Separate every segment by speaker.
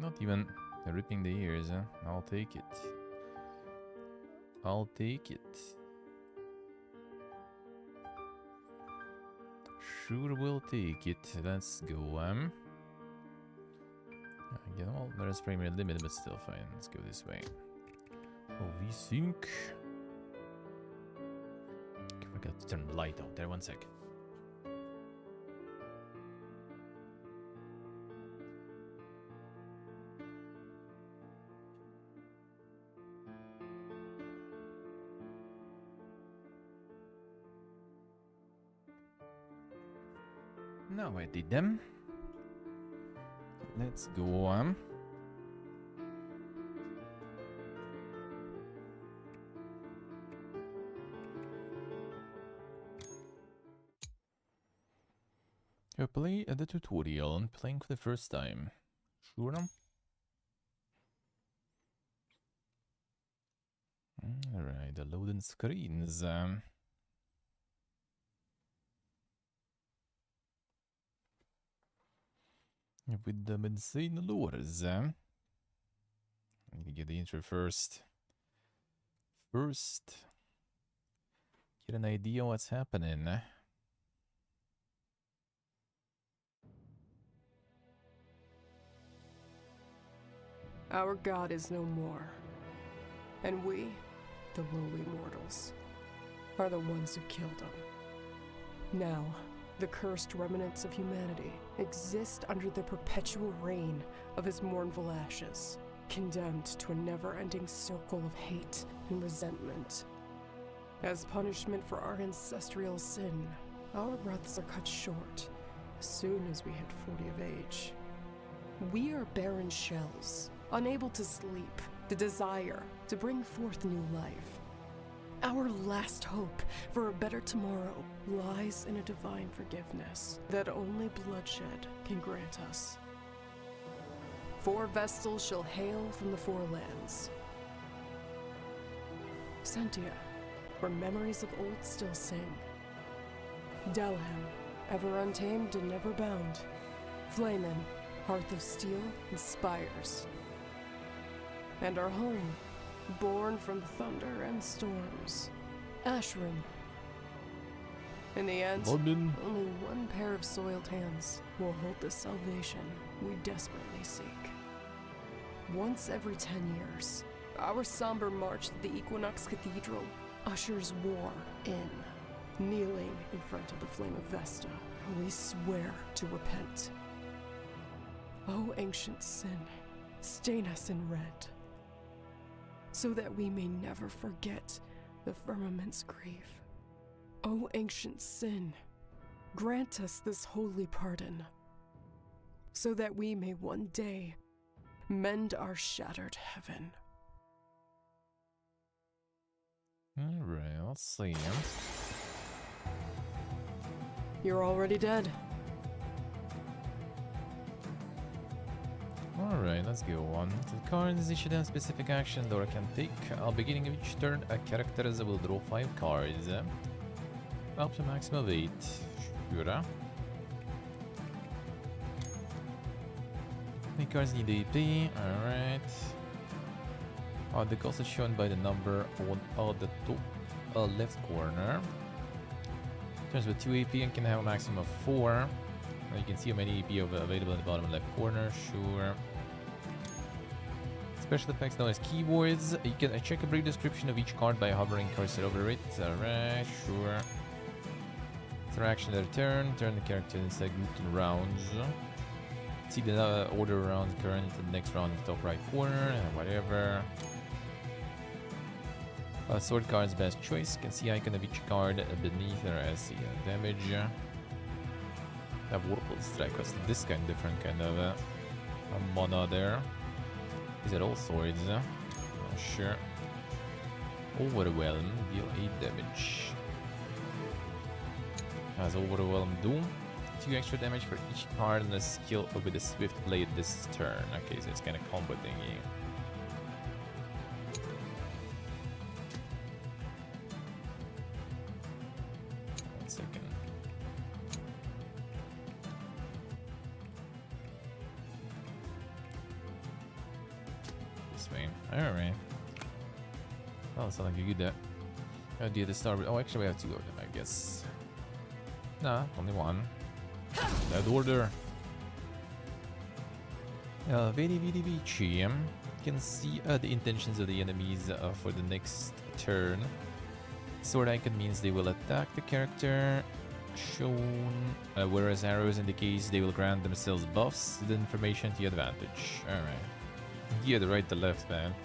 Speaker 1: Not even ripping the ears, huh? I'll take it. I'll take it. Sure will take it. Let's go, yeah, well, there's frame rate limit, but still fine. Let's go this way. Holy sync. I forgot to turn the light out there. 1 sec. Now I did them. Let's go on. You play the tutorial and playing for the first time. Sure. Alright, the loading screens. With the insane lures. I need to get the intro first. Get an idea what's happening.
Speaker 2: Our god is no more, and we, the lowly mortals, are the ones who killed him. Now, the cursed remnants of humanity exist under the perpetual reign of his mournful ashes, condemned to a never-ending circle of hate and resentment. As punishment for our ancestral sin, our breaths are cut short as soon as we hit 40 of age. We are barren shells, unable to sleep, the desire to bring forth new life. Our last hope for a better tomorrow lies in a divine forgiveness that only bloodshed can grant us. 4 Vestals shall hail from the 4 lands. Sentia, where memories of old still sing. Delhem, ever untamed and never bound. Flamen, hearth of steel and spires. And our home, born from thunder and storms, Ashram. In the end, only one pair of soiled hands will hold the salvation we desperately seek. Once every 10 years, our somber march to the Equinox Cathedral ushers war in. Kneeling in front of the flame of Vesta, we swear to repent. O ancient sin, stain us in red, so that we may never forget the firmament's grief. O ancient sin, grant us this holy pardon, so that we may one day mend our shattered heaven.
Speaker 1: Alright, let's see.
Speaker 2: You're already dead.
Speaker 1: Alright, let's go on. The cards each have specific action Dora can take. At the beginning of each turn, a character will draw 5 cards. Up to a maximum of 8. Sure. The cards need AP. Alright. The cost is shown by the number on the top left corner. Turns with 2 AP and can have a maximum of 4. You can see how many AP are available in the bottom left corner. Sure. Special effects known as keywords. You can check a brief description of each card by hovering cursor over it. Alright, sure. Interaction at a turn. Turn the character inside grouped in rounds. See the order of rounds current to the next round in the top right corner. And whatever. Sword card's best choice. You can see icon of each card beneath there as the damage. That Warple Strike was this kind of different kind of mana there. These are all swords. Not sure. Overwhelm, deal 8 damage. Has Overwhelm do 2 extra damage for each card and the skill with the Swift Blade this turn. Okay, so it's kind of combo thingy. this way. Alright. Oh, sounds like you did that. Idea to start with. Oh, actually, we have 2 of them, I guess. Nah, only 1. That order. Very vici. You can see the intentions of the enemies for the next turn. Sword icon means they will attack the character shown, whereas arrows indicates they will grant themselves buffs. The information to your advantage. Alright. Yeah, the right, the left, man.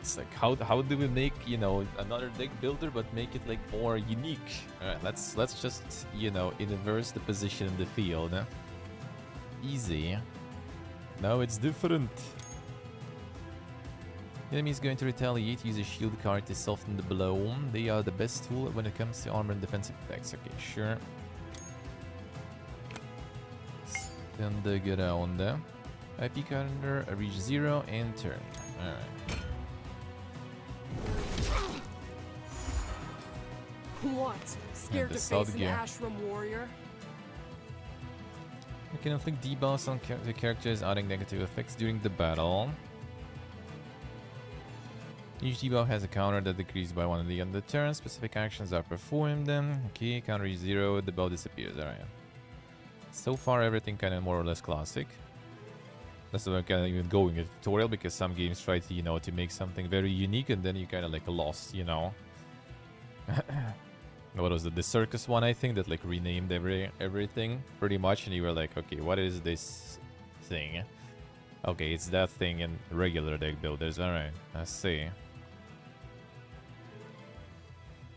Speaker 1: It's like, how do we make, you know, another deck builder but make it like more unique? Alright, let's just, you know, inverse the position in the field. Easy. Now it's different. The enemy is going to retaliate, use a shield card to soften the blow. They are the best tool when it comes to armor and defensive attacks. Okay, sure. Stand the ground. IP counter, reach 0 and turn. Alright.
Speaker 2: What? Scared to face an Ashram warrior?
Speaker 1: You can inflict debuffs on the characters, adding negative effects during the battle. Each debuff has a counter that decreases by 1 at the end of the turn. Specific actions are performed. Okay, counter is 0, the bow disappears. Alright. So far, everything kind of more or less classic. That's why I'm kind of even going a tutorial, because some games try to, you know, to make something very unique, and then you kind of like lost, you know. What was it? The circus one, I think, that like renamed everything pretty much, and you were like, okay, what is this thing? Okay, it's that thing in regular deck builders. Alright, let's see.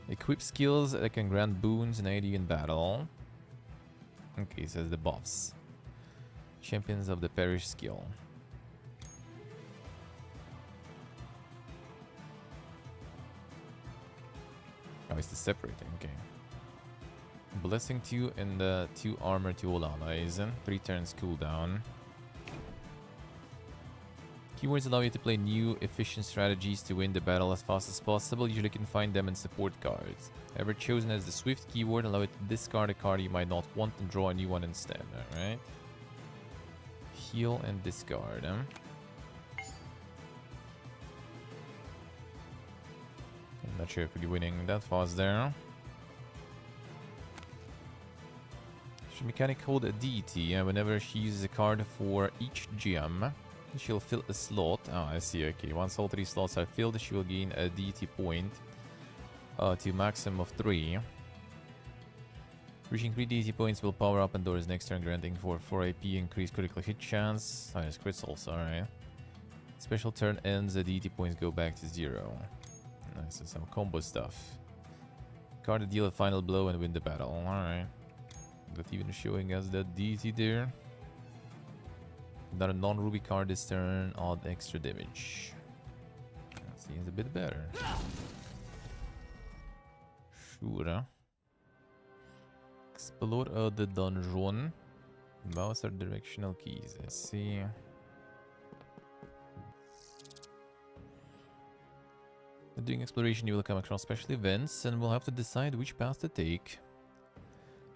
Speaker 1: Equip skills that can grant boons and aid you in battle. Okay, it says the buffs. Champions of the Parish skill. Oh, it's the separating, okay. Blessing 2 and 2 armor to all allies. 3 turns cooldown. Keywords allow you to play new, efficient strategies to win the battle as fast as possible. Usually you can find them in support cards. Ever chosen as the Swift keyword, allow you to discard a card you might not want and draw a new one instead. Alright. Heal and discard. I'm not sure if we'll be winning that fast there. Mechanic hold a deity, and whenever she uses a card for each gem, she'll fill a slot. Oh, I see. Okay, once all 3 slots are filled, she will gain a deity point to a maximum of 3. Reaching 3 deity points will power up Pandora's next turn, granting for 4 AP, increased critical hit chance. Oh, there's crits also, alright. Special turn ends, the deity points go back to 0. Nice, and some combo stuff. Card to deal a final blow and win the battle, alright. Not even showing us that deity there. Another non-ruby card this turn, odd extra damage. That seems a bit better. Sure. Explore the dungeon. Mouse are directional keys. Let's see. During exploration, you will come across special events and will have to decide which path to take.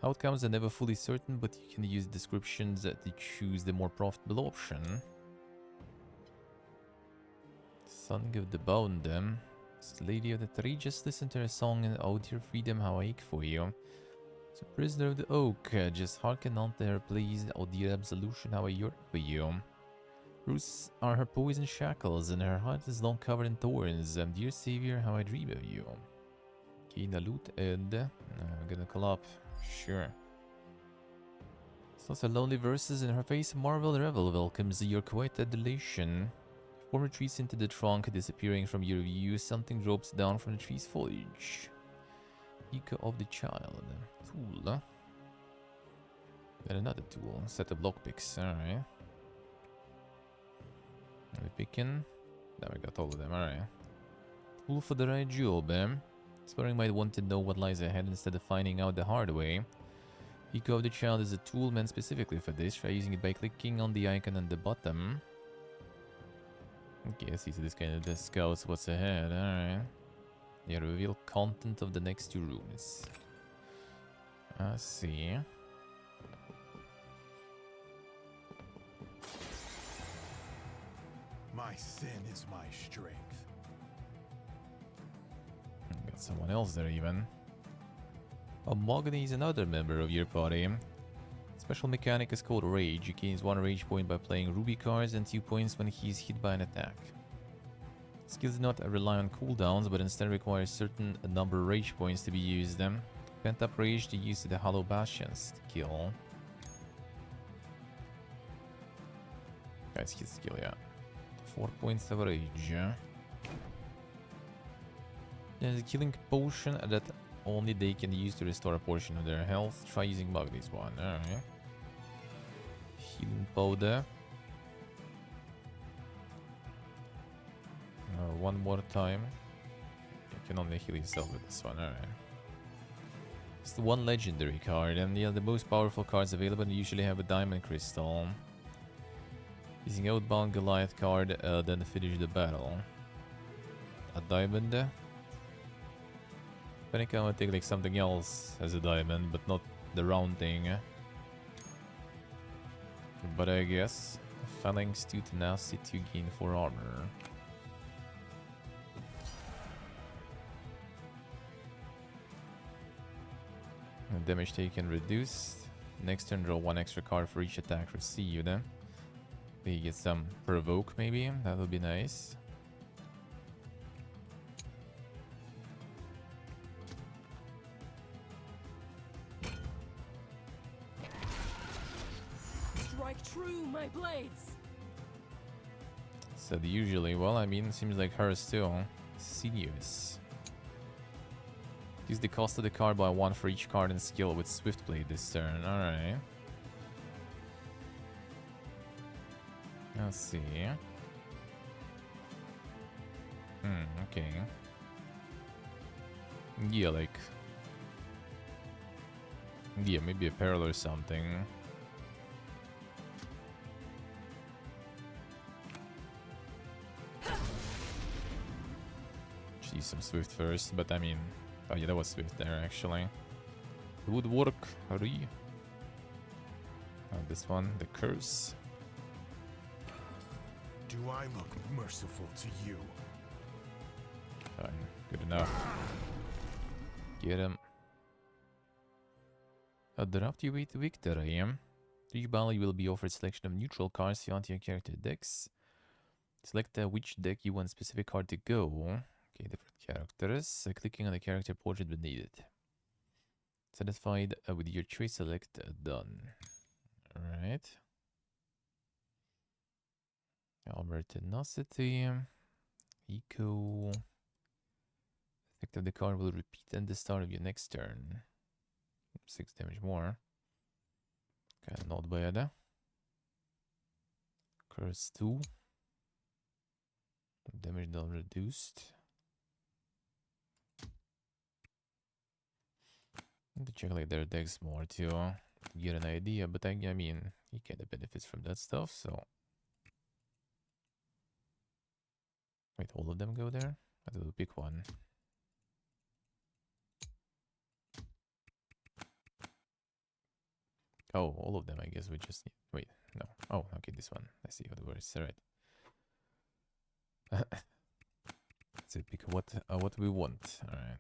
Speaker 1: Outcomes are never fully certain, but you can use descriptions to choose the more profitable option. Song of the Bound. Lady of the Tree, just listen to her song and ode your freedom, how I ache for you. So prisoner of the oak, just hearken unto her pleas, O dear absolution, how I yearn for you. Roots are her poison shackles, and her heart is long covered in thorns. Dear savior, how I dream of you. Okay, loot and I'm gonna call up. Sure. Lots of lonely verses in her face. Marvel Revel welcomes your quiet adulation. Form retreats into the trunk, disappearing from your view. Something drops down from the tree's foliage. Echo of the child. Tool. Then another tool. Set of lockpicks. Alright. We picking. Now we got all of them. Alright. Tool for the right job. Exploring might want to know what lies ahead instead of finding out the hard way. Echo of the Child is a tool meant specifically for this. Try using it by clicking on the icon on the bottom. Okay, I see. So this kind of discovers what's ahead. Alright. Yeah, reveal content of the next 2 rooms. I see.
Speaker 3: My sin is my strength.
Speaker 1: Got someone else there even. Mahogany is another member of your party. Special mechanic is called Rage. He gains 1 rage point by playing ruby cards and 2 points when he is hit by an attack. Skills do not rely on cooldowns, but instead require a certain number of rage points to be used. Pent up rage to use to the Hollow Bastions skill. That's his skill, yeah. 4 points of rage. There's a killing potion that only they can use to restore a portion of their health. Try using Magni's one. Alright. Healing powder. One more time. You can only heal yourself with this one. Alright. It's the one legendary card, and yeah, the most powerful cards available usually have a diamond crystal. Using Outbound Goliath card, then finish the battle. A diamond. I think I would take like something else as a diamond, but not the round thing. But I guess Phalanx 2 Tenacity to gain 4 armor. And damage taken reduced. Next turn, draw 1 extra card for each attack received. They get some provoke maybe, that would be nice.
Speaker 2: Strike true, my blades.
Speaker 1: So usually, well, I mean, seems like hers too. Sinuous. Use the cost of the card by 1 for each card in skill with Swift Blade this turn. Alright. Let's see. Okay. Yeah, like... yeah, maybe a peril or something. Should use some Swift first, but I mean... oh yeah, that was Swift there actually. It would work. Hurry. This one, the curse.
Speaker 3: Do I look merciful to you?
Speaker 1: Fine, good enough. Get him. A draft you wait victory. Each battle you will be offered a selection of neutral cards you want your character decks. Select which deck you want specific card to go. Okay, different characters. Clicking on the character portrait when needed. Satisfied with your choice, select done. Alright. Armor Tenacity. Eco. Effect of the card will repeat at the start of your next turn. 6 damage more. Okay, not bad. Curse 2. Damage done reduced. To check like their decks more to get an idea, but I mean, you get the benefits from that stuff, so... wait, all of them go there? I will pick one. Oh, all of them, I guess we just need... wait, no. Oh, okay, this one. I see what it was. Alright. So pick what we want. Alright.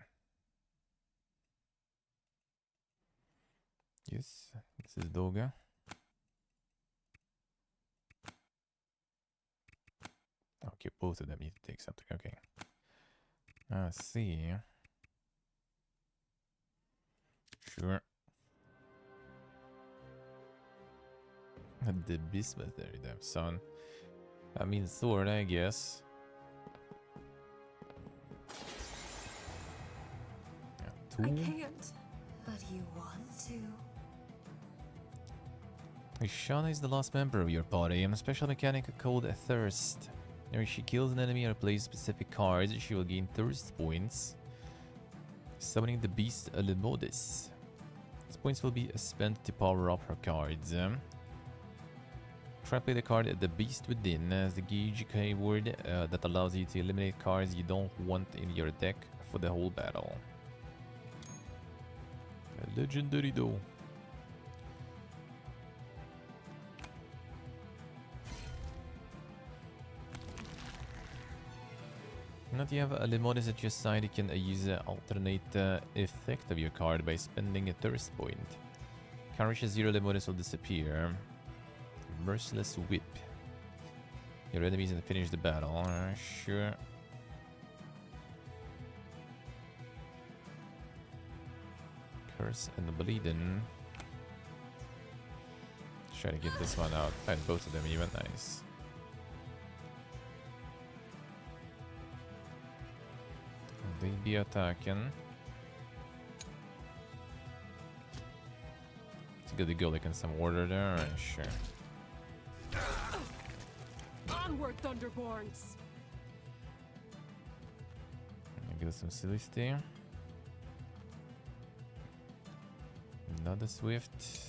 Speaker 1: Yes, this is Doga. Okay, both of them need to take something. Okay. Let's see. Sure. The bismuth there, you damn son. I mean, sword, I guess. Yeah,
Speaker 4: I can't, but you want to.
Speaker 1: Shauna is the last member of your party. A special mechanic called Thirst. If she kills an enemy or plays specific cards, she will gain Thirst points. Summoning the beast Lemodis. These points will be spent to power up her cards. Try to play the card The Beast Within as the gauge keyword that allows you to eliminate cards you don't want in your deck for the whole battle. A legendary though. Now that you have a Limones at your side, you can use the alternate effect of your card by spending a thirst point. Courage 0 Limones will disappear. Merciless Whip. Your enemies and finish the battle. Sure. Curse and Bleeding. Try to get this one out. And both of them even. Nice. They be attacking. It's good to go like in some order there. Alright, sure.
Speaker 2: Onward, Thunderborns!
Speaker 1: Give us some Celestia. Another Swift.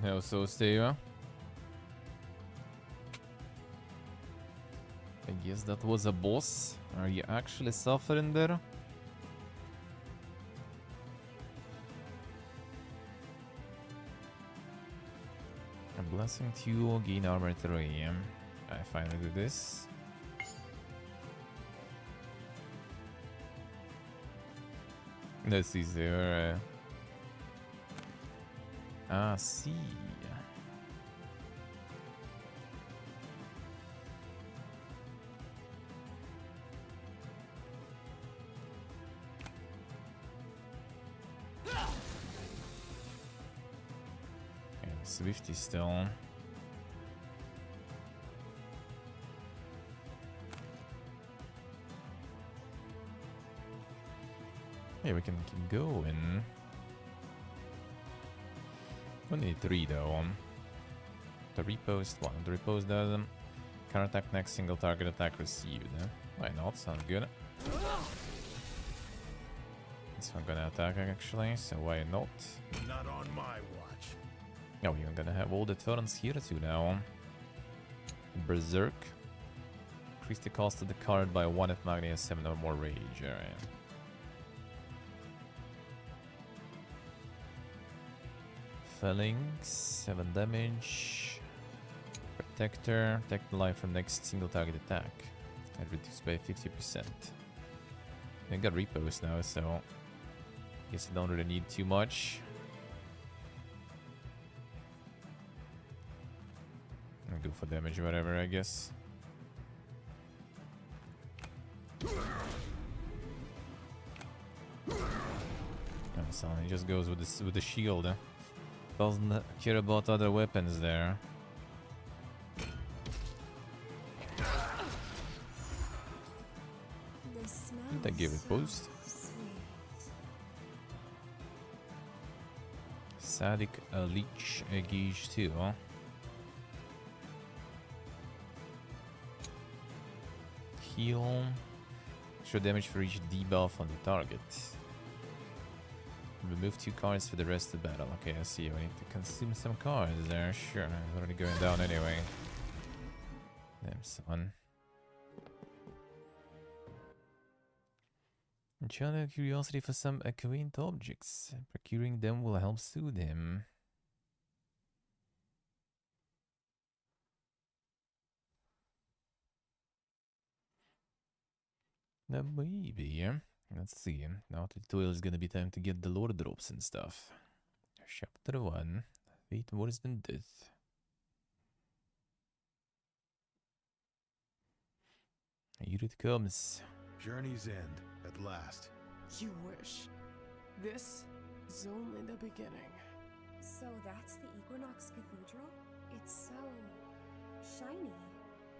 Speaker 1: How so, Steva? I guess that was a boss. Are you actually suffering there? A blessing 2, gain armor 3. I finally do this. This is there. See. And Swifty still. Yeah, we can keep going. Only 3 though. The repost one. The repost does counter attack next single target attack received. Why not? Sounds good. This one gonna attack actually, so why not?
Speaker 3: Not on my watch.
Speaker 1: Oh, we're gonna have all the turns here too now. Berserk. Increase the cost of the card by 1 if Magni has 7 or more rage. Alright. Phalanx, 7 damage. Protector, protect the life from next single target attack. And reduced by 50%. I got repost now, so guess I don't really need too much. I'll go for damage or whatever, I guess. Oh, so he just goes with the shield. Doesn't care about other weapons there. Didn't I give it boost? Sadik Leech Gauge 2. Heal. Show damage for each debuff on the target. Remove 2 cards for the rest of the battle. Okay, I see. We need to consume some cards there. Sure, it's already going down anyway. Damn son. Channel curiosity for some quaint objects. Procuring them will help soothe him. Now maybe. Let's see. Now tutorial is gonna be time to get the lore drops and stuff. Chapter 1. Fate worse than death. Here it comes.
Speaker 3: Journey's end, at last.
Speaker 2: You wish. This is only the beginning.
Speaker 4: So that's the Equinox Cathedral? It's so shiny.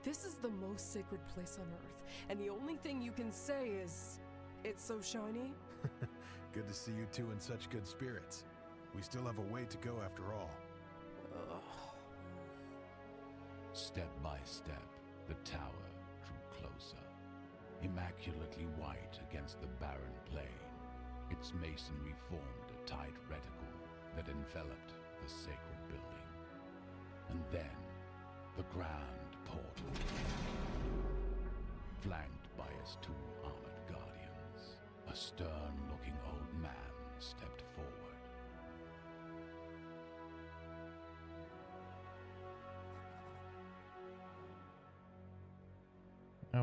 Speaker 2: This is the most sacred place on Earth, and the only thing you can say is, it's so shiny.
Speaker 3: Good to see you two in such good spirits. We still have a way to go after all.
Speaker 2: Ugh.
Speaker 5: Step by step, the tower drew closer. Immaculately white against the barren plain, its masonry formed a tight reticle that enveloped the sacred building. And then, the grand portal. Flanked by its 2 armored guardians, a stern-looking old man stepped forward.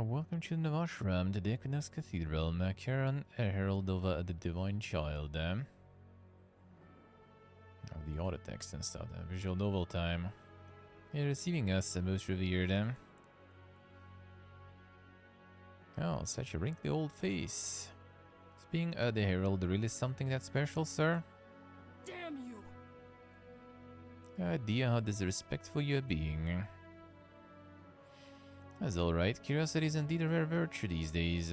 Speaker 1: Welcome to Navashram, the Deaconess Cathedral. Macaron, a herald of the Divine Child. The auto text and stuff. Visual novel time. You're receiving us, most revered. Oh, such a wrinkly old face. Is being the herald really something that's special, sir?
Speaker 2: Damn you!
Speaker 1: Idea how disrespectful you're being. That's alright. Curiosity is indeed a rare virtue these days.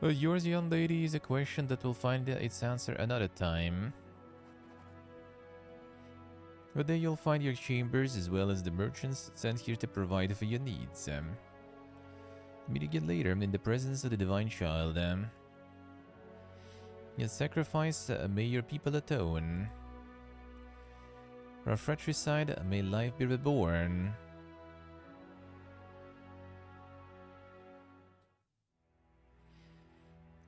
Speaker 1: But yours, young lady, is a question that will find its answer another time. But there you'll find your chambers as well as the merchants sent here to provide for your needs. Meet again later in the presence of the Divine Child. Your sacrifice, may your people atone. For our fratricide, may life be reborn.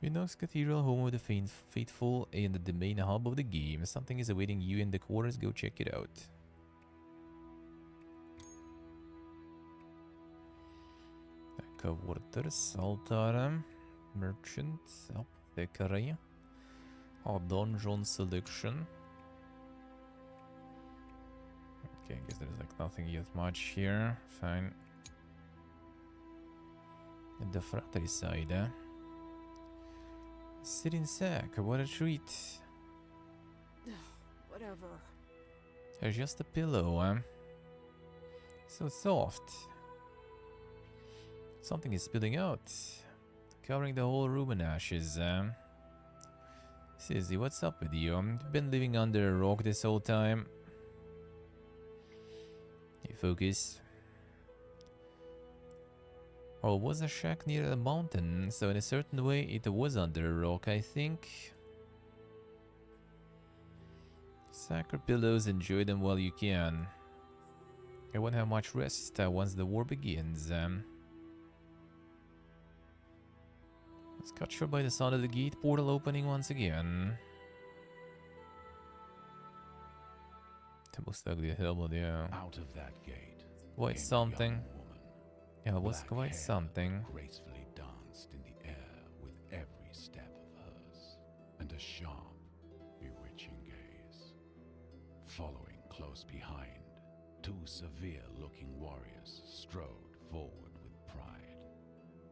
Speaker 1: Equinox Cathedral, home of the faithful and the main hub of the game. Something is awaiting you in the quarters, go check it out. Tank of water, altar, merchant, apothecary, dungeon selection. Okay, I guess there's like nothing yet much here. Fine. And the fratricide, Sit in sack, what a treat.
Speaker 2: Whatever.
Speaker 1: There's just a pillow, So soft. Something is spilling out, covering the whole room in ashes, Sissy, what's up with you? You've been living under a rock this whole time. Hey, focus. Oh, it was a shack near a mountain, so in a certain way it was under a rock, I think. Sack or pillows, enjoy them while you can. I won't have much rest once the war begins. Let's cut short by the sound of the gate portal opening once again. The most ugly helmet, yeah.
Speaker 5: Out of that gate.
Speaker 1: Quite
Speaker 5: came a
Speaker 1: something.
Speaker 5: young woman.
Speaker 1: Yeah, it was
Speaker 5: Black
Speaker 1: quite
Speaker 5: hair
Speaker 1: something.
Speaker 5: gracefully danced in the air with every step of hers, and a sharp, bewitching gaze. Following close behind, two severe-looking warriors strode forward with pride.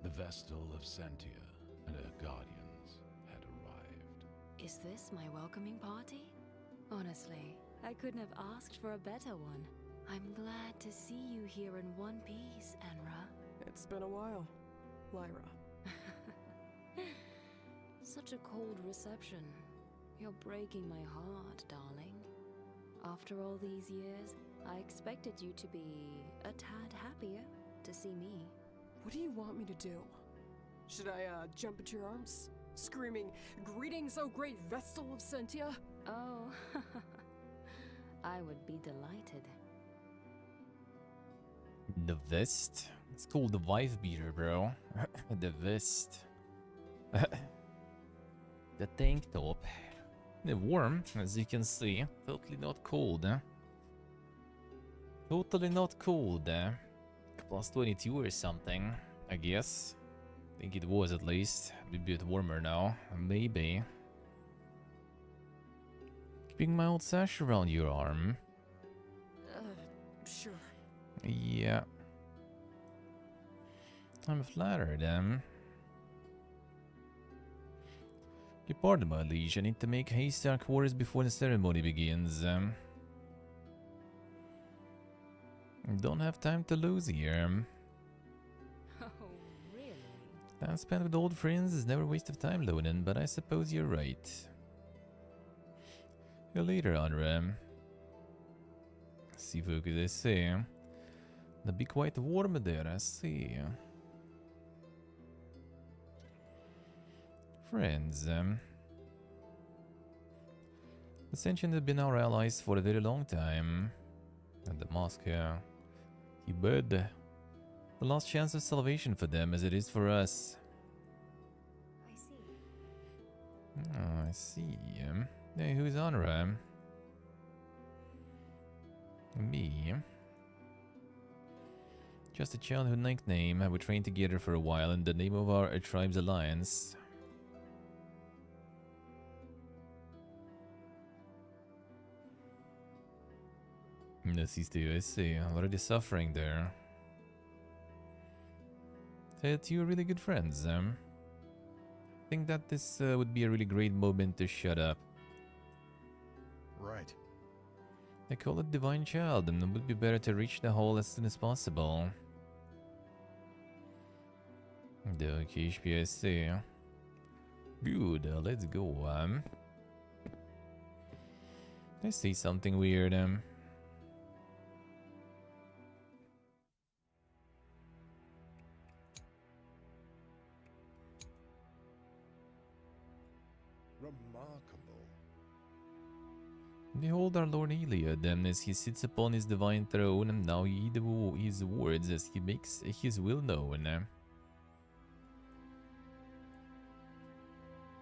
Speaker 5: The Vestal of Sentia and her guardians had arrived.
Speaker 6: Is this my welcoming party? Honestly, I couldn't have asked for a better one. I'm glad to see you here in one piece, Enra.
Speaker 2: It's been a while, Lyra.
Speaker 6: Such a cold reception. You're breaking my heart, darling. After all these years, I expected you to be a tad happier to see me.
Speaker 2: What do you want me to do? Should I, jump at your arms? Screaming, "Greetings, O great Vestal of Sentia"?
Speaker 6: Oh, I would be delighted.
Speaker 1: The vest? It's called the wife beater, bro. The vest. The tank top. Warm, as you can see. Totally not cold, Totally not cold, Plus 22 or something, I guess. I think it was at least. Be a bit warmer now. Maybe. Keeping my old sash around your arm.
Speaker 2: Sure.
Speaker 1: Yeah. I'm flattered, You pardon my liege, I need to make haste to our quarters before the ceremony begins. Don't have time to lose here.
Speaker 6: Oh, really?
Speaker 1: Time spent with old friends is never a waste of time, Lonan, but I suppose you're right. See you later, Anra. See what I say. It'll be quite warm there, I see. Friends, the Sentient have been our allies for a very long time. And the mosque here, he bid the last chance of salvation for them as it is for us.
Speaker 4: I see.
Speaker 1: Oh, I see. Hey, who's Honora? Me. Just a childhood nickname. We trained together for a while in the name of our tribe's alliance. I see. Already suffering there. That you're really good friends, I think that this would be a really great moment to shut up.
Speaker 3: Right.
Speaker 1: I call it Divine Child, and it would be better to reach the hole as soon as possible. I see. Good, let's go, I see something weird,
Speaker 3: Remarkable.
Speaker 1: Behold our Lord Iliad, as he sits upon his divine throne, and now heed his words as he makes his will known.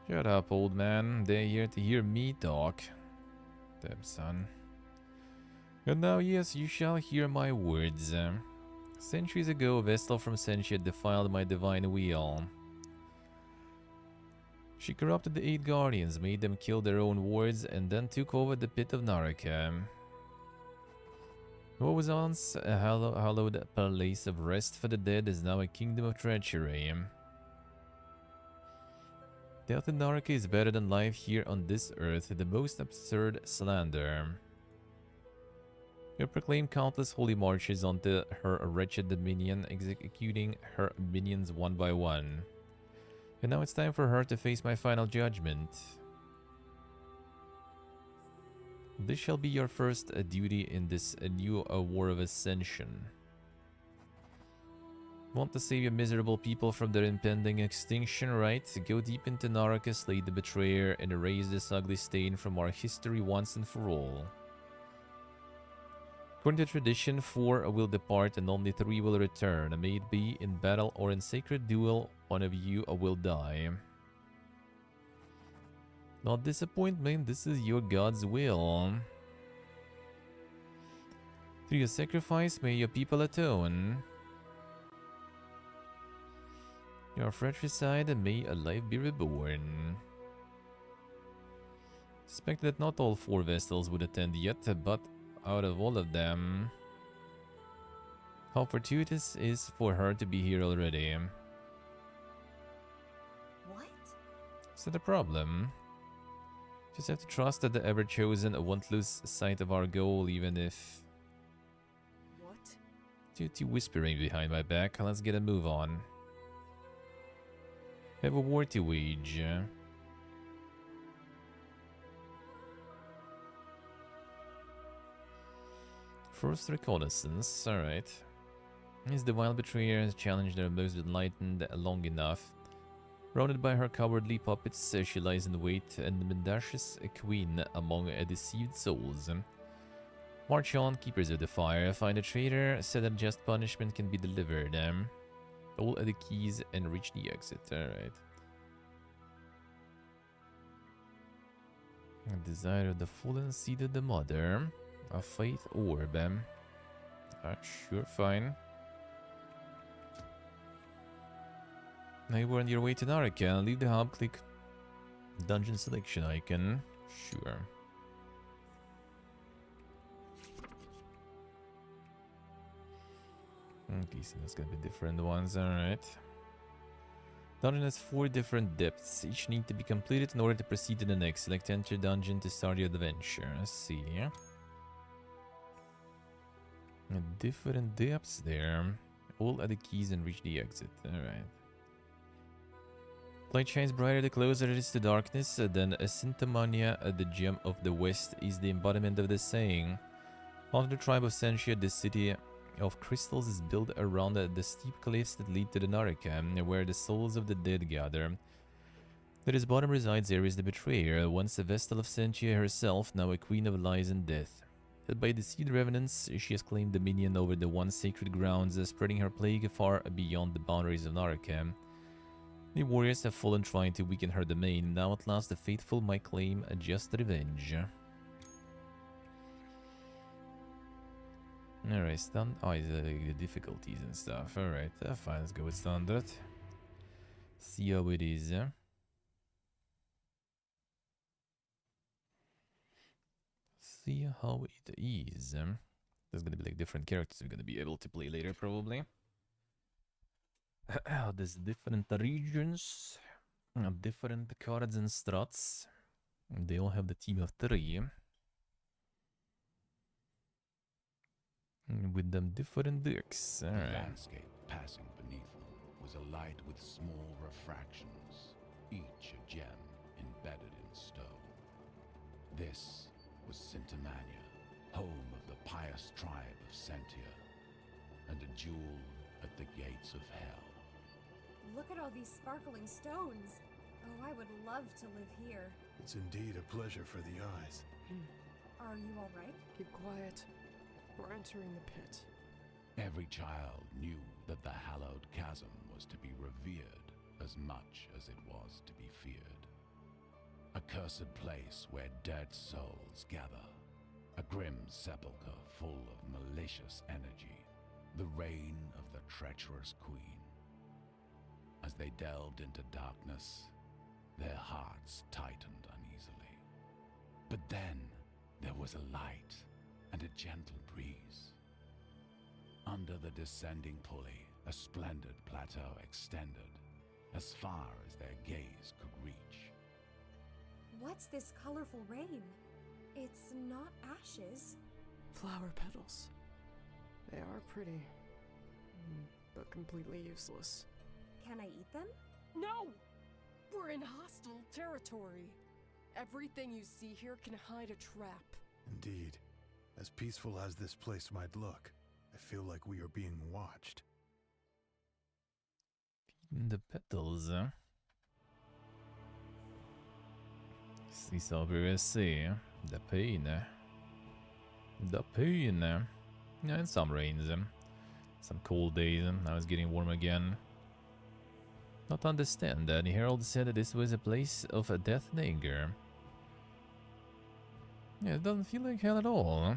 Speaker 1: Shut up, old man. They're here to hear me talk. Damn, son. And now, yes, you shall hear my words. Centuries ago, a vessel from Sentia defiled my divine wheel. She corrupted the 8 guardians, made them kill their own wards, and then took over the pit of Naraka. What was once a hallowed place of rest for the dead is now a kingdom of treachery. Death in Naraka is better than life here on this earth, the most absurd slander. You proclaimed countless holy marches onto her wretched dominion, executing her minions one by one. And now it's time for her to face my final judgment. This shall be your first duty in this new war of ascension. Want to save your miserable people from their impending extinction, right? Go deep into Naraka, slay the betrayer, and erase this ugly stain from our history once and for all. According to tradition, 4 will depart and only 3 will return. May it be in battle or in sacred duel, one of you will die. Not disappointment, this is your God's will. Through your sacrifice, may your people atone. Your fratricide, and may a life be reborn. Suspect that not all 4 vessels would attend yet, but out of all of them, how fortuitous is for her to be here already.
Speaker 4: What?
Speaker 1: Is that a problem? Just have to trust that the Ever-Chosen won't lose sight of our goal, even if...
Speaker 2: What?
Speaker 1: Due to whispering behind my back, let's get a move on. Have a war to wage. First reconnaissance, alright. As the wild betrayer has challenged their most enlightened long enough. Surrounded by her cowardly puppets, she lies in wait, and the mendacious queen among deceived souls. March on, keepers of the fire, find a traitor, said that just punishment can be delivered. All the keys and reach the exit, alright. Desire of the fallen seed of the mother. A faith orb. Sure, fine. Now you are on your way to Naraka. Leave the hub, click dungeon selection icon. Sure. Okay, so that's gonna be different ones, alright. Dungeon has 4 different depths. Each need to be completed in order to proceed to the next. Select enter dungeon to start your adventure. Let's see. Different depths there. All at the keys and reach the exit. Alright. Light shines brighter the closer it is to darkness. Then Asintamania, the gem of the west, is the embodiment of this saying. On the tribe of Sentia, the city of crystals is built around the steep cliffs that lead to the Naraka, where the souls of the dead gather. At its bottom resides Ares the Betrayer, once a Vestal of Sentia herself, now a queen of lies and death. Led by deceived revenants, she has claimed dominion over the once sacred grounds, spreading her plague far beyond the boundaries of Naraka. The warriors have fallen trying to weaken her domain. Now at last the faithful might claim a just revenge. Alright, oh, it's the difficulties and stuff. Alright, fine, let's go with standard. See how it is. See how it is. There's gonna be like different characters we're gonna be able to play later, probably. There's different regions, different cards and strats. They all have the team of 3. With them different decks.
Speaker 5: The
Speaker 1: Alright.
Speaker 5: landscape passing beneath them was alight with small refractions, each a gem embedded in stone. This was Sintamania, home of the pious tribe of Sentia, and a jewel at the gates of hell.
Speaker 4: Look at all these sparkling stones. Oh, I would love to live here.
Speaker 3: It's indeed a pleasure for the eyes.
Speaker 4: Are you all right?
Speaker 2: Keep quiet. We're entering the pit.
Speaker 5: Every child knew that the hallowed chasm was to be revered as much as it was to be feared. A cursed place where dead souls gather. A grim sepulchre full of malicious energy. The reign of the treacherous queen. As they delved into darkness, their hearts tightened uneasily. But then there was a light and a gentle breeze. Under the descending pulley, a splendid plateau extended as far as their gaze could reach.
Speaker 4: What's this colorful rain? It's not ashes.
Speaker 2: Flower petals. They are pretty, but completely useless.
Speaker 4: Can I eat them?
Speaker 2: No! We're in hostile territory. Everything you see here can hide a trap.
Speaker 3: Indeed. As peaceful as this place might look, I feel like we are being watched.
Speaker 1: The petals. Si saper se the pain. The pain. Yeah, and some rains. Some cold days. Now it's getting warm again. Not understand that. The herald said that this was a place of death and anger. Yeah, it doesn't feel like hell at all.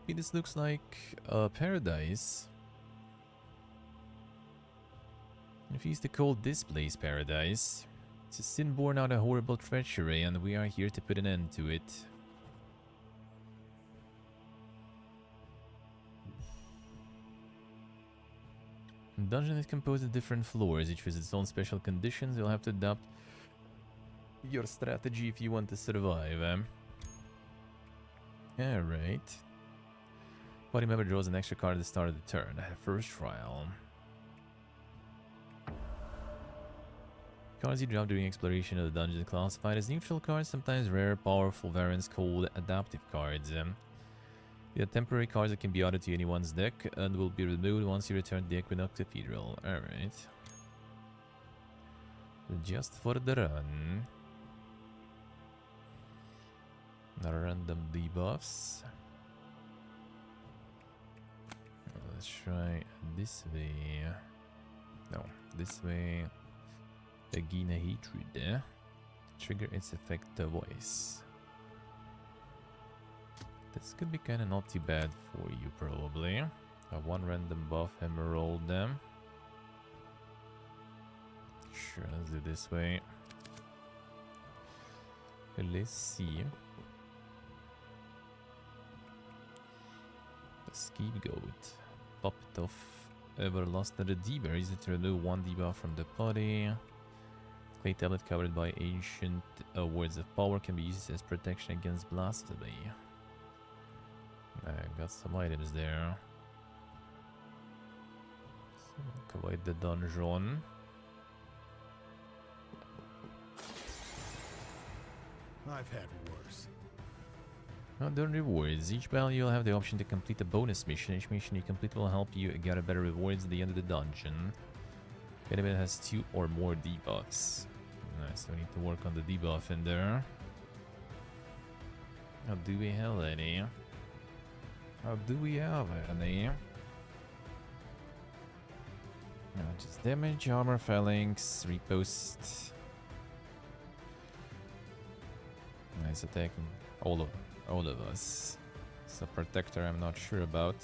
Speaker 1: This looks like a paradise. If he's to call this place paradise, it's a sin born out of horrible treachery, and we are here to put an end to it. The dungeon is composed of different floors, each with its own special conditions. You'll have to adapt your strategy if you want to survive. Alright. Party member draws an extra card at the start of the turn. First trial. Cards you draw during exploration of the dungeon are classified as neutral cards, sometimes rare, powerful variants called adaptive cards. They are temporary cards that can be added to anyone's deck and will be removed once you return to the Equinox Cathedral. Alright. Just for the run. Random debuffs. Let's try this way. No, this way. Again, a hatred. Trigger its effect twice. This could be kind of not too bad for you, probably. One random buff, emerald them. Sure, let's do this way. Let's see. The scapegoat. Popped off. Everlasting Redeemer. Use it to remove one debuff from the party. Clay tablet covered by ancient words of power can be used as protection against blasphemy. I got some items there. So, avoid the dungeon.
Speaker 3: I've had worse.
Speaker 1: The rewards. Each battle you'll have the option to complete a bonus mission. Each mission you complete will help you gather better rewards at the end of the dungeon. The enemy has 2 or more debuffs. Nice, we need to work on the debuff in there. How do we have any? How do we have any? Just damage, armor, phalanx, repost. Nice attacking all of us. It's a protector I'm not sure about.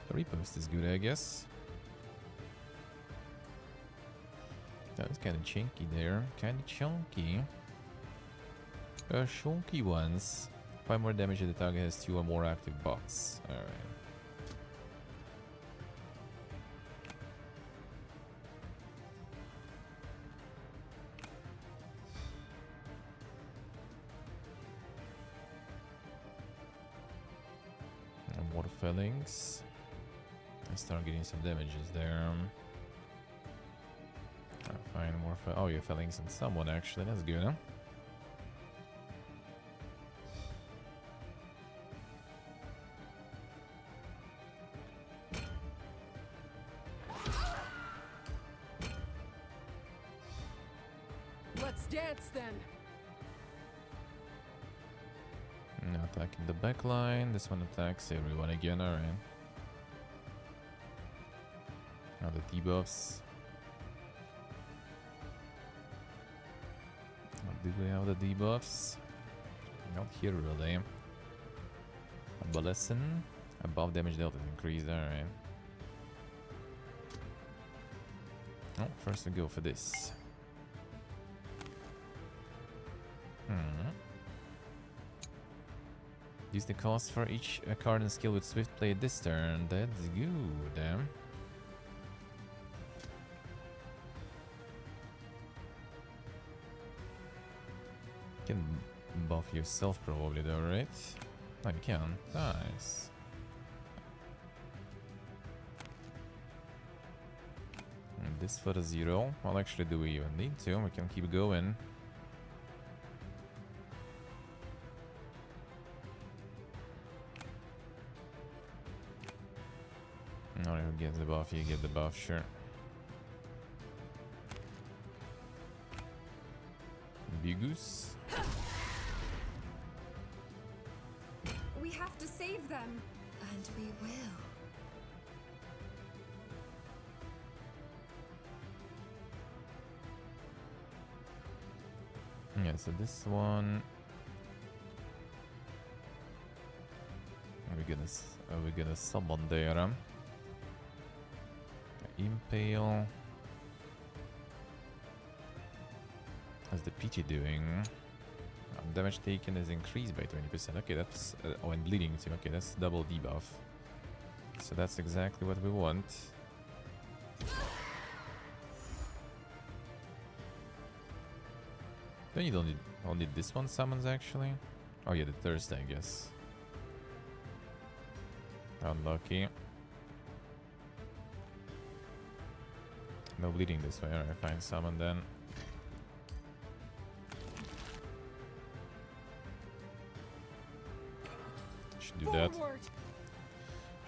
Speaker 1: The repost is good, I guess. That was kind of chunky there. Kind of chunky. Chunky ones. 5 more damage if the target has 2 or more active bots. Alright. And more fellings. I start getting some damages there. I'll find more oh, yeah, fellings and someone actually. That's good, huh?
Speaker 2: Let's dance then.
Speaker 1: Now attacking the back line. This one attacks everyone again, alright. Now the debuffs. Do we have the debuffs? Not here really. Abolescent. Above damage dealt is increased, alright. Oh, first we go for this. Use the cost for each card and skill with Swift play this turn. That's good. You can buff yourself probably though, right? Oh, you can. Nice. And this for the 0. Well, actually, do we even need to? We can keep going. No, who gets the buff? You get the buff, sure. Bugus.
Speaker 4: We have to save them.
Speaker 6: And we will.
Speaker 1: Yeah, so this one. We're gonna summon there. Impale. How's the PT doing? Damage taken is increased by 20%. Okay, that's... oh, and bleeding too. Okay, that's double debuff. So that's exactly what we want. Then you don't need... only this one summons, actually. Oh yeah, the Thursday, I guess. Unlucky. No bleeding this way. Alright, fine. Summon then. Should do that.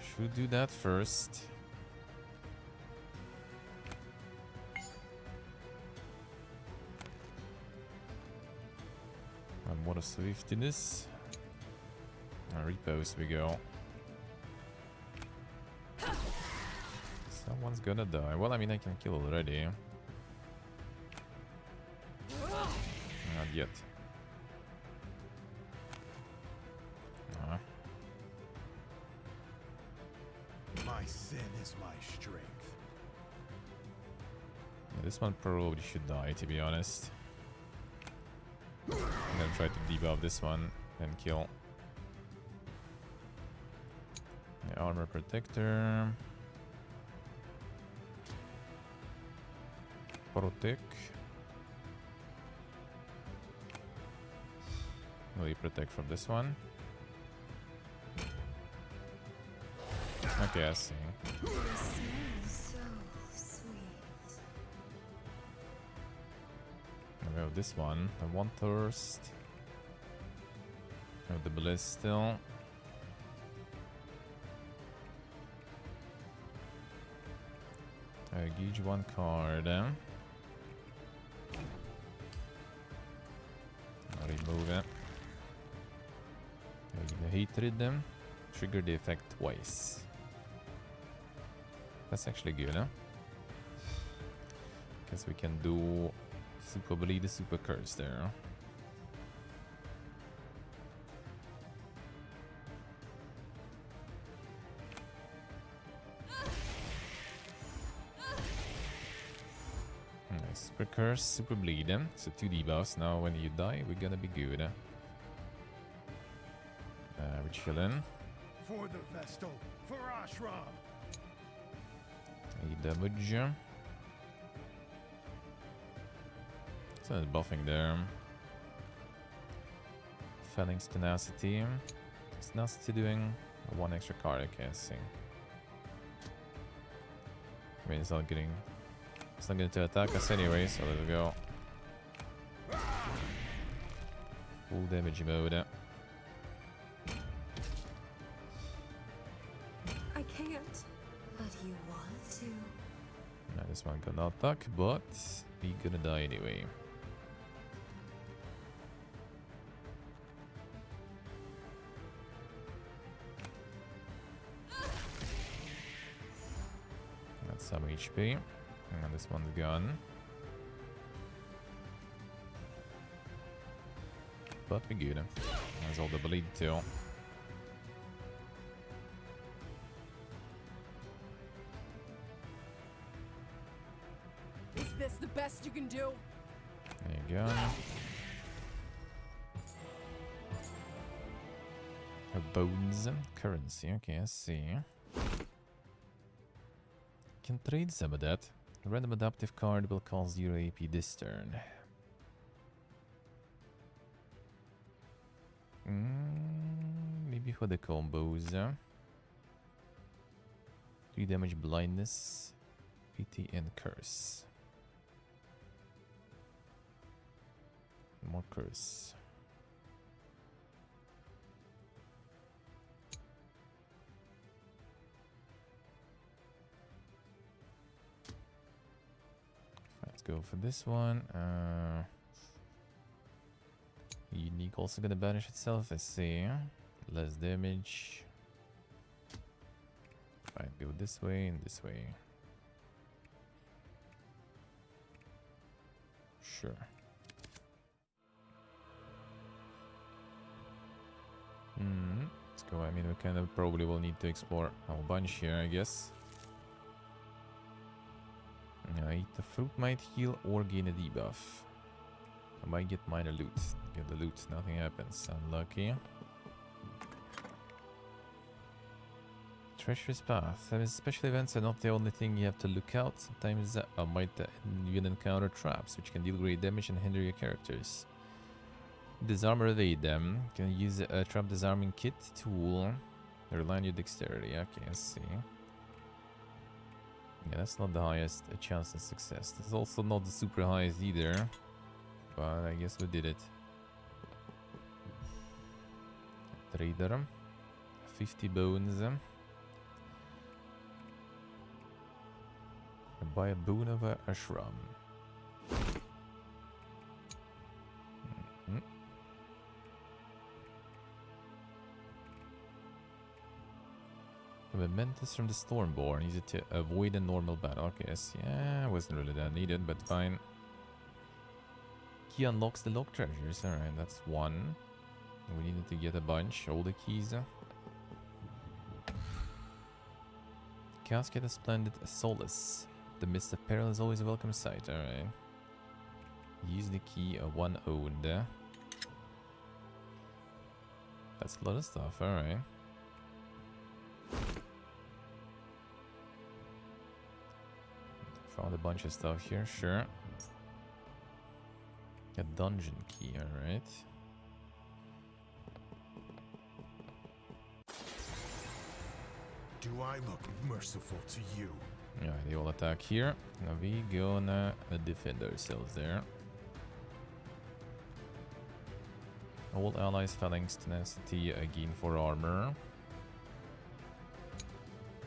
Speaker 1: Should do that first. And what a swiftiness. Repose we go. Someone's gonna die. Well, I mean, I can kill already. Not yet.
Speaker 3: My sin is my strength.
Speaker 1: Yeah, this one probably should die, to be honest. I'm gonna try to debuff this one and kill. The armor protector. Protect. Will you protect from this one? Okay, I see.
Speaker 6: It smells so sweet.
Speaker 1: We have this one, the one thirst. We have the bliss still. Gauge one card. Remove it. The hatred them. Trigger the effect twice. That's actually good, huh? Guess we can do Super bleed, super curse there. Nice, super curse, super bleed. So 2 debuffs. Now when you die, we're gonna be good. We're chilling.
Speaker 3: For the Vestal, for Ashram.
Speaker 1: 8 damage. So it's buffing there. Phalanx tenacity. Is tenacity doing 1 extra card? Okay, I see. I mean, it's not going to attack us anyway, so let's go. Full damage mode.
Speaker 4: I can't. But you want to.
Speaker 1: Now this one gonna attack, but we gonna die anyway. That's some HP. And this one's gone. But we good. There's all the bleed too.
Speaker 2: Is this the best you can do?
Speaker 1: There you go. Her bones currency. Okay, I see. Can trade some of that. A random adaptive card will cost 0 AP this turn. Maybe for the combos. 3 damage blindness, PT and curse. More curse. Let's go for this one. Unique also gonna banish itself, I see. Less damage. Fine, go this way and this way. Sure. Let's go. I mean, we kind of probably will need to explore a whole bunch here, I guess. Eat the fruit might heal or gain a debuff. I might get minor loot. Get the loot, nothing happens. Unlucky. Treacherous path. Special events are not the only thing you have to look out. Sometimes might even encounter traps, which can deal great damage and hinder your characters. Disarm or evade them. Can use a trap disarming kit tool. Rely on your dexterity. Okay, I see. Yeah, that's not the highest chance of success. It's also not the super highest either. But I guess we did it. Trader. 50 bones. Buy a bone of a ashram. A Mementos from the Stormborn. Use it to avoid a normal battle. Okay, yes, yeah, wasn't really that needed, but fine. Key unlocks the locked treasures. Alright, that's one. We needed to get a bunch. All the keys. Casket of Splendid Solace. The Mist of Peril is always a welcome sight. Alright. Use the key of one owned. That's a lot of stuff. Alright. Found a bunch of stuff here, sure. A dungeon key, alright.
Speaker 3: Do I look merciful to you?
Speaker 1: Yeah, they all attack here. Now we gonna defend ourselves there. All allies phalanx tenacity gain 4 armor.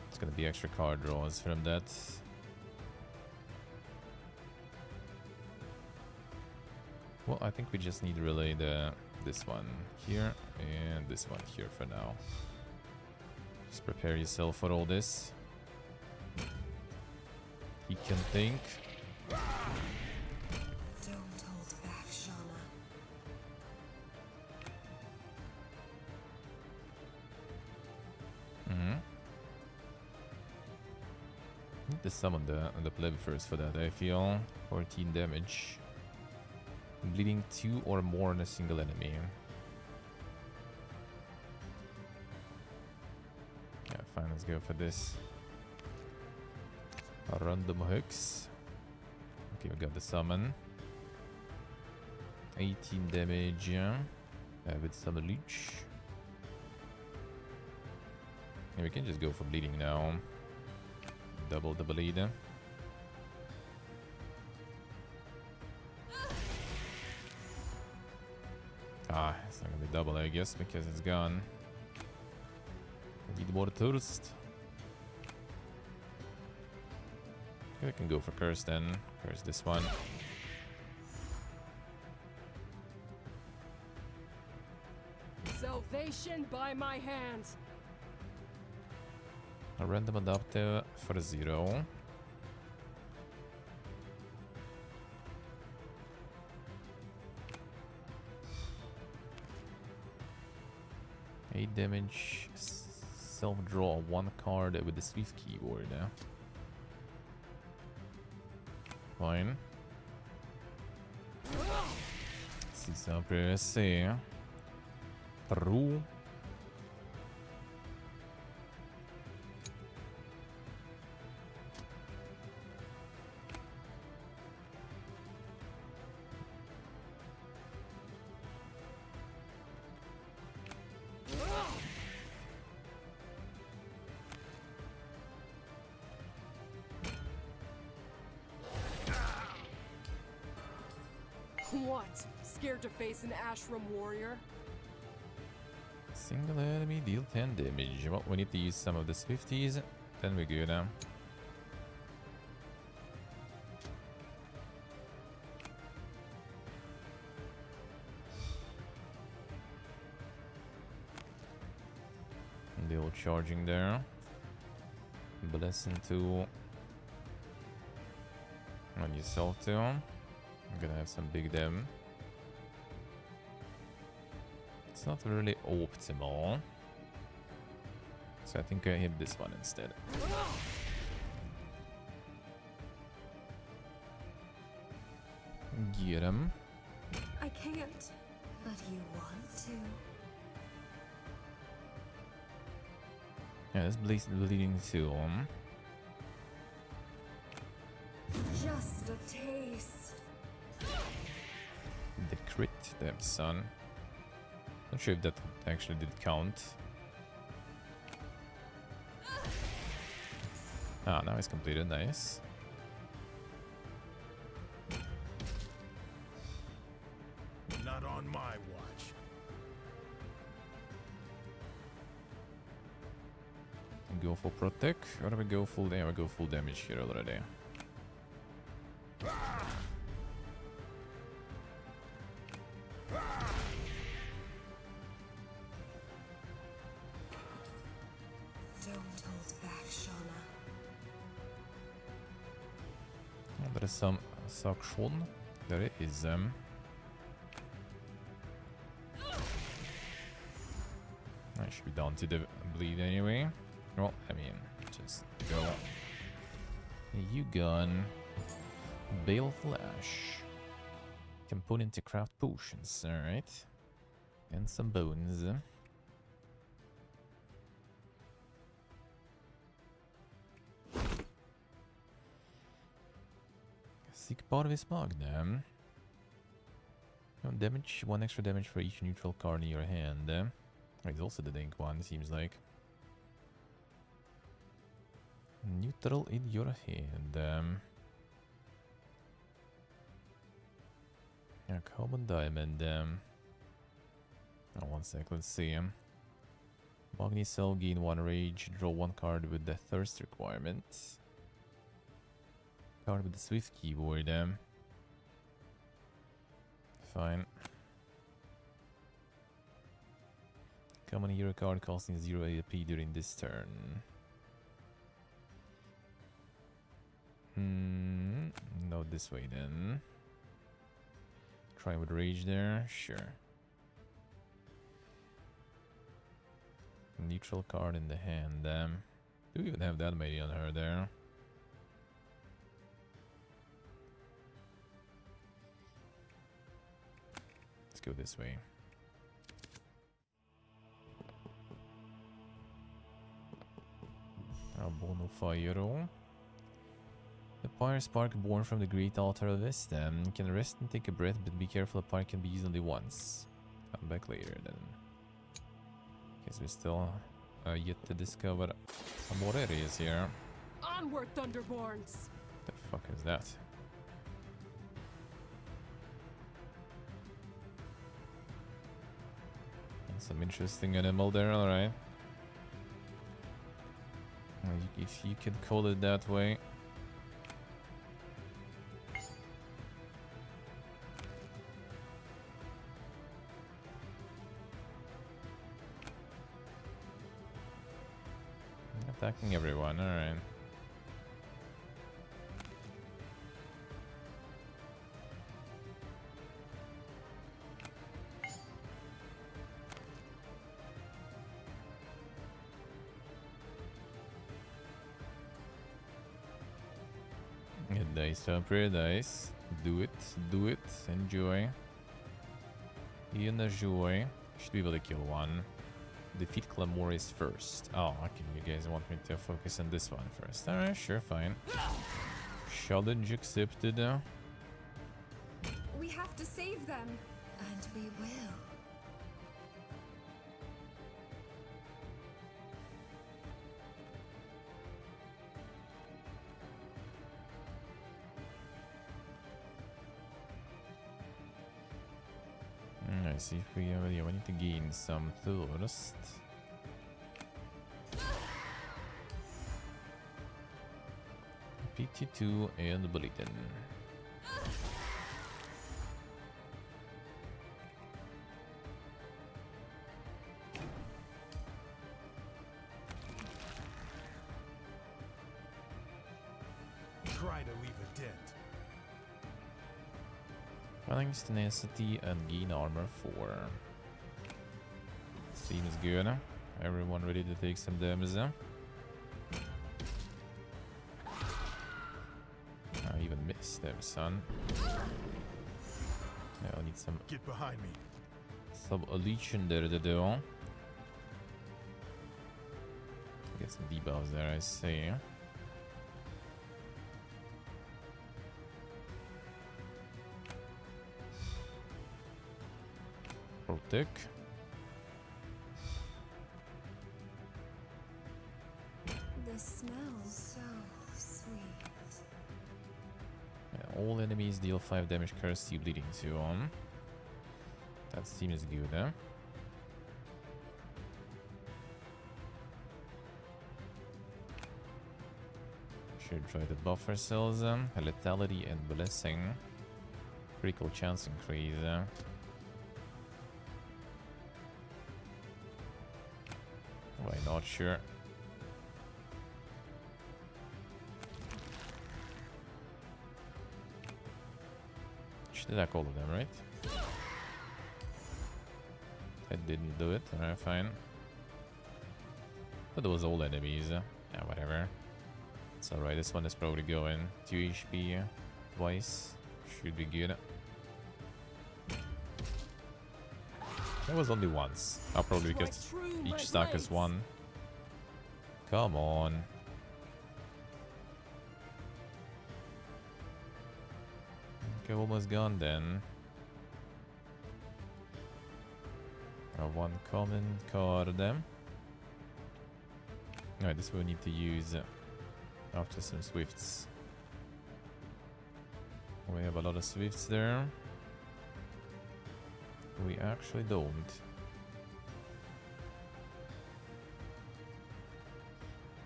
Speaker 1: It's gonna be extra card draws from that. Well, I think we just need to relay this one here and this one here for now. Just prepare yourself for all this. He can think.
Speaker 4: Don't
Speaker 1: need to summon the pleb first for that, I feel. 14 damage. Bleeding 2 or more on a single enemy. Yeah, fine, let's go for this. Random hooks. Okay, we got the summon. 18 damage with some leech. Yeah, we can just go for bleeding now. Double the bleed. Ah, it's not gonna be double, I guess, because it's gone. I need more thirst. I can go for curse then. Curse this one.
Speaker 2: Salvation by my hands.
Speaker 1: A random adapter for 0. Eight damage. Self-draw 1 card with the Swift keyboard. Fine. Si sempre se. True.
Speaker 2: What? Scared to face an Ashram warrior?
Speaker 1: Single enemy deal 10 damage. Well, we need to use some of the Swifties. Then we're good now. And the old charging there. Blessing 2. On yourself too. I'm gonna have some big dam. It's not really optimal. So I think I hit this one instead. Get him.
Speaker 4: I can't. But you want to.
Speaker 1: Yeah, this bleeding too.
Speaker 4: Just a taste.
Speaker 1: The crit, damn son. Not sure if that actually did count. Ah, now it's completed, nice.
Speaker 3: Not on my watch.
Speaker 1: Go for protect, or do we go full damage? We go full damage here already.
Speaker 4: Don't hold back, Shauna.
Speaker 1: Oh, there is some suction. There it is. I should be down to the bleed anyway. Well, I mean, just go. You gone. Bale Flash. Component to craft potions, alright. And some bones. Sickbarvis Magnum. Damage, 1 extra damage for each neutral card in your hand. It's also the Dink one, seems like. Neutral in your hand. Yeah, common diamond. Oh, 1 sec, let's see. Magni Cell, gain 1 rage, draw 1 card with the thirst requirement. Card with the Swift keyboard. Fine. Common hero card costing 0 AP during this turn. No, this way then. Try with rage there, sure. Neutral card in the hand. Do we even have that many on her there? go this way. Bonfire. The fire spark born from the great altar of Vista can rest and take a breath, but be careful, the fire can be used only once. Come back later then. Guess we still yet to discover some more areas here.
Speaker 2: Onward, Thunderborns!
Speaker 1: The fuck is that? Some interesting animal there, alright. If you could call it that way. Attacking everyone, alright. Dice of Paradise. Do it, enjoy. Enjoy. Should be able to kill one. Defeat Clamoris first. Oh, okay, you guys want me to focus on this one first. Alright, sure, fine. Challenge accepted.
Speaker 4: We have to save them.
Speaker 6: And we will.
Speaker 1: I see if we need to gain some thirst. PT2 and Bulletin.
Speaker 3: Try to leave a dent.
Speaker 1: Phalanx tenacity and gain armor 4. Seems good. Everyone ready to take some damage? I even missed them, son. I'll need some
Speaker 3: Get behind me.
Speaker 1: sub-legion there to do. Get some debuffs there, I see. Protect.
Speaker 4: The smell so sweet.
Speaker 1: Yeah, all enemies deal 5 damage, curse you bleeding 2 on. That seems good, huh? Should try to buff ourselves. Lethality and blessing. Critical chance increase. Why not? Sure. Should attack all of them, right? I didn't do it. Alright, fine. But those all enemies. Yeah, whatever. It's alright. This one is probably going 2 HP twice. Should be good. That was only once. Probably because each stack is 1. Come on. Okay, almost gone then. 1 common card. Alright, this we'll need to use after some swifts. We have a lot of swifts there. We actually don't.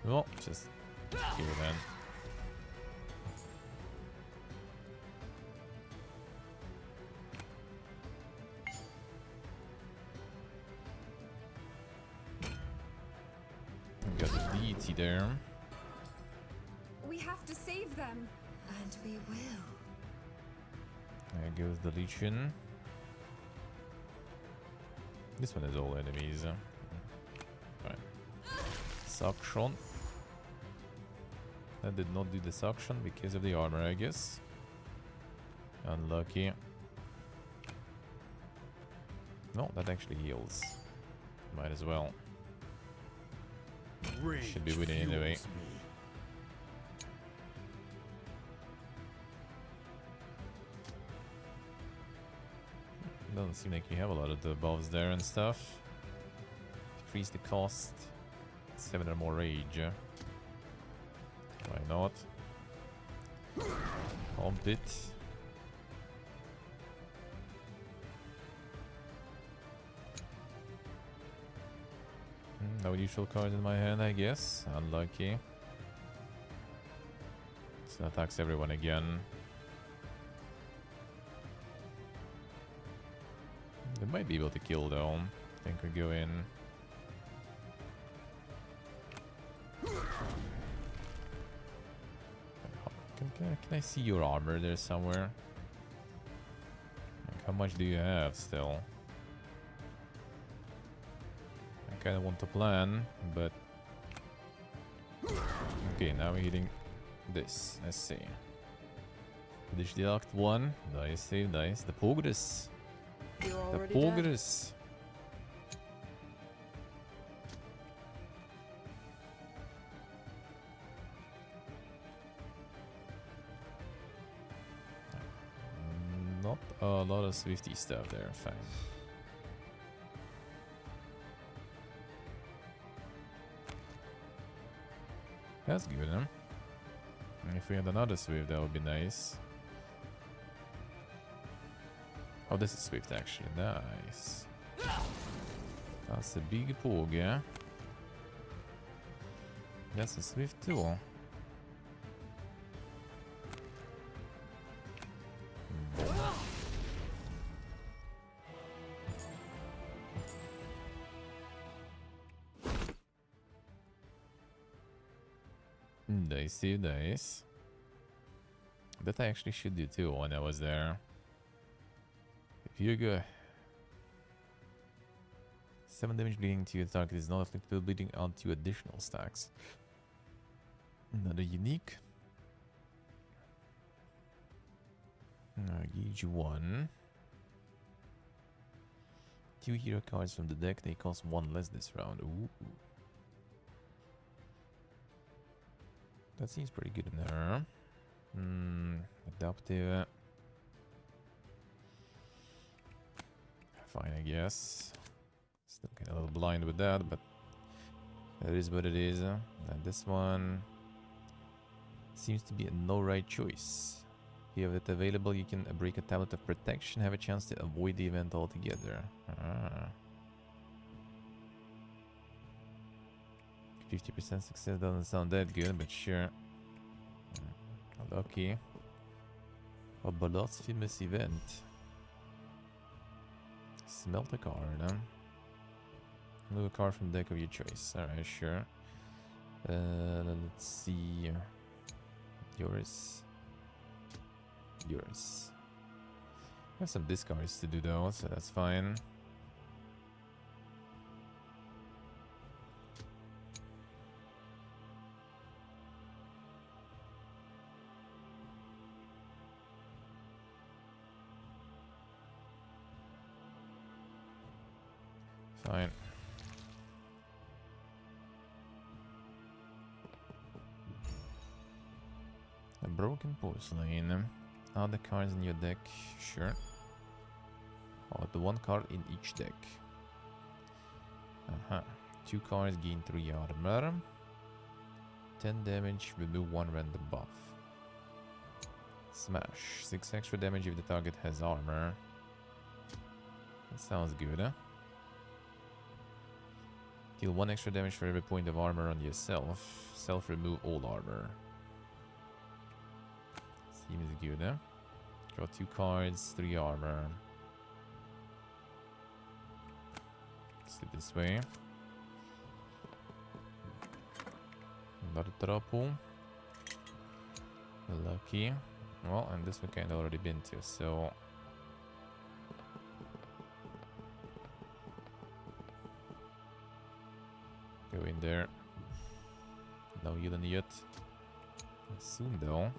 Speaker 1: Well, just kill then. We got the deity there.
Speaker 4: We have to save them.
Speaker 6: And we will.
Speaker 1: There goes the Legion. This one is all enemies. Fine. Suction. That did not do the suction because of the armor, I guess. Unlucky. No, that actually heals. Might as well. Should be winning anyway. Doesn't seem like you have a lot of the buffs there and stuff. Decrease the cost. 7 or more rage. Why not? Pump it. No usual card in my hand, I guess. Unlucky. So attacks everyone again. They might be able to kill though. I think we go in. Can I see your armor there somewhere? Like, how much do you have still? I kind of want to plan, but... Okay, now we're hitting this. Let's see. Dish deduct 1. Nice save, nice. The progress.
Speaker 2: You're
Speaker 1: The
Speaker 2: already dead.
Speaker 1: progress. Not a lot of Swifty stuff there, fine. That's good, huh? And if we had another Swift, that would be nice. Oh, this is Swift actually. Nice. That's a big pog, yeah? That's a Swift too. Nice, nice. That I actually should do too when I was there. If you go 7 damage bleeding to your target is not afflicted bleeding on 2 additional stacks. Another unique. Gauge 1. 2 hero cards from the deck, they cost 1 less this round. Ooh. That seems pretty good in there. Adaptive. Fine, I guess. Still getting a little blind with that, but that is what it is. And this one seems to be a no right choice. If you have it available, you can break a tablet of protection, have a chance to avoid the event altogether. 50% success doesn't sound that good, but sure. Lucky. A Ballard's famous event. Smelt a card, huh? Move a card from the deck of your choice. Alright, sure. Let's see. Yours. Yours. I have some discards to do though, so that's fine. Fine. A broken porcelain. Add the cards in your deck, sure. Oh, the 1 card in each deck. 2 cards gain 3 armor. 10 damage, remove 1 random buff. Smash. 6 extra damage if the target has armor. That sounds good, huh? Deal 1 extra damage for every point of armor on yourself. Self-remove all armor. Seems good, huh? Draw 2 cards, 3 armor. Let's do it this way. Another troppo. Lucky. Well, and this we kind of already been to, so... Go in there. No healing yet. Soon though.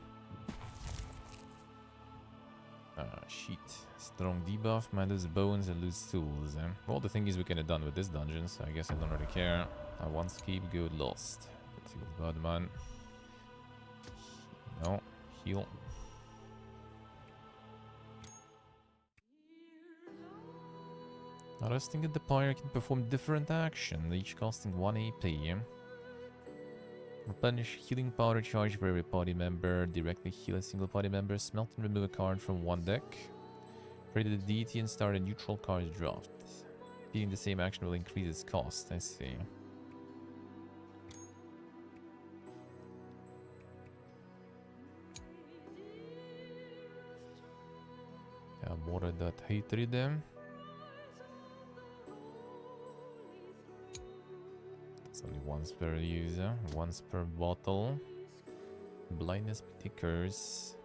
Speaker 1: Sheet. Strong debuff, might lose bones and lose tools. Well, the thing is we can have done with this dungeon, so I guess I don't really care. One scapegoat lost. Let's see what's bad man. No. Heal. Resting at the pyre can perform different actions, each costing 1 AP. Replenish healing powder charge for every party member. Directly heal a single party member. Smelt and remove a card from one deck. Pray to the deity and start a neutral card draft. Beating the same action will increase its cost. I see. Yeah, more that hatred then. It's only once per user, once per bottle. Blindness tickers.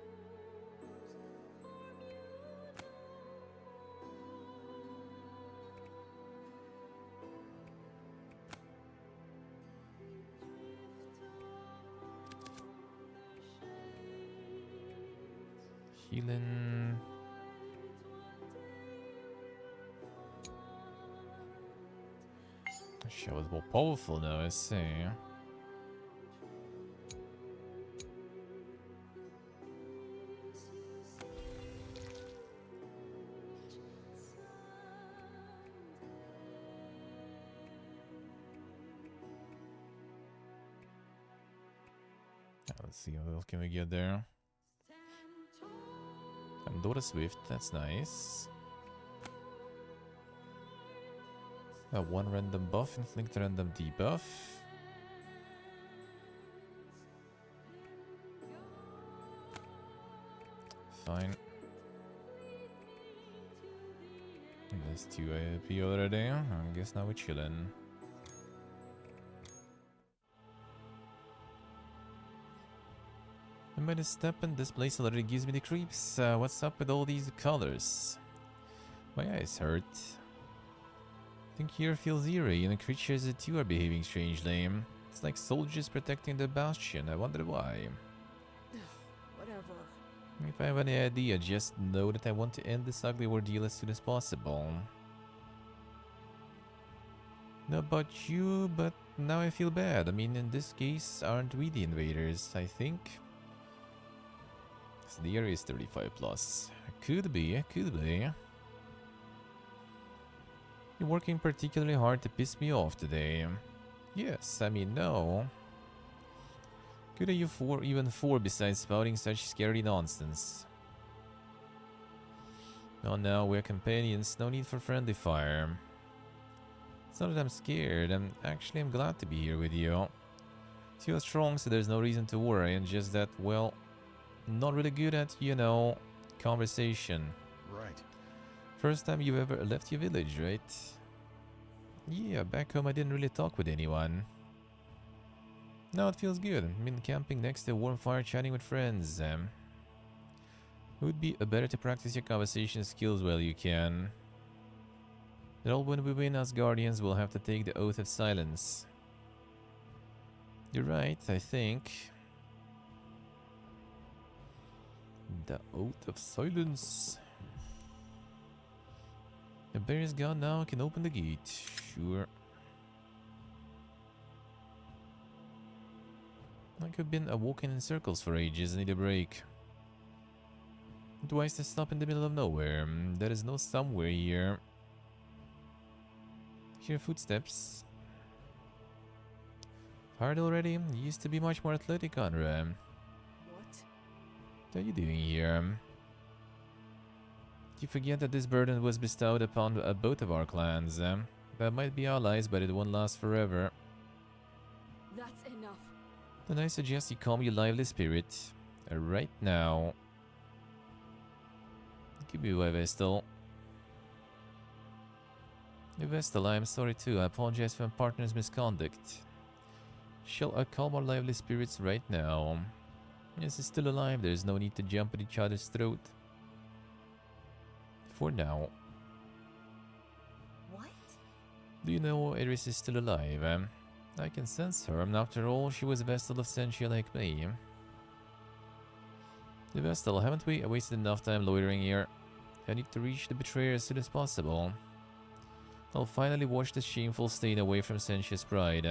Speaker 1: Healing. She was more powerful now, I see. Let's see what else can we get there. Dora Swift, that's nice. One random buff, inflict random debuff. Fine. There's 2 AP already. I guess now we're chillin'. I made a step and this place already gives me the creeps. What's up with all these colors? My eyes hurt. I think here feels eerie and the creatures too are behaving strangely. It's like soldiers protecting the bastion. I wonder why.
Speaker 2: Whatever.
Speaker 1: If I have any idea, just know that I want to end this ugly ordeal as soon as possible. Not about you, but now I feel bad. I mean, in this case, aren't we the invaders, I think? So the area is 35 plus. Could be, could be. You're working particularly hard to piss me off today. Yes, I mean, no. Good are you for, even for, besides spouting such scary nonsense? Oh no, we're companions, no need for friendly fire. It's not that I'm scared, I'm glad to be here with you. So you're strong, so there's no reason to worry, and just that, well, not really good at, you know, conversation.
Speaker 3: Right.
Speaker 1: First time you ever left your village, right? Yeah, back home I didn't really talk with anyone. Now it feels good. I've been camping next to a warm fire chatting with friends. It would be better to practice your conversation skills while you can. And all when we win as guardians we'll have to take the oath of silence. You're right, I think. The oath of silence. The barrier's gone now, I can open the gate. Sure. Like I've been walking in circles for ages, I need a break. Twice to stop in the middle of nowhere. There is no somewhere here. Hear footsteps. Hard already? You used to be much more athletic, Conra. What are you doing here? You forget that this burden was bestowed upon both of our clans. That might be allies, but it won't last forever.
Speaker 6: That's enough.
Speaker 1: Then I suggest you calm your lively spirit. Right now. Give me away, Vestal. Vestal, I am sorry too. I apologize for my partner's misconduct. Shall I calm our lively spirits right now? Yes, it's still alive. There's no need to jump at each other's throat. For now.
Speaker 4: What?
Speaker 1: Do you know Eris is still alive? I can sense her. After all, she was a Vestal of Sentia like me. The Vestal, haven't we wasted enough time loitering here? I need to reach the betrayer as soon as possible. I'll finally wash the shameful stain away from Sensuous pride.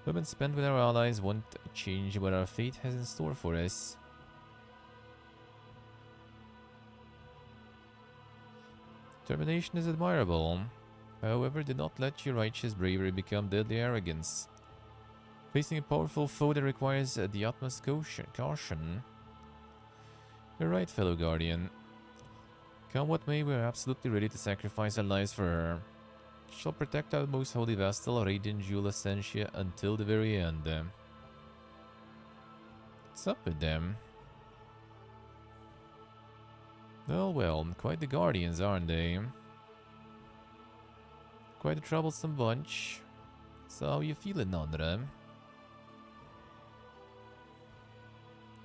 Speaker 1: Moments spent with our allies won't change what our fate has in store for us. Determination is admirable. However, do not let your righteous bravery become deadly arrogance. Facing a powerful foe that requires the utmost caution. You're right, fellow Guardian. Come what may, we're absolutely ready to sacrifice our lives for her. She shall protect our most holy Vestal, Radiant Jewel Essentia, until the very end. What's up with them? Well, quite the Guardians, aren't they? Quite a troublesome bunch. So how you feeling, Nandra?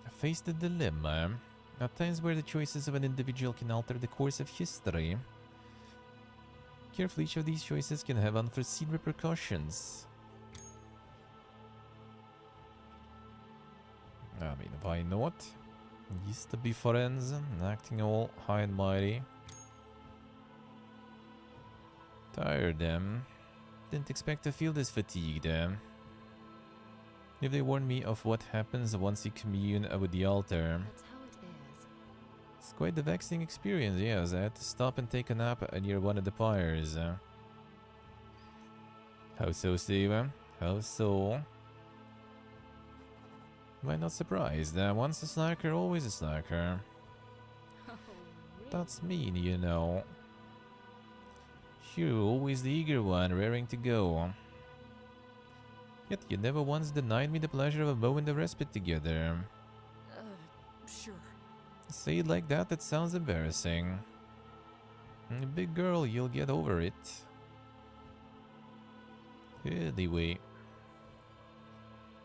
Speaker 1: I faced a dilemma. At times where the choices of an individual can alter the course of history. Carefully, each of these choices can have unforeseen repercussions. I mean, why not? Used to be friends, acting all high and mighty. Tired them. Didn't expect to feel this fatigued. If they warned me of what happens once you commune with the altar.
Speaker 6: That's how it is.
Speaker 1: It's quite the vexing experience, yes. I had to stop and take a nap near one of the pyres. How so, Steve? How so? Am I not surprised? Once a snacker, always a snacker.
Speaker 6: Oh, really?
Speaker 1: That's mean, you know. You're always the eager one, raring to go. Yet you never once denied me the pleasure of a moment of respite together.
Speaker 2: Sure.
Speaker 1: Say it like that sounds embarrassing. Big girl, you'll get over it. Anyway.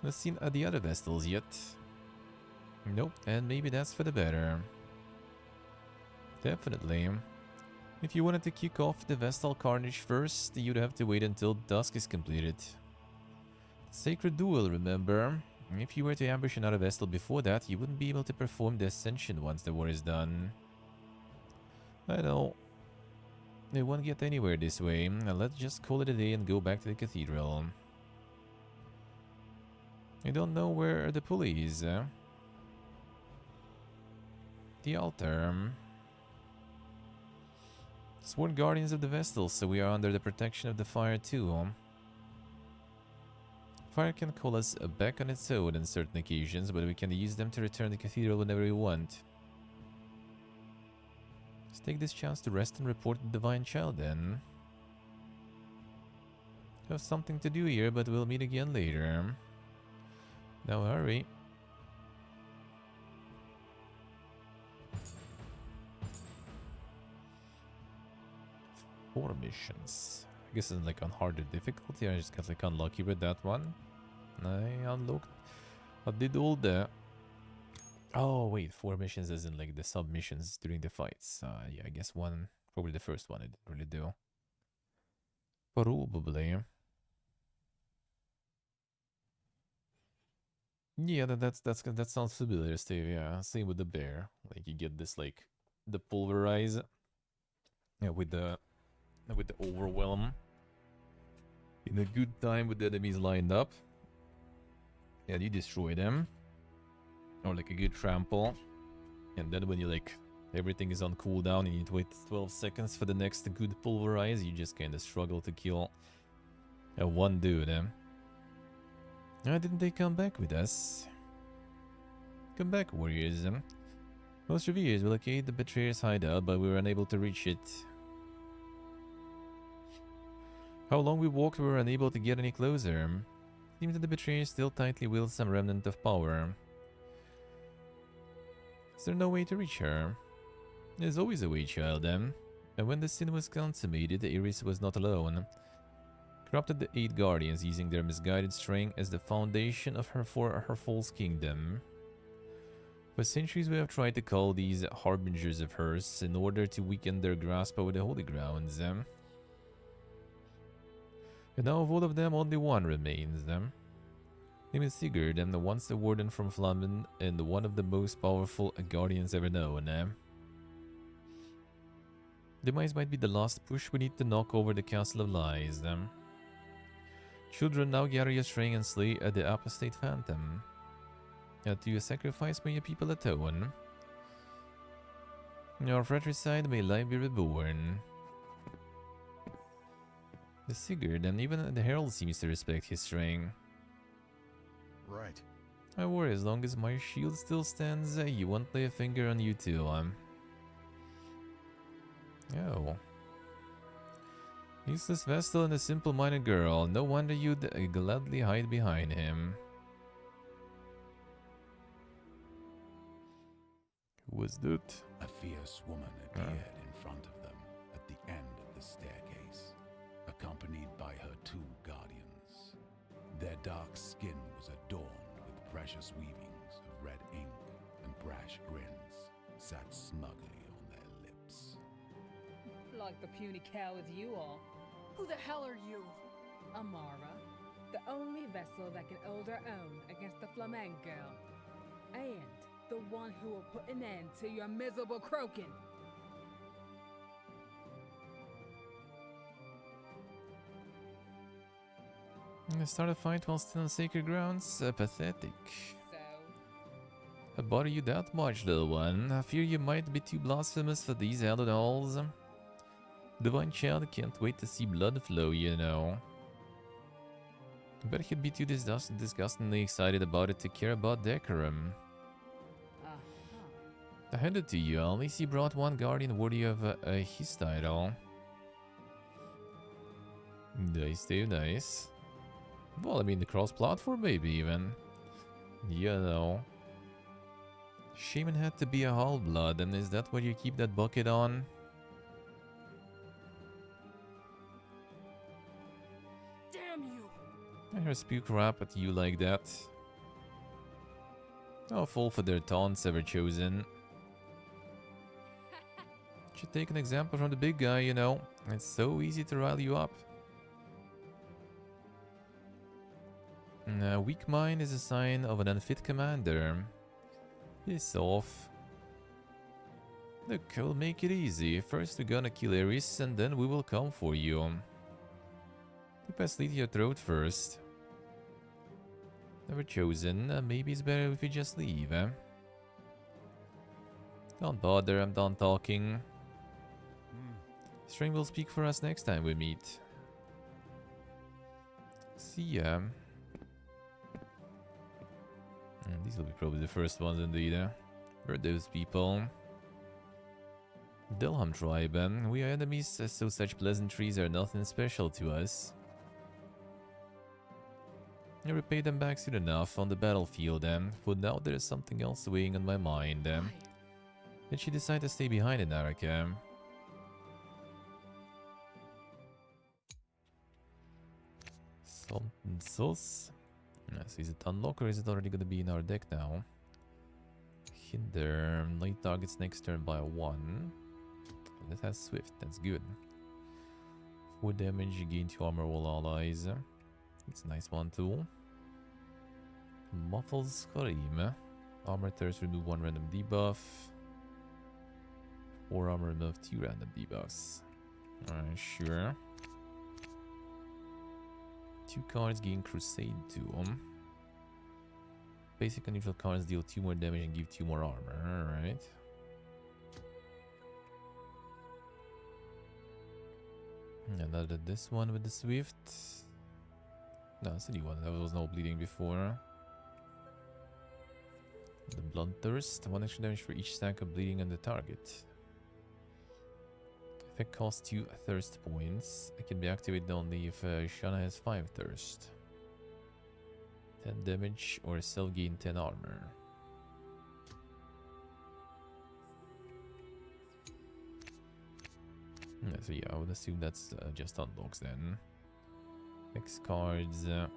Speaker 1: Not seen the other Vestals yet. Nope, and maybe that's for the better. Definitely. If you wanted to kick off the Vestal Carnage first, you'd have to wait until dusk is completed. Sacred duel, remember? If you were to ambush another Vestal before that, you wouldn't be able to perform the Ascension once the war is done. I know. They won't get anywhere this way. Let's just call it a day and go back to the cathedral. I don't know where the pulley is. The altar. Sworn guardians of the Vestals, so we are under the protection of the fire too. Fire can call us back on its own on certain occasions, but we can use them to return to the cathedral whenever we want. Let's take this chance to rest and report the Divine Child then. Have something to do here, but we'll meet again later. Now hurry. Four missions. I guess it's like on harder difficulty. I just got like unlucky with that one. I unlocked. I did all the. Oh wait, 4 missions as in like the submissions during the fights. Yeah, I guess one, probably the first one I didn't really do. Probably. Yeah, that sounds familiar, Steve. Yeah, same with the bear. Like you get this like the pulverize. Yeah, with the overwhelm. In a good time with the enemies lined up. Yeah, you destroy them. Or like a good trample. And then when you like everything is on cooldown and you need to wait 12 seconds for the next good pulverize, you just kinda struggle to kill one dude. Why didn't they come back with us? Come back, warriors. Most reviewers will locate the betrayer's hideout, but we were unable to reach it. How long we walked, we were unable to get any closer. Seems that the betrayer still tightly wields some remnant of power. Is there no way to reach her? There's always a way, child, And when the sin was consummated, Iris was not alone. Corrupted the 8 guardians, using their misguided strength as the foundation of her false kingdom. For centuries we have tried to call these harbingers of hers in order to weaken their grasp over the holy grounds. And now of all of them, only one remains. Name is Sigurd, and the once the warden from Flammen and one of the most powerful guardians ever known. Demise might be the last push we need to knock over the Castle of Lies. Children, now gather your string and slay the apostate phantom. To your sacrifice may your people atone. Your fratricide may life be reborn. The Sigurd, and even the Herald seems to respect his string.
Speaker 3: Right.
Speaker 1: I worry, as long as my shield still stands, you won't lay a finger on you too. Oh. Useless Vestal and a simple-minded girl. No wonder you'd gladly hide behind him. Who was that?
Speaker 5: A fierce woman appeared in front of them at the end of the staircase, accompanied by her 2 guardians. Their dark skin was adorned with precious weavings of red ink, and brash grins sat smugly on their lips.
Speaker 7: Like the puny cowards you are.
Speaker 2: Who the hell are you?
Speaker 7: Amara, the only vessel that can hold her own against the flamenco. And the one who will put an end to your miserable croaking.
Speaker 1: Start a fight while still on sacred grounds? Pathetic.
Speaker 7: So,
Speaker 1: Bother you that much, little one? I fear you might be too blasphemous for these hallowed halls. Divine child can't wait to see blood flow, you know. Bet he'd be too disgustingly excited about it to care about decorum. I hand it to you. At least you brought one guardian worthy of his title. Nice, Dave, nice. Well, I mean, the cross-platform maybe even. You know. Shaman had to be a half-blood, and is that what you keep that bucket on?
Speaker 2: Damn you!
Speaker 1: I hear speak rap at you like that. I'll fall for their taunts ever chosen. Should take an example from the big guy, you know. It's so easy to rile you up. Weak mind is a sign of an unfit commander. Piss off. Look, I'll make it easy. First we're gonna kill Eris and then we will come for you. Keep us slit your throat first. Never chosen. Maybe it's better if we just leave, eh? Don't bother, I'm done talking. String will speak for us next time we meet. See ya. And these will be probably the first ones indeed. Where are those people? Delham tribe. We are enemies, so such pleasantries are nothing special to us. I repay them back soon enough on the battlefield. For now there is something else weighing on my mind. Did she decide to stay behind in Naraka? Something sus. So is it unlock or is it already going to be in our deck now? Hinder. Light targets next turn by 1. That has Swift. That's good. 4 damage. You gain 2 armor all allies. It's a nice one too. Muffles Karim. Armor thirst remove 1 random debuff. 4 armor remove 2 random debuffs. Alright, sure. 2 cards gain Crusade to them. Basic and neutral cards deal 2 more damage and give 2 more armor. Alright. Another this one with the Swift. No, it's a new one. There was no bleeding before. The Bloodthirst. 1 extra damage for each stack of bleeding on the target. Effect costs 2 thirst points. It can be activated only if Shana has 5 thirst. 10 damage or self gain 10 armor. So yeah, I would assume that's just unlocks then. X cards. I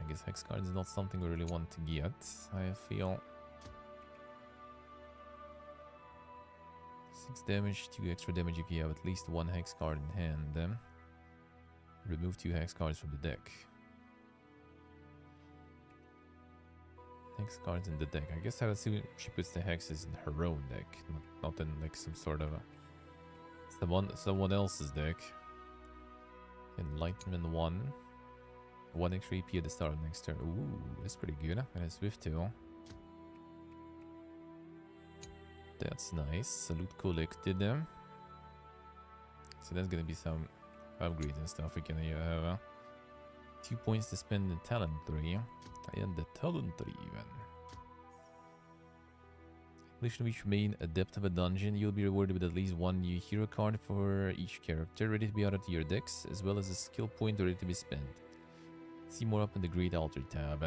Speaker 1: guess hex cards is not something we really want to get, I feel. 6 damage, 2 extra damage if you have at least 1 hex card in hand. Remove 2 hex cards from the deck. Hex cards in the deck. I guess I would assume she puts the hexes in her own deck, not in like some sort of someone else's deck. Enlightenment 1. 1 extra EP at the start of next turn. Ooh, that's pretty good. And a Swift too. That's nice. Salute collected them. So there's gonna be some upgrades and stuff. We can have 2 points to spend in talent 3. And the talent 3 even. Completion of each main adept of a dungeon. You'll be rewarded with at least 1 new hero card for each character ready to be added to your decks, as well as a skill point ready to be spent. See more up in the Great Altar tab.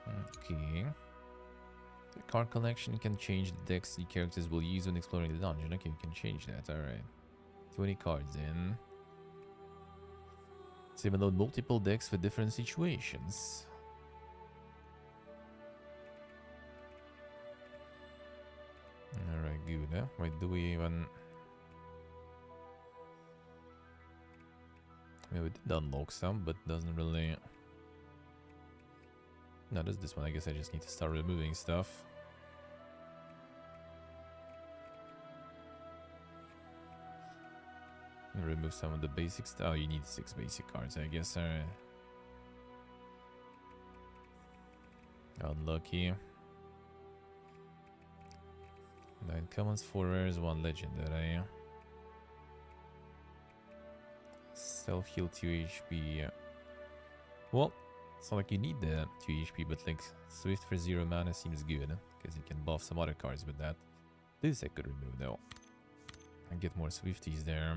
Speaker 1: Okay. The card collection can change the decks the characters will use when exploring the dungeon. Okay, you can change that. Alright. 20 cards in. So you can load multiple decks for different situations. Alright, good. Wait, do we even... I mean, we did unlock some, but doesn't really... No, there's this one. I guess I just need to start removing stuff. And remove some of the basic stuff. Oh, you need 6 basic cards, I guess. Alright. Unlucky. 9 commons, 4 rares, 1 legendary. Self-heal 2 HP. Well, it's not like you need the 2 HP, but like Swift for 0 mana seems good, because you can buff some other cards with that. This I could remove though. And get more Swifties there.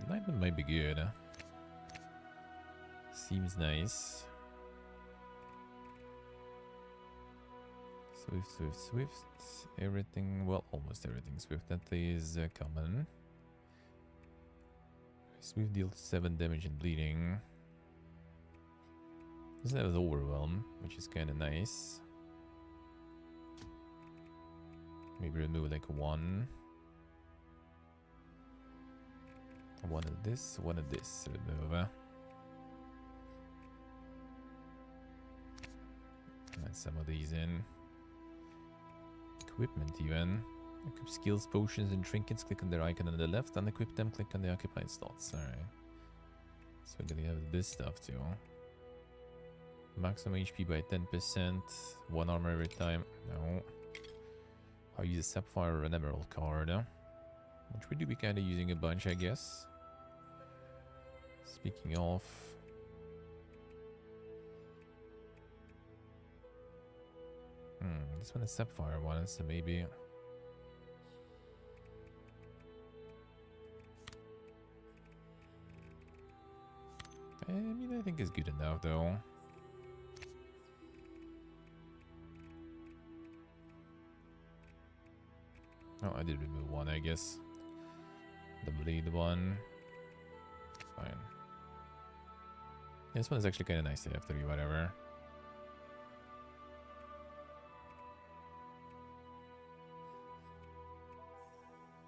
Speaker 1: Enlightenment might be good. Seems nice. Swift, Swift, Swift. Everything, well, almost everything Swift. That is common. Swift deals 7 damage and bleeding. Doesn't have Overwhelm, which is kind of nice. Maybe remove like 1. 1 of this, 1 of this. Remove. Add some of these in. Equipment even. Equip skills, potions, and trinkets. Click on their icon on the left. Unequip them. Click on the occupied slots. Alright. So we're gonna have this stuff too. Maximum HP by 10%. 1 armor every time. No. I'll use a Sapphire or an Emerald card. Which we do be kind of using a bunch, I guess. Speaking of... this one is Sapphire one, so maybe... I mean, I think it's good enough, though. Oh, I did remove 1, I guess. The bleed one. Fine. Yeah, this one is actually kind of nice to have 3, whatever.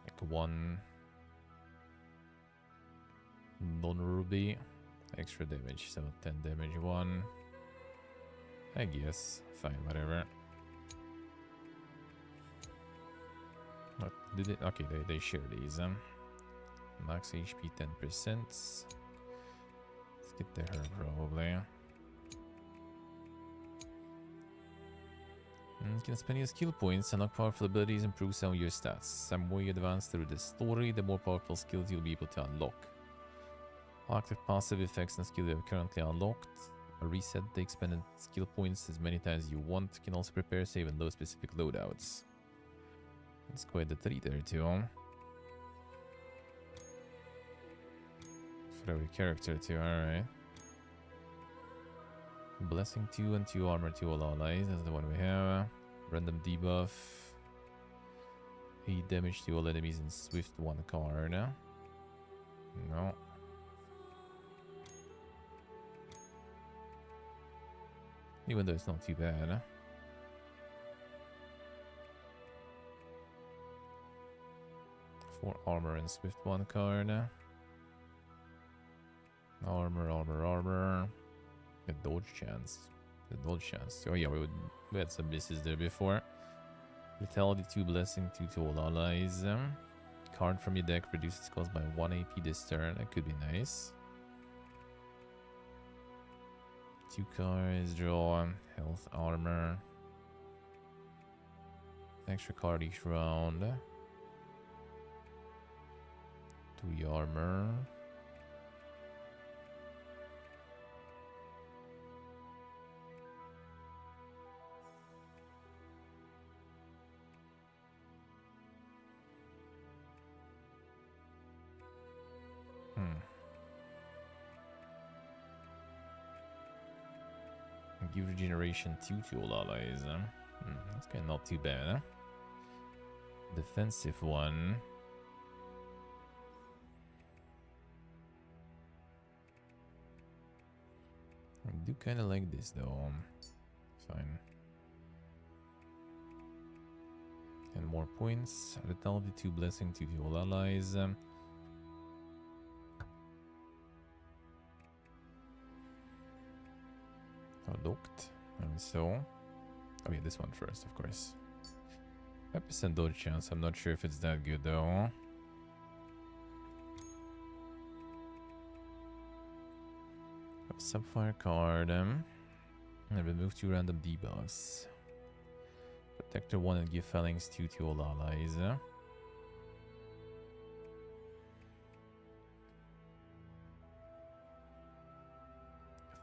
Speaker 1: Like 1 non-ruby. Extra damage, so 10 damage 1. I guess. Fine, whatever. What did it? Okay, they share these. Max HP 10%. Let's get to her probably. You can spend your skill points, unlock powerful abilities, improve some of your stats. The more you advance through the story, the more powerful skills you'll be able to unlock. Active passive effects and skills you have currently unlocked. A reset the expended skill points as many times as you want. Can also prepare, save, and load specific loadouts. That's quite the 3 there too. For every character too, alright. Blessing 2 and 2 armor to all allies. That's the one we have. Random debuff. 8 damage to all enemies in Swift 1 card. No. Even though it's not too bad. 4 armor and swift 1 card. Armor. A dodge chance. The dodge chance. Oh yeah, we had some misses there before. Lethality 2 blessing 2 to all allies. Card from your deck reduces cost by 1 AP this turn. That could be nice. 2 cards, draw, health, armor. Extra card each round. 2 armor. Give regeneration 2 to all allies. That's kind of not too bad, huh? Defensive 1. I do kind of like this though. Fine. And more points. Lethality 2 blessing 2 to all allies. Looked. And so. Oh yeah, this one first, of course. 5% dodge chance. I'm not sure if it's that good though. Subfire card. And remove 2 random debuffs. Protector 1 and give phalanx 2 to all allies.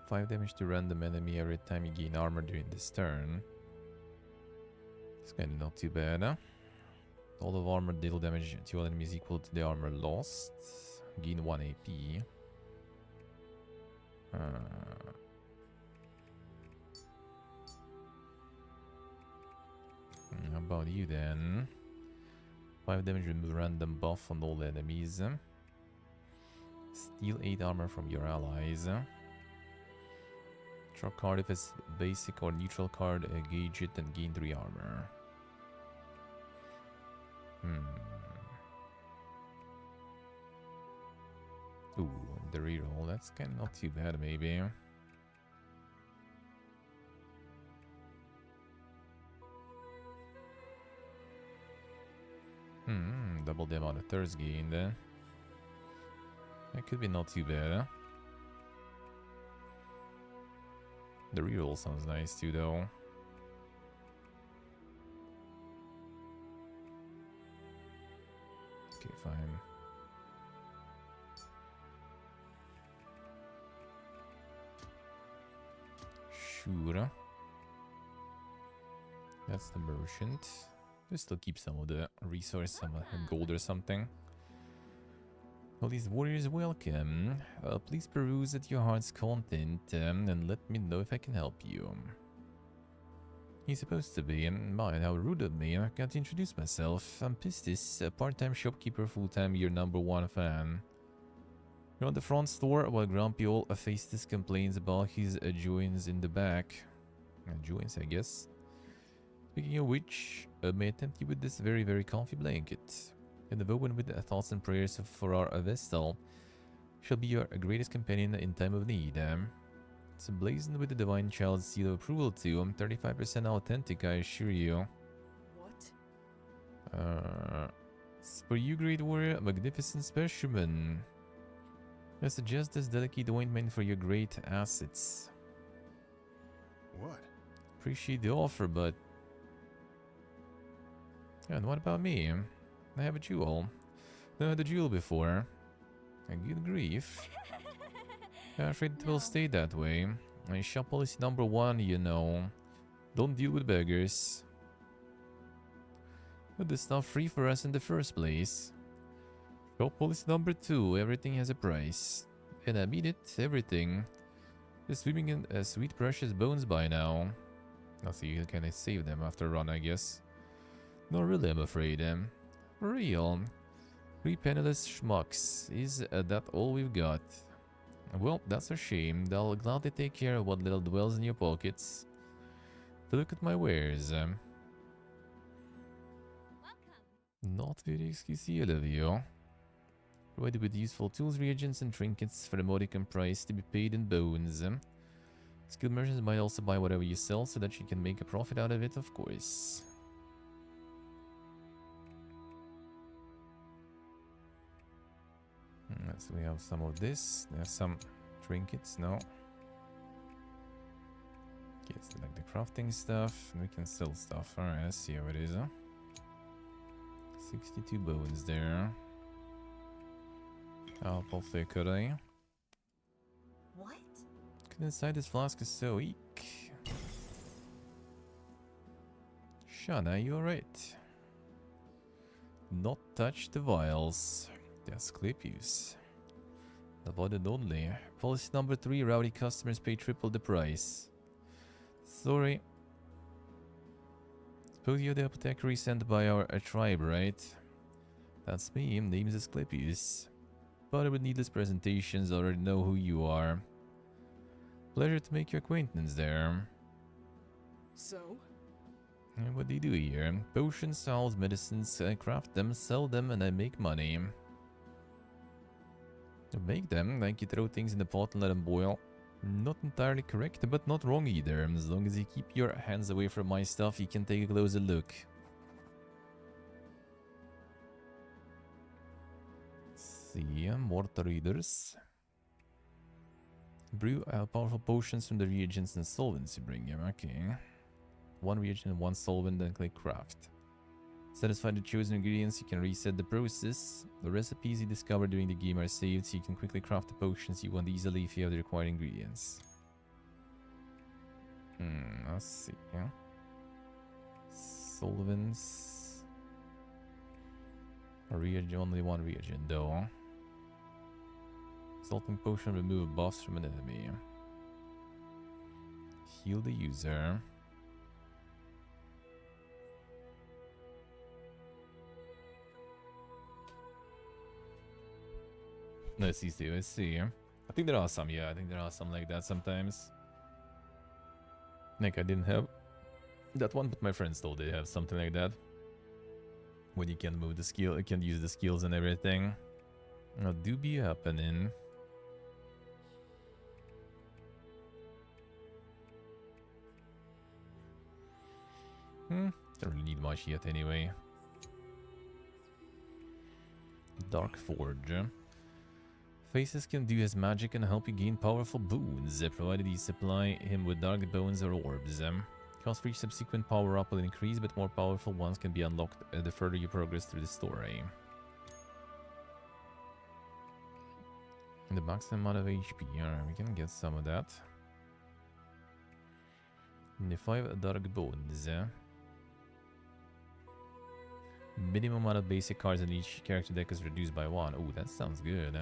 Speaker 1: 5 damage to random enemy every time you gain armor during this turn. It's kind of not too bad, huh? All of armor deal damage to all enemies equal to the armor lost. Gain 1 AP. How about you then? 5 damage, remove random buff on all enemies. Steal 8 armor from your allies. Draw card if it's basic or neutral card, engage it and gain 3 armor. Ooh, the reroll, that's kind of not too bad maybe. Double the amount of thirst gained. That could be not too bad, huh? The reroll sounds nice too, though. Okay, fine. Sure. That's the merchant. We'll still keep some of the resource, some gold or something. All these warriors welcome. Please peruse at your heart's content and let me know if I can help you. He's supposed to be, and mind how rude of me. I can't introduce myself. I'm Pistis, a part-time shopkeeper, full-time your #1 fan. You're on the front store while Grumpy old Faistus complains about his joins in the back. Joins, I guess. Speaking of which, may I tempt you with this very, very comfy blanket. And the woven with thoughts and prayers for our Vestal shall be your greatest companion in time of need. It's emblazoned with the Divine Child's seal of approval too. I'm 35% authentic, I assure you.
Speaker 2: What?
Speaker 1: It's for you, great warrior, a magnificent specimen. I suggest this delicate ointment for your great assets.
Speaker 3: What?
Speaker 1: Appreciate the offer, but... And what about me? I have a jewel. Never had a jewel before. A good grief. I'm afraid it will stay that way. My shop policy #1, you know. Don't deal with beggars. But it's not free for us in the first place. Shop policy #2, everything has a price. And I mean it, everything. Just swimming in sweet precious bones by now. I'll see you can save them after a run, I guess. Not really, I'm afraid. For real. 3 penniless schmucks. Is that all we've got? Well, that's a shame. I'll gladly take care of what little dwells in your pockets. To look at my wares. Not very exclusive of you. Provided with useful tools, reagents, and trinkets for a modicum price to be paid in bones. Skilled merchants might also buy whatever you sell so that you can make a profit out of it, of course. So we have some of this. There's some trinkets, no. Yes, like the crafting stuff. We can sell stuff. Alright, let's see how it is, huh? 62 bones there. Apple could I?
Speaker 4: What?
Speaker 1: Look inside this flask is so weak. Shana, you alright? Not touch the vials. That's Asclepius. Avoided only. Policy number 3, rowdy customers pay triple the price. Sorry. Suppose you're the apothecary sent by our tribe, right? That's me, name is Asclepius. But with needless presentations, I already know who you are. Pleasure to make your acquaintance there.
Speaker 2: So?
Speaker 1: And what do you do here? Potions, salves, medicines, I craft them, sell them, and I make money. To make them, like you throw things in the pot and let them boil. Not entirely correct, but not wrong either. As long as you keep your hands away from my stuff, you can take a closer look. See, mortar readers. Brew powerful potions from the reagents and solvents you bring him. Okay. One reagent and one solvent, then click craft. Satisfy the chosen ingredients, you can reset the process. The recipes you discover during the game are saved, so you can quickly craft the potions you want easily if you have the required ingredients. Let's see. Yeah. Solvents. A reagent, only one reagent though. Salting potion, remove buffs from an enemy. Heal the user. Let's see, let's see. I think there are some, yeah, I think there are some like that sometimes. Like I didn't have that one, but my friends told they have something like that. When you can move the skill, you can use the skills and everything. Now, do be happening. Don't really need much yet anyway. Dark Forge. Faces can do his magic and help you gain powerful boons, provided you supply him with dark bones or orbs. Cost for each subsequent power-up will increase, but more powerful ones can be unlocked the further you progress through the story. And the maximum amount of HP, alright, we can get some of that. And the 5 dark bones. Minimum amount of basic cards in each character deck is reduced by 1. Oh, that sounds good.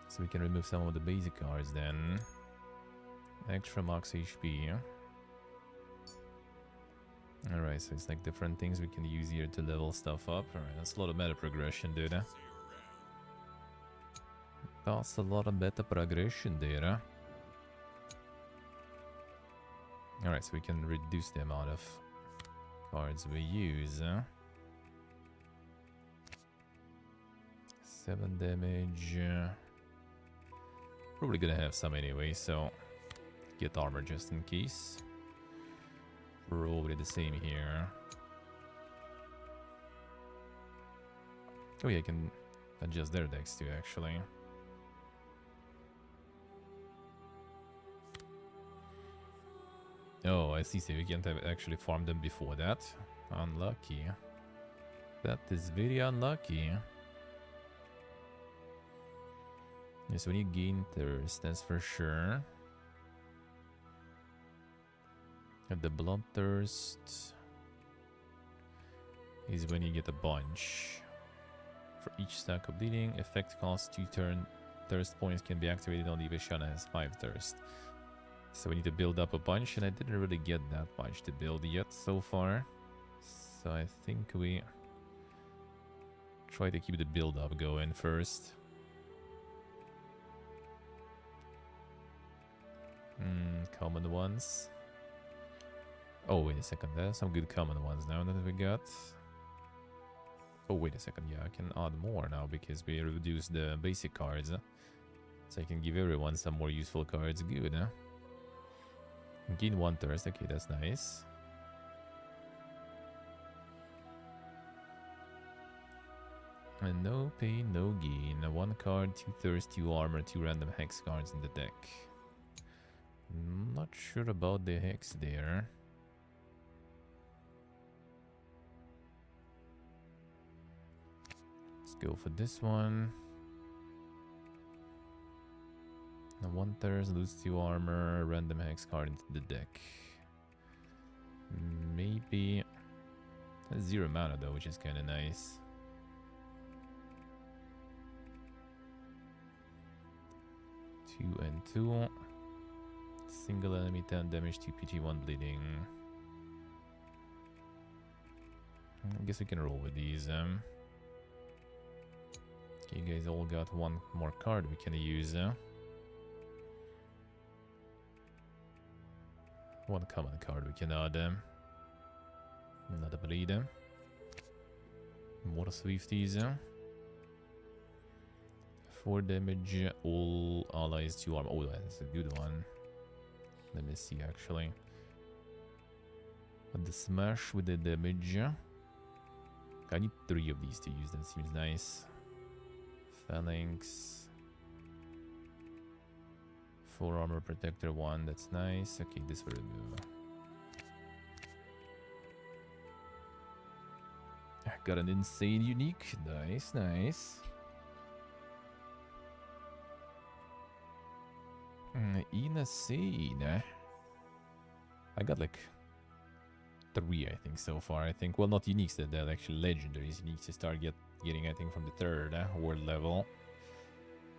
Speaker 1: So we can remove some of the basic cards then. Extra max HP. Alright, so it's like different things we can use here to level stuff up. Alright, that's a lot of meta progression, dude. That's a lot of meta progression there. Alright, so we can reduce the amount of cards we use. 7 damage. Probably gonna have some anyway, so get armor just in case. Probably the same here. Oh yeah, I can adjust their decks too, actually. Oh, I see, so you can't have actually farmed them before that. Unlucky. That is very unlucky. Yes, when you gain thirst, that's for sure. And the bloodthirst is when you get a bunch. For each stack of bleeding, effect costs 2 thirst points can be activated only if Shana has 5 thirst. So we need to build up a bunch, and I didn't really get that much to build yet so far. So I think we try to keep the build up going first. Common ones. Oh, wait a second. There's some good common ones now that we got. Oh, wait a second. Yeah, I can add more now because we reduced the basic cards. So I can give everyone some more useful cards. Good, huh? Gain 1 thirst. Okay, that's nice. And no pain, no gain. 1 card, 2 thirst, 2 armor, 2 random hex cards in the deck. Not sure about the hex there. Let's go for this one. Now 1 thirst, lose 2 armor, random hex card into the deck. Maybe 0 mana though, which is kind of nice. Two and 2. Single enemy 10 damage, 2 PG, 1 bleeding. I guess we can roll with these. Okay, you guys all got 1 more card we can use. 1 common card we can add. Not a bleeder. More Swifties. 4 damage, all allies 2 armor. Oh, that's a good one. Let me see actually. But the smash with the damage. I need 3 of these to use, that seems nice. Phalanx. 4 armor protector 1, that's nice. Okay, this will remove. Got an insane unique. Nice, nice. Insane. I got like 3, I think, so far. I think, well, not uniques, they're actually legendaries. Uniques to start getting, I think, from the 3rd world level.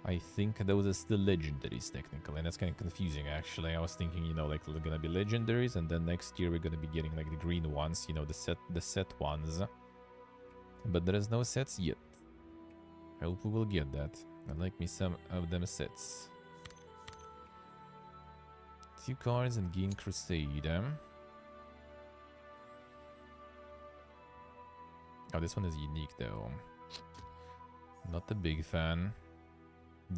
Speaker 1: I think those are still legendaries, technically, and that's kind of confusing, actually. I was thinking, you know, like, they're gonna be legendaries, and then next year we're gonna be getting, like, the green ones, you know, the set ones. But there is no sets yet. I hope we will get that. I like me some of them sets. 2 cards and gain Crusade. Oh, this one is unique though. Not a big fan.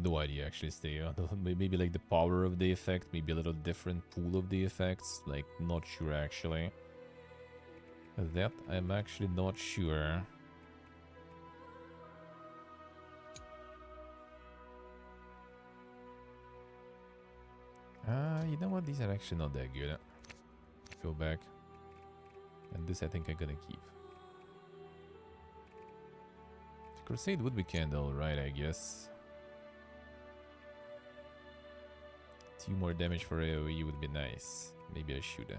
Speaker 1: No idea actually, stay. Maybe like the power of the effect, maybe a little different pool of the effects. Like, not sure actually. That I'm actually not sure. You know what? These are actually not that good. Go back. And this I think I'm gonna keep. Crusade would be Candle, right, I guess. 2 more damage for AoE would be nice. Maybe I should.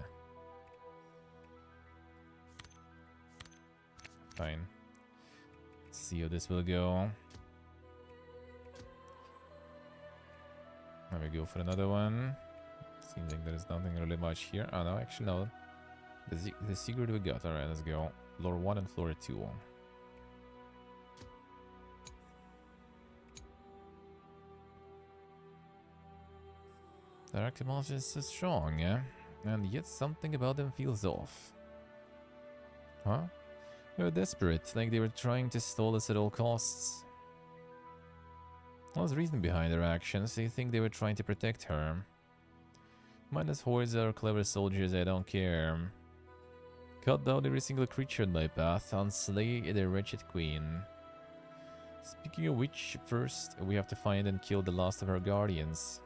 Speaker 1: Fine. Let's see how this will go. Let me go for another one. Seems like there's nothing really much here. Oh no, actually no. The secret we got. Alright, let's go. Floor 1 and floor 2. Their Archimage is so strong, and yet something about them feels off. Huh? They were desperate, like they were trying to stall us at all costs. What's the reason behind their actions? They think they were trying to protect her. Mindless hordes or clever soldiers, I don't care. Cut down every single creature in my path and slay the wretched queen. Speaking of which, first we have to find and kill the last of her guardians.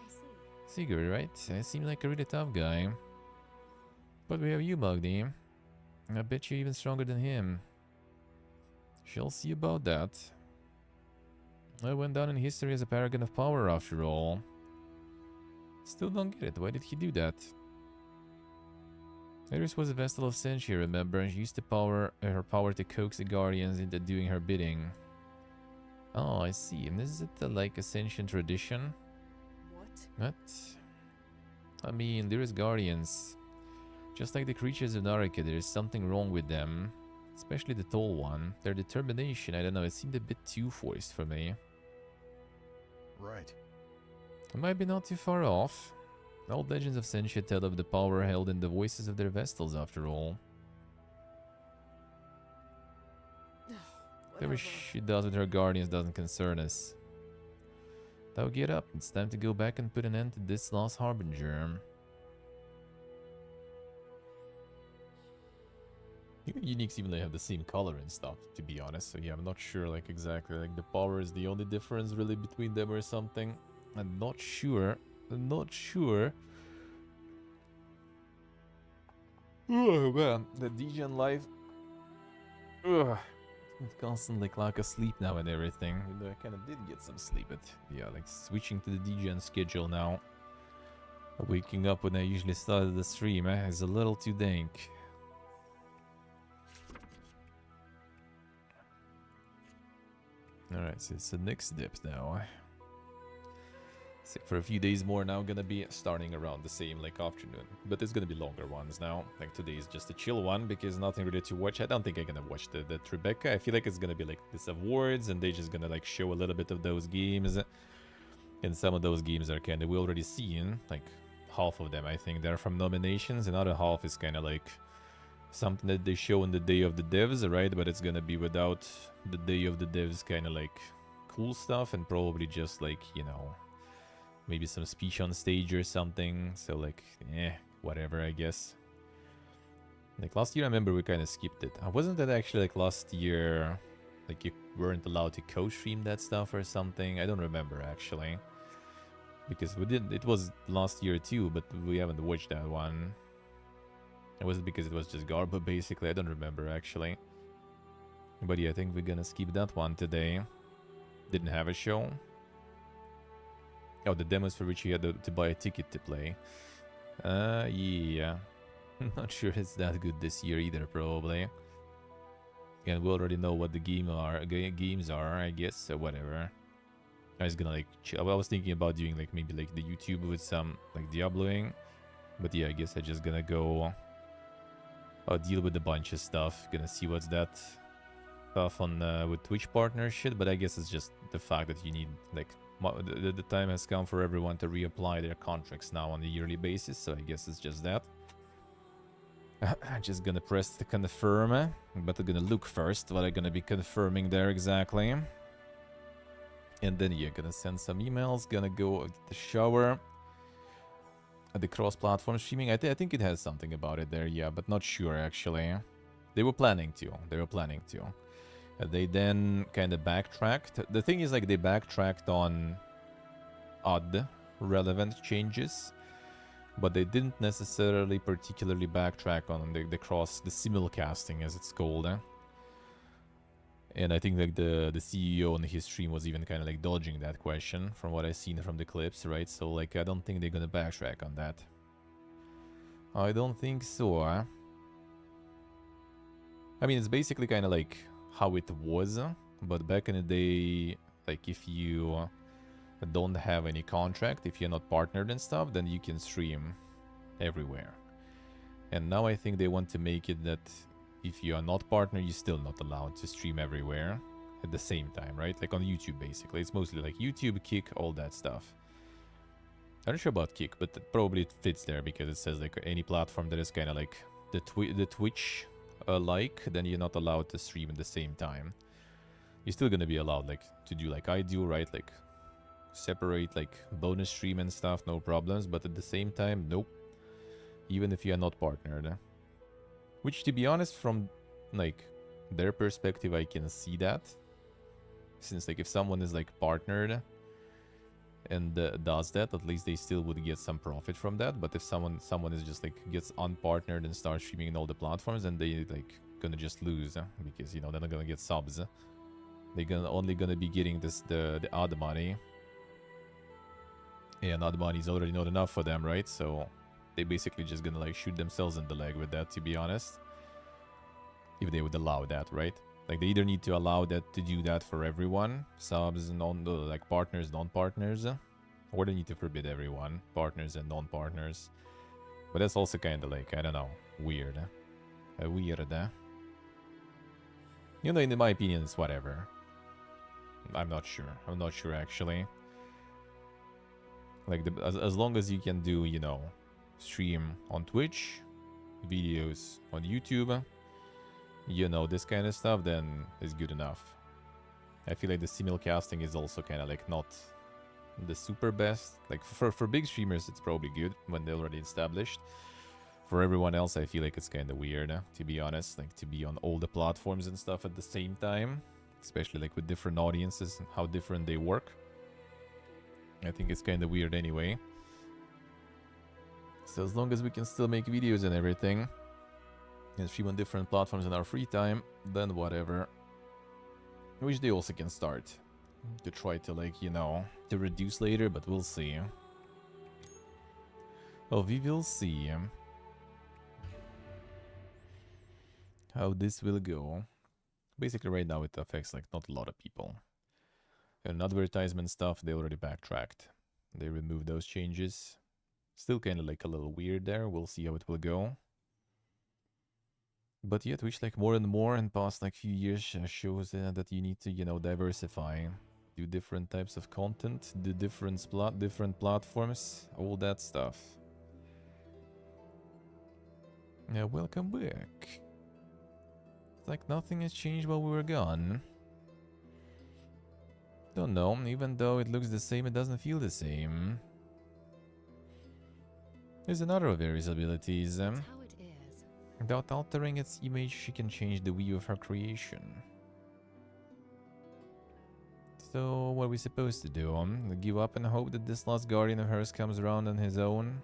Speaker 4: I see.
Speaker 1: Sigurd, right? I seem like a really tough guy. But we have you, Magni. I bet you're even stronger than him. Shall see about that. I went down in history as a paragon of power after all. Still don't get it. Why did he do that? Eris was a Vestal of Senshi, remember, and she used her power to coax the Guardians into doing her bidding. Oh, I see. And is it like a sentient tradition?
Speaker 2: What?
Speaker 1: I mean, there is Guardians. Just like the creatures of Naraka, there is something wrong with them. Especially the tall one. Their determination, I don't know, it seemed a bit too forced for me.
Speaker 3: Right.
Speaker 1: It might be not too far off. Old legends of Sentia tell of the power held in the voices of their Vestals, after all. Whatever she does with her guardians doesn't concern us. Now get up. It's time to go back and put an end to this lost harbinger. Uniques even have the same color and stuff, to be honest. So yeah, I'm not sure like exactly like the power is the only difference really between them or something. I'm not sure. I'm not sure. Oh man, the DGen life. Ugh. It's constantly like asleep now and everything. Even though I kind of did get some sleep, but yeah, like switching to the DGen schedule now. Waking up when I usually started the stream is a little too dank. Alright, so it's the next dip now. So for a few days more now, gonna be starting around the same like afternoon. But it's gonna be longer ones now. Like today is just a chill one because nothing really to watch. I don't think I'm gonna watch the Tribeca. I feel like it's gonna be like this awards and they're just gonna like show a little bit of those games. And some of those games are kinda we already seen. Like half of them I think they're from nominations. Another half is kinda like something that they show on the day of the devs, right? But it's gonna be without the day of the devs kind of like cool stuff and probably just like, you know, maybe some speech on stage or something. So like, whatever, I guess. Like last year, I remember we kind of skipped it. Wasn't that actually like last year, like you weren't allowed to co-stream that stuff or something? I don't remember actually. Because we did, it was last year too, but we haven't watched that one. It wasn't because it was just Garba, basically. I don't remember, actually. But yeah, I think we're gonna skip that one today. Didn't have a show. Oh, the demos for which you had to buy a ticket to play. Yeah. Not sure it's that good this year either, probably. And we already know what the games are, I guess, so whatever. I was gonna, like, I was thinking about doing, like, maybe, like, the YouTube with some, like, Diabloing. But yeah, I guess I'm just gonna go... I'll deal with a bunch of stuff. Gonna see what's that stuff on with Twitch partnership, but I guess it's just the fact that you need like the time has come for everyone to reapply their contracts now on a yearly basis. So I guess it's just that. I'm just gonna press the confirm, but I'm gonna look first what I'm gonna be confirming there exactly, and then you're gonna send some emails. Gonna go get the shower. The cross-platform streaming, I think it has something about it there, yeah, but not sure actually. They were planning to. They then kind of backtracked. The thing is, like, they backtracked on odd relevant changes, but they didn't necessarily particularly backtrack on the simulcasting, as it's called. And I think like the CEO on his stream was even kind of like dodging that question from what I've seen from the clips, right? So like I don't think they're gonna backtrack on that. I don't think so. I mean, it's basically kind of like how it was, but back in the day, like if you don't have any contract, if you're not partnered and stuff, then you can stream everywhere. And now I think they want to make it that if you are not partner, you're still not allowed to stream everywhere at the same time, right? Like on YouTube, basically. It's mostly like YouTube, Kick, all that stuff. I'm not sure about Kick, but probably it fits there because it says like any platform that is kind of like the Twitch like, then you're not allowed to stream at the same time. You're still gonna be allowed like to do like I do, right? Like separate like bonus stream and stuff, no problems. But at the same time, nope. Even if you are not partnered. Which, to be honest, from like their perspective, I can see that. Since like if someone is like partnered and does that, at least they still would get some profit from that. But if someone is just like gets unpartnered and starts streaming in all the platforms, then they like gonna just lose because you know they're not gonna get subs. They're only gonna be getting the odd money, and odd money is already not enough for them, right? So they basically just gonna like shoot themselves in the leg with that, to be honest. If they would allow that, right? Like they either need to allow that to do that for everyone, subs, like partners, non-partners, or they need to forbid everyone, partners and non-partners. But that's also kind of like, I don't know, weird. Weird. You know, in my opinion, it's whatever. I'm not sure. I'm not sure actually. Like, as long as you can do, you know, stream on Twitch, videos on YouTube, you know, this kind of stuff, then is good enough. I feel like the simulcasting is also kind of like not the super best. Like for big streamers, it's probably good when they're already established. For everyone else, I feel like it's kind of weird, to be honest. Like to be on all the platforms and stuff at the same time, especially like with different audiences and how different they work. I think it's kind of weird anyway. So as long as we can still make videos and everything, and stream on different platforms in our free time, then whatever. Which they also can start to try to, like, you know, to reduce later, but we'll see. Oh, we will see how this will go. Basically right now it affects like not a lot of people. And advertisement stuff, they already backtracked. They removed those changes. Still kind of like a little weird there. We'll see how it will go. But yeah, Twitch like more and more in past like few years shows that you need to, you know, diversify. Do different types of content, do different platforms, all that stuff. Yeah, welcome back. It's like nothing has changed while we were gone. Don't know, even though it looks the same, it doesn't feel the same. There's another of Aries abilities.
Speaker 6: That's how it is.
Speaker 1: Without altering its image, she can change the view of her creation. So, what are we supposed to do? Give up and hope that this last guardian of hers comes around on his own?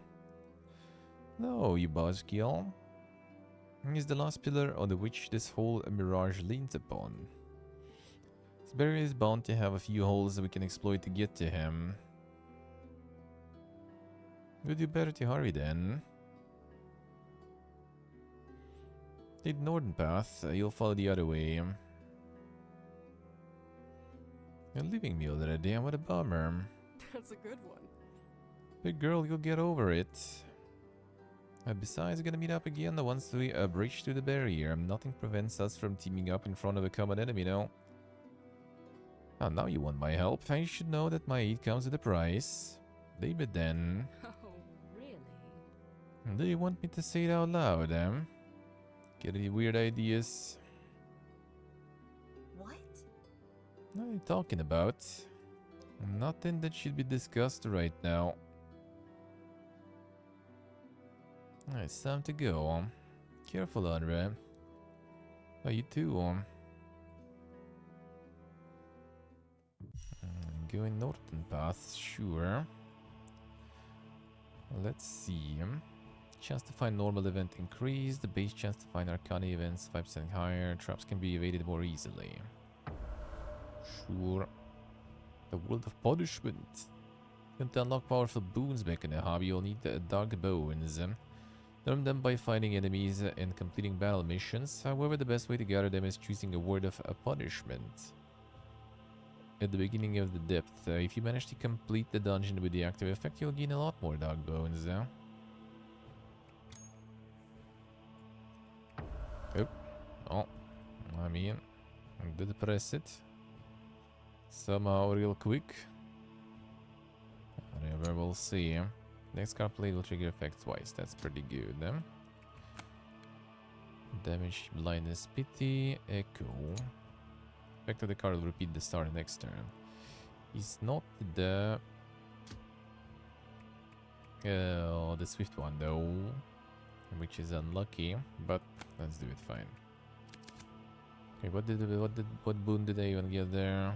Speaker 1: No, you buzzkill. He's the last pillar on which this whole mirage leans upon. This barrier is bound to have a few holes that we can exploit to get to him. We'd do better to hurry then. Take the northern path, you'll follow the other way. You're leaving me already, what a bummer.
Speaker 2: That's a good one.
Speaker 1: Big girl, you'll get over it. Besides, we're gonna meet up again once we breach through the barrier. Nothing prevents us from teaming up in front of a common enemy, no? Oh, now you want my help. I should know that my aid comes with a price. David then.
Speaker 6: Oh, really?
Speaker 1: Do you want me to say it out loud, Get any weird ideas?
Speaker 4: What?
Speaker 1: What are you talking about? Nothing that should be discussed right now. It's time to go. Careful, Andre. Oh, you too. Going northern path, sure. Let's see. Chance to find normal event increased. The base chance to find arcana events 5% higher. Traps can be evaded more easily. Sure. The world of punishment. To unlock powerful boons back in the hobby, you'll need the dark bones. Earn them by finding enemies and completing battle missions. However, the best way to gather them is choosing a word of a punishment. At the beginning of the depth, if you manage to complete the dungeon with the active effect, you'll gain a lot more dark bones. Oh, I mean, I did press it somehow real quick. Whatever, we'll see. Next card played will trigger effect twice. That's pretty good. Damage, blindness, pity, echo. Effect of the card will repeat the start next turn. He's not the swift one though, which is unlucky. But let's do it fine. Okay, what boon did I even get there?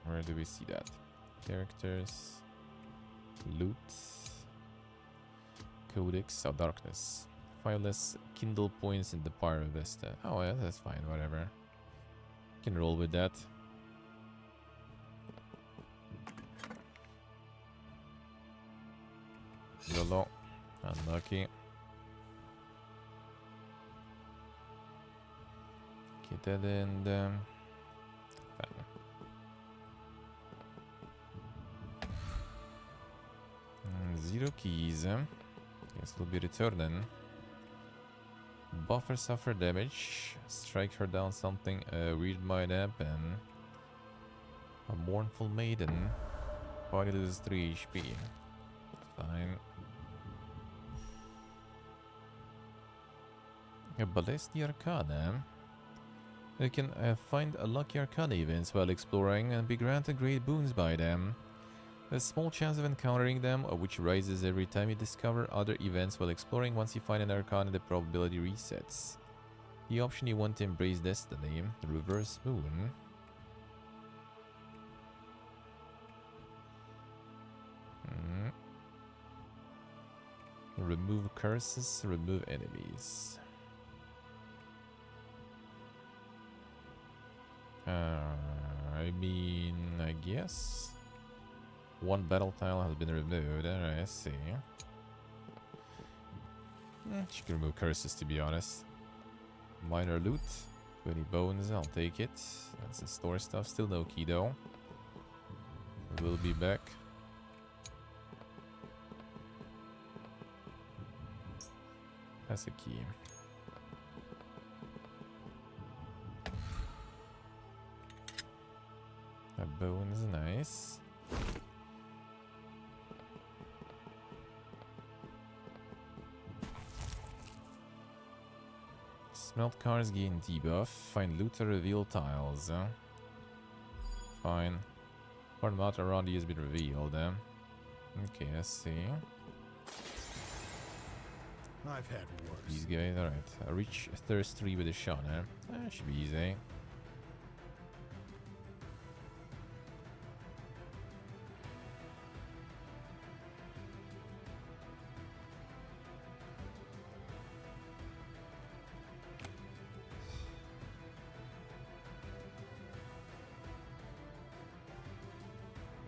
Speaker 1: Where do we see that? Characters. Loot. Codex. Oh, darkness. 5 less kindle points in the Pyro Vesta. Oh yeah, that's fine, whatever. Can roll with that. YOLO. Unlucky. Get that in there. Fine. 0 keys. Guess we'll be returning. Buffer suffer damage. Strike her down something weird might happen. A mournful maiden. Body loses 3 HP. Fine. A Ballesti Arcana. You can find a lucky Arcana events while exploring and be granted great boons by them. There's a small chance of encountering them, which rises every time you discover other events while exploring. Once you find an Arcana, the probability resets. The option you want to embrace destiny. The Reverse Moon. Remove curses, remove enemies. I mean, I guess one battle tile has been removed. I see. She can remove curses, to be honest. Minor loot, 20 bones, I'll take it. That's the store stuff. Still no key though. We'll be back. That's a key. That bone is nice. Smelt cards gain debuff. Find loot or reveal tiles. Fine. Part amount around you has been revealed. Okay, let's see.
Speaker 3: I've had worse.
Speaker 1: These guys, alright. Reach Thirst 3 with a shot, That should be easy.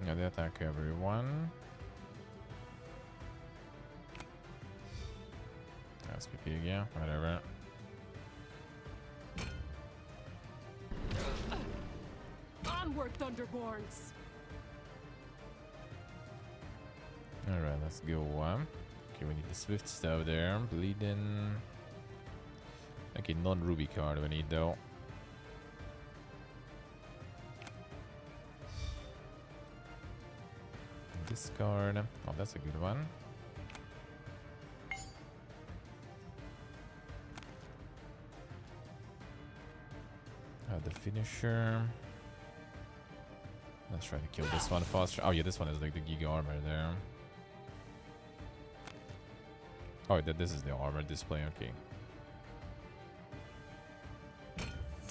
Speaker 1: Now they attack everyone. SPP again, whatever.
Speaker 2: Onward, Thunderborns!
Speaker 1: Alright, let's go. Okay, we need the Swift stuff there. Bleeding. Okay, non-ruby card we need though. Discard. Oh, that's a good one. The finisher. Let's try to kill this one faster. Oh yeah, this one is like the Giga armor there. Oh, this is the armor display. Okay.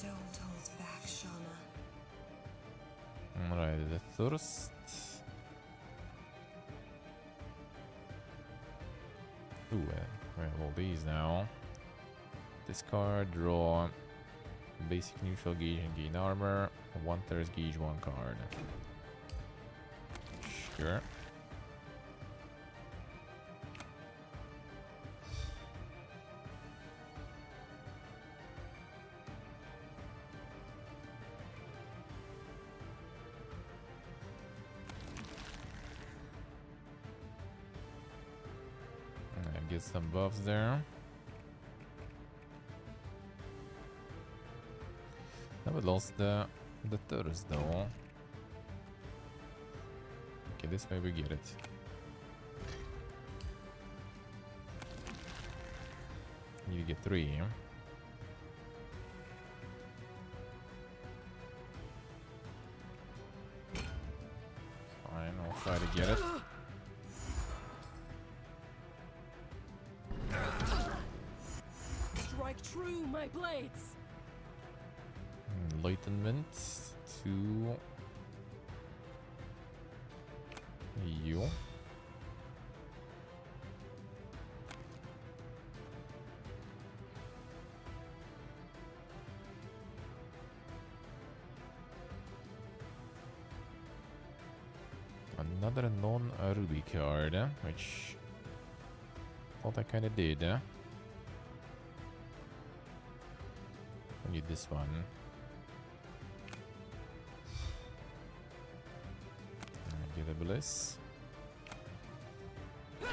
Speaker 4: Don't hold back, Shauna.
Speaker 1: Alright, the thirst. Ooh, we have all these now. Discard, draw. Basic neutral gauge and gain armor. 1 thirst gauge, 1 card. Sure. And get some buffs there. We lost the thirst though. Okay, this way we get it. Need to get 3. Fine, I'll try to get it.
Speaker 2: Strike true, my blades!
Speaker 1: Enlightenment to you. Another non-ruby card, which thought I kind of did. I need this one. Get a bliss. I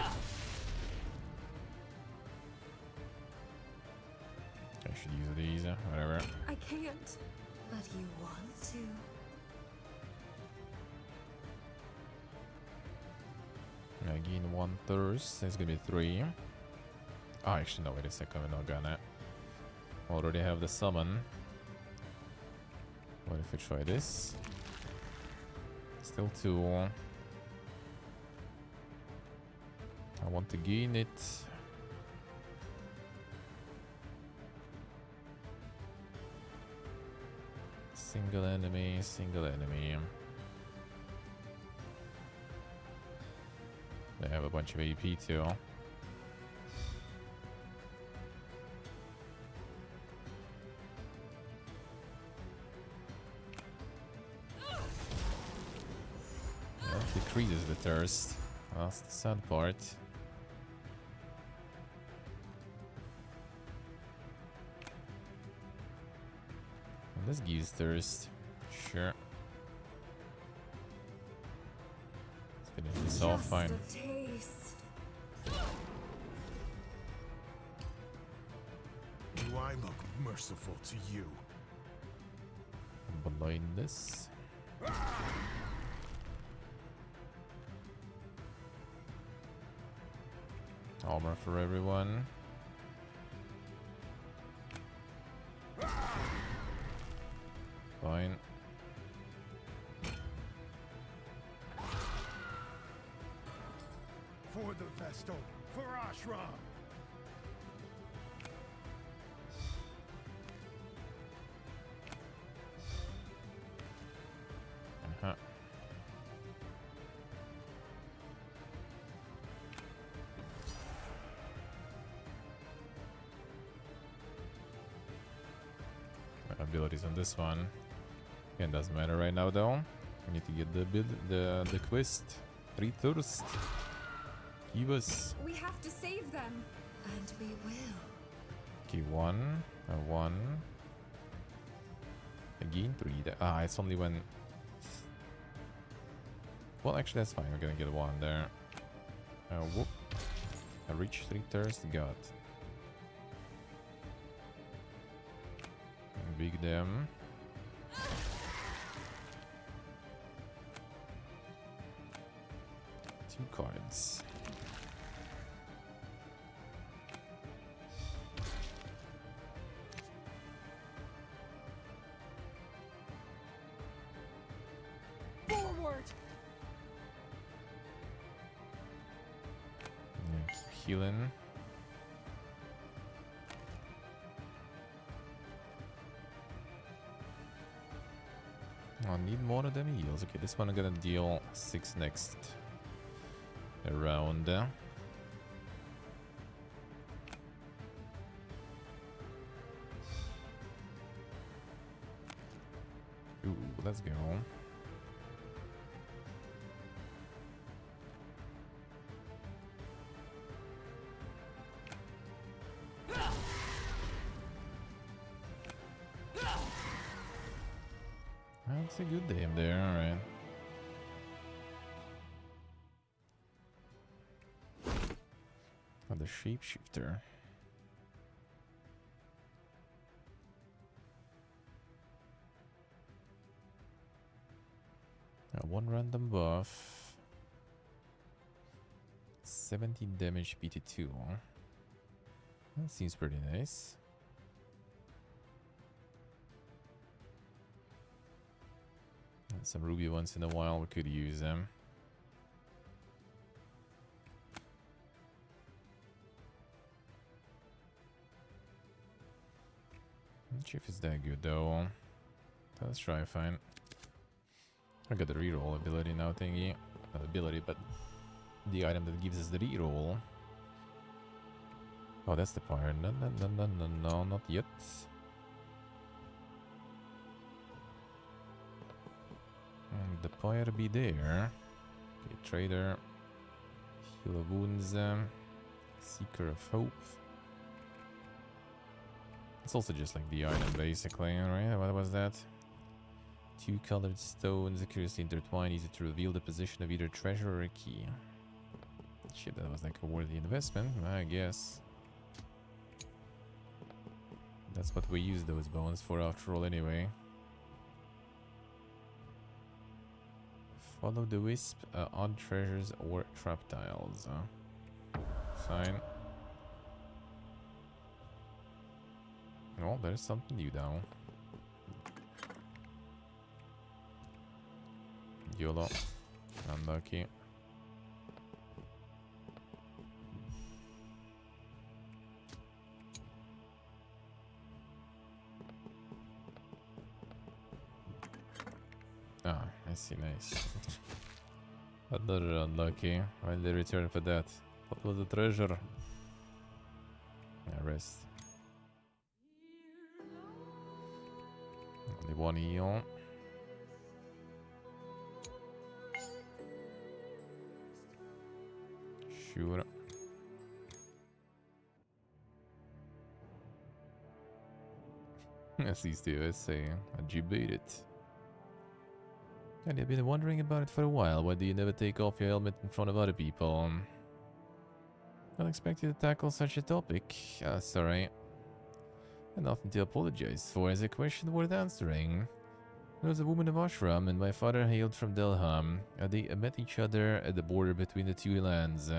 Speaker 1: should use these, whatever.
Speaker 4: I can't. But you want to.
Speaker 1: I gain 1 thirst. It's gonna be 3. Oh, actually, no, wait a second. We're not gonna. Already have the summon. What if we try this? Still 2. I want to gain it. Single enemy, single enemy. They have a bunch of AP too. That decreases the thirst. That's the sad part. And this gives thirst. Sure. Let's finish this off fine.
Speaker 4: A taste.
Speaker 3: Do I look merciful to you?
Speaker 1: Blindness. Armor for everyone. Fine.
Speaker 3: For the Vestal, for Ashram!
Speaker 1: Uh-huh. Abilities on this one. Again, doesn't matter right now though. We need to get the quest. 3 thirst. Give us.
Speaker 4: We have to save them.
Speaker 6: And we will.
Speaker 1: Okay, 1. 1. Again 3. It's only when. Well, actually, that's fine. We're gonna get 1 there. Whoop. I reached 3 thirst. Got. Big them. Two cards.
Speaker 2: Forward!
Speaker 1: Yeah, keep healing. I need more of them heals. Okay, this one I'm gonna deal 6 next round. Ooh, let's go. That's a good aim there, alright. Oh, the shapeshifter. One random buff. 17 damage PT2. That seems pretty nice. Some ruby once in a while, we could use them. Not sure if it's that good though. Let's try fine. I got the reroll ability now thingy. Not ability, but the item that gives us the reroll. Oh, that's the fire. No, not yet. The pyre be there. Okay, trader. Heal of wounds. Seeker of hope. It's also just like the item basically, right? What was that? 2 colored stones curiously intertwined, easy to reveal the position of either treasure or a key. Shit, that was like a worthy investment, I guess. That's what we use those bones for after all anyway. Follow the wisp, odd treasures or trap tiles. Fine. Oh, there's something new now. YOLO. Unlucky. Ah, I see, nice. Another unlucky. While they return for that. What was the treasure? Yeah, rest. Only one heal. Sure. As these two say, you beat it. And I've been wondering about it for a while. Why do you never take off your helmet in front of other people? Not expected to tackle such a topic. Sorry. And nothing to apologize for, as a question worth answering. I was a woman of Ashram, and my father hailed from Delham. They met each other at the border between the two lands.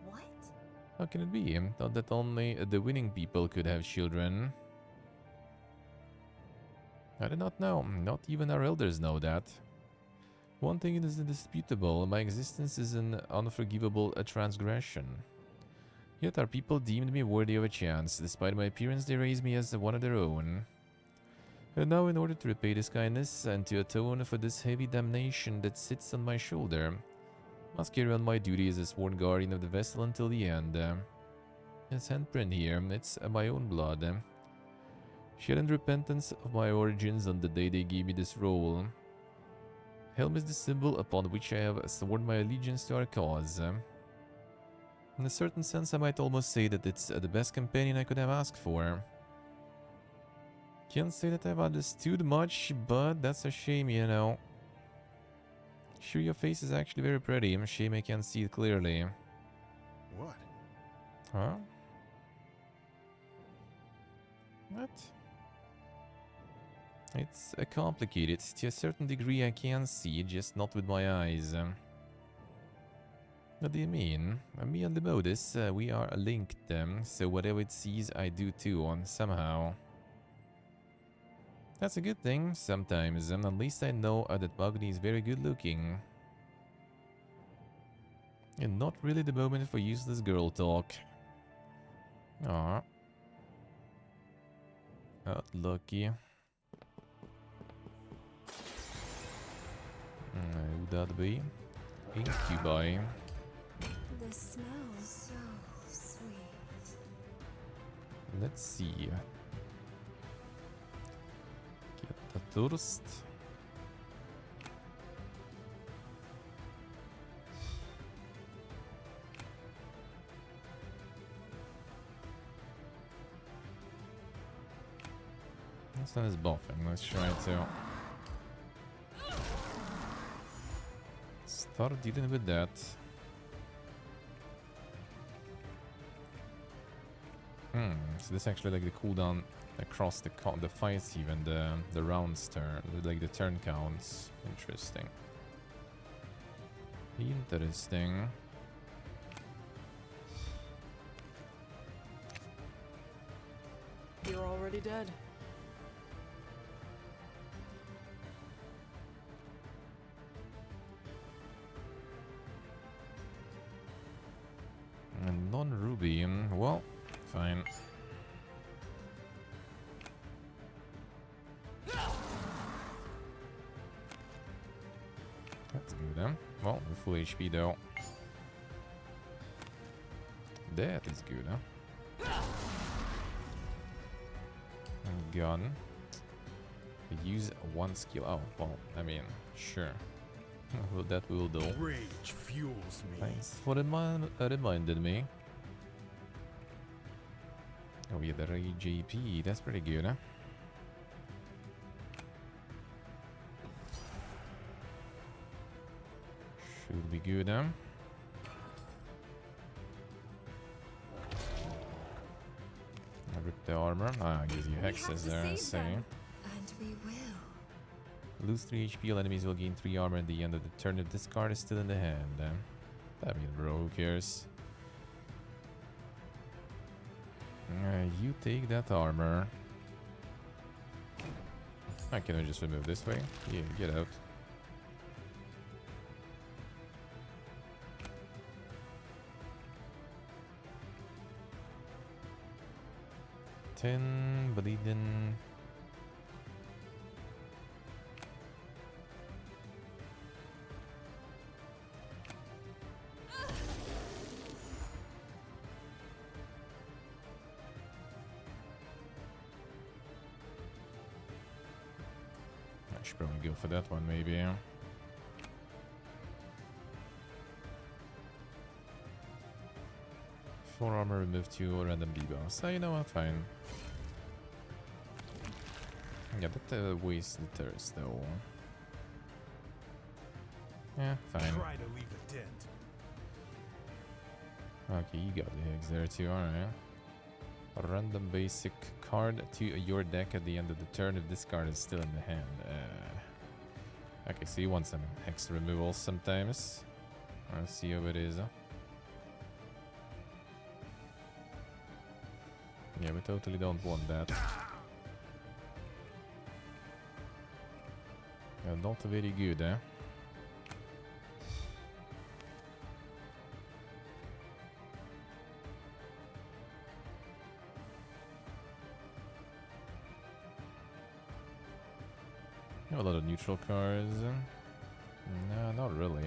Speaker 4: What?
Speaker 1: How can it be? Thought that only the winning people could have children. I do not know. Not even our elders know that. One thing is indisputable. My existence is an unforgivable transgression. Yet our people deemed me worthy of a chance. Despite my appearance, they raised me as one of their own. And now, in order to repay this kindness and to atone for this heavy damnation that sits on my shoulder, I must carry on my duty as a sworn guardian of the vessel until the end. This handprint here, it's my own blood. Shed in repentance of my origins on the day they gave me this role. Helm is the symbol upon which I have sworn my allegiance to our cause. In a certain sense, I might almost say that it's the best companion I could have asked for. Can't say that I've understood much, but that's a shame, you know. Sure, your face is actually very pretty. Shame I can't see it clearly.
Speaker 3: What?
Speaker 1: Huh? What? It's complicated. To a certain degree I can see, just not with my eyes. What do you mean? Me and the Modus, we are linked, so whatever it sees I do too, somehow. That's a good thing, sometimes, and at least I know that Magni is very good looking. And not really the moment for useless girl talk. Aww. Lucky. Would that be? Incubi.
Speaker 4: The smell so sweet.
Speaker 1: Let's see. Get the thirst. This one is buffing. Let's try to start dealing with that. So this actually like the cooldown across the fights, even the rounds turn, like the turn counts. Interesting. Interesting.
Speaker 2: You're already dead.
Speaker 1: And non-ruby, well, fine. That's good, huh? Well, we're full HP though. That is good, huh? And gun. We use one skill. Oh, well, I mean, sure. Well, that will do.
Speaker 3: Rage fuels me.
Speaker 1: Thanks for reminded me. Oh, yeah, the Rage AP. That's pretty good, huh? Should be good, huh? I ripped the armor. Ah, gives you hexes there, I see.
Speaker 4: And we will.
Speaker 1: Lose 3 HP, all enemies will gain 3 armor at the end of the turn if this card is still in the hand. I mean, bro, who cares? You take that armor. Can I just remove this way? Yeah, get out. Bleeding. I should probably go for that one, maybe. 4 armor, remove 2 random debuffs. So, you know what, fine. Yeah, that wastes the thirst, though. Yeah, fine.
Speaker 3: Try to leave a dent.
Speaker 1: Okay, you got the eggs there too, alright. A random basic card to your deck at the end of the turn if this card is still in the hand. Okay, so you want some hex removal sometimes. Let's see how it is. Yeah, we totally don't want that. Not very good, eh? You have a lot of neutral cards. No, not really.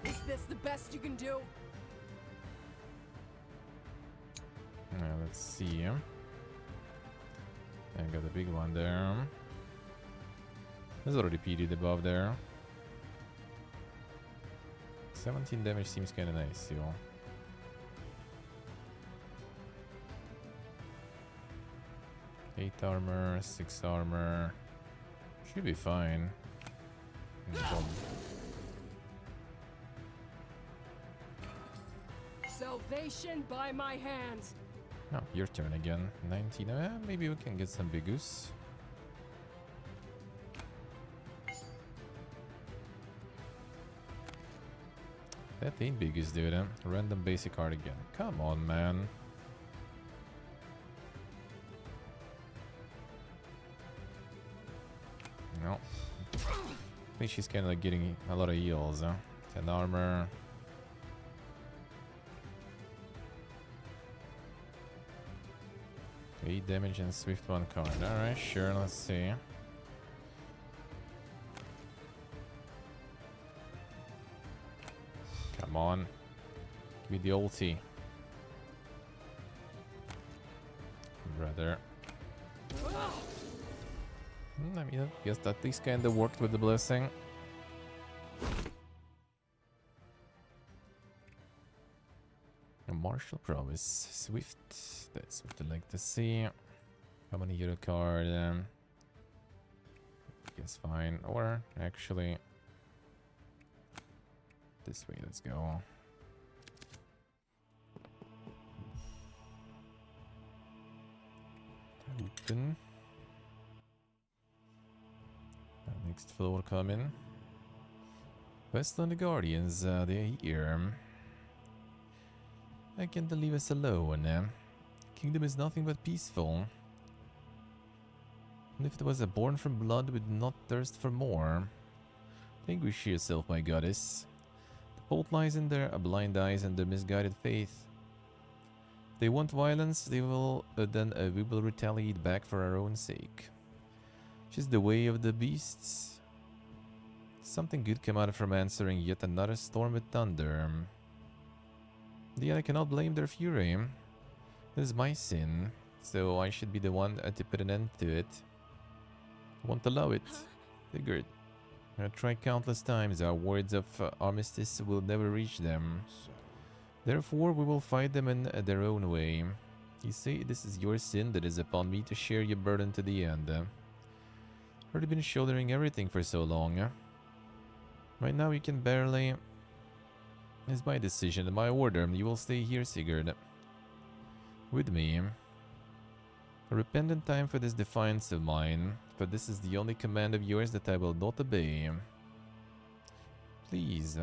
Speaker 2: Is this the best you can do?
Speaker 1: Let's see. I got a big one there. There's already PD above there. 17 damage seems kind of nice still. Eight armor, 6 armor. Should be fine.
Speaker 2: Salvation by my hands.
Speaker 1: No, your turn again. 19. Maybe we can get some bigus. That ain't bigus, dude. Random basic card again. Come on, man. No. I think she's kind of like getting a lot of heals, huh? 10 armor. Eight damage and Swift 1 card. Alright, sure, let's see. Come on. Give me the ulti. Brother. I mean, I guess that at least kinda worked with the blessing. A martial prowess. Swift. That's what I like to see. How many hero card? I guess fine. Or actually, this way. Let's go. Open. Next floor coming. West on the Guardians. They're here. I can't leave us alone. Kingdom is nothing but peaceful. And if it was a born from blood, would not thirst for more. Anguish yourself, my goddess. The fault lies in their blind eyes and their misguided faith. If they want violence, they will. Then we will retaliate back for our own sake. Just the way of the beasts. Something good came out from answering yet another storm with thunder. Yet I cannot blame their fury. This is my sin, so I should be the one to put an end to it. Won't allow it. Figured. I've tried countless times. Our words of armistice will never reach them. Therefore, we will fight them in their own way. You say this is your sin that is upon me to share your burden to the end. Already been shouldering everything for so long. Right now you can barely... It's my decision, my order. You will stay here, Sigurd. With me. A repentant time for this defiance of mine, for this is the only command of yours that I will not obey. Please,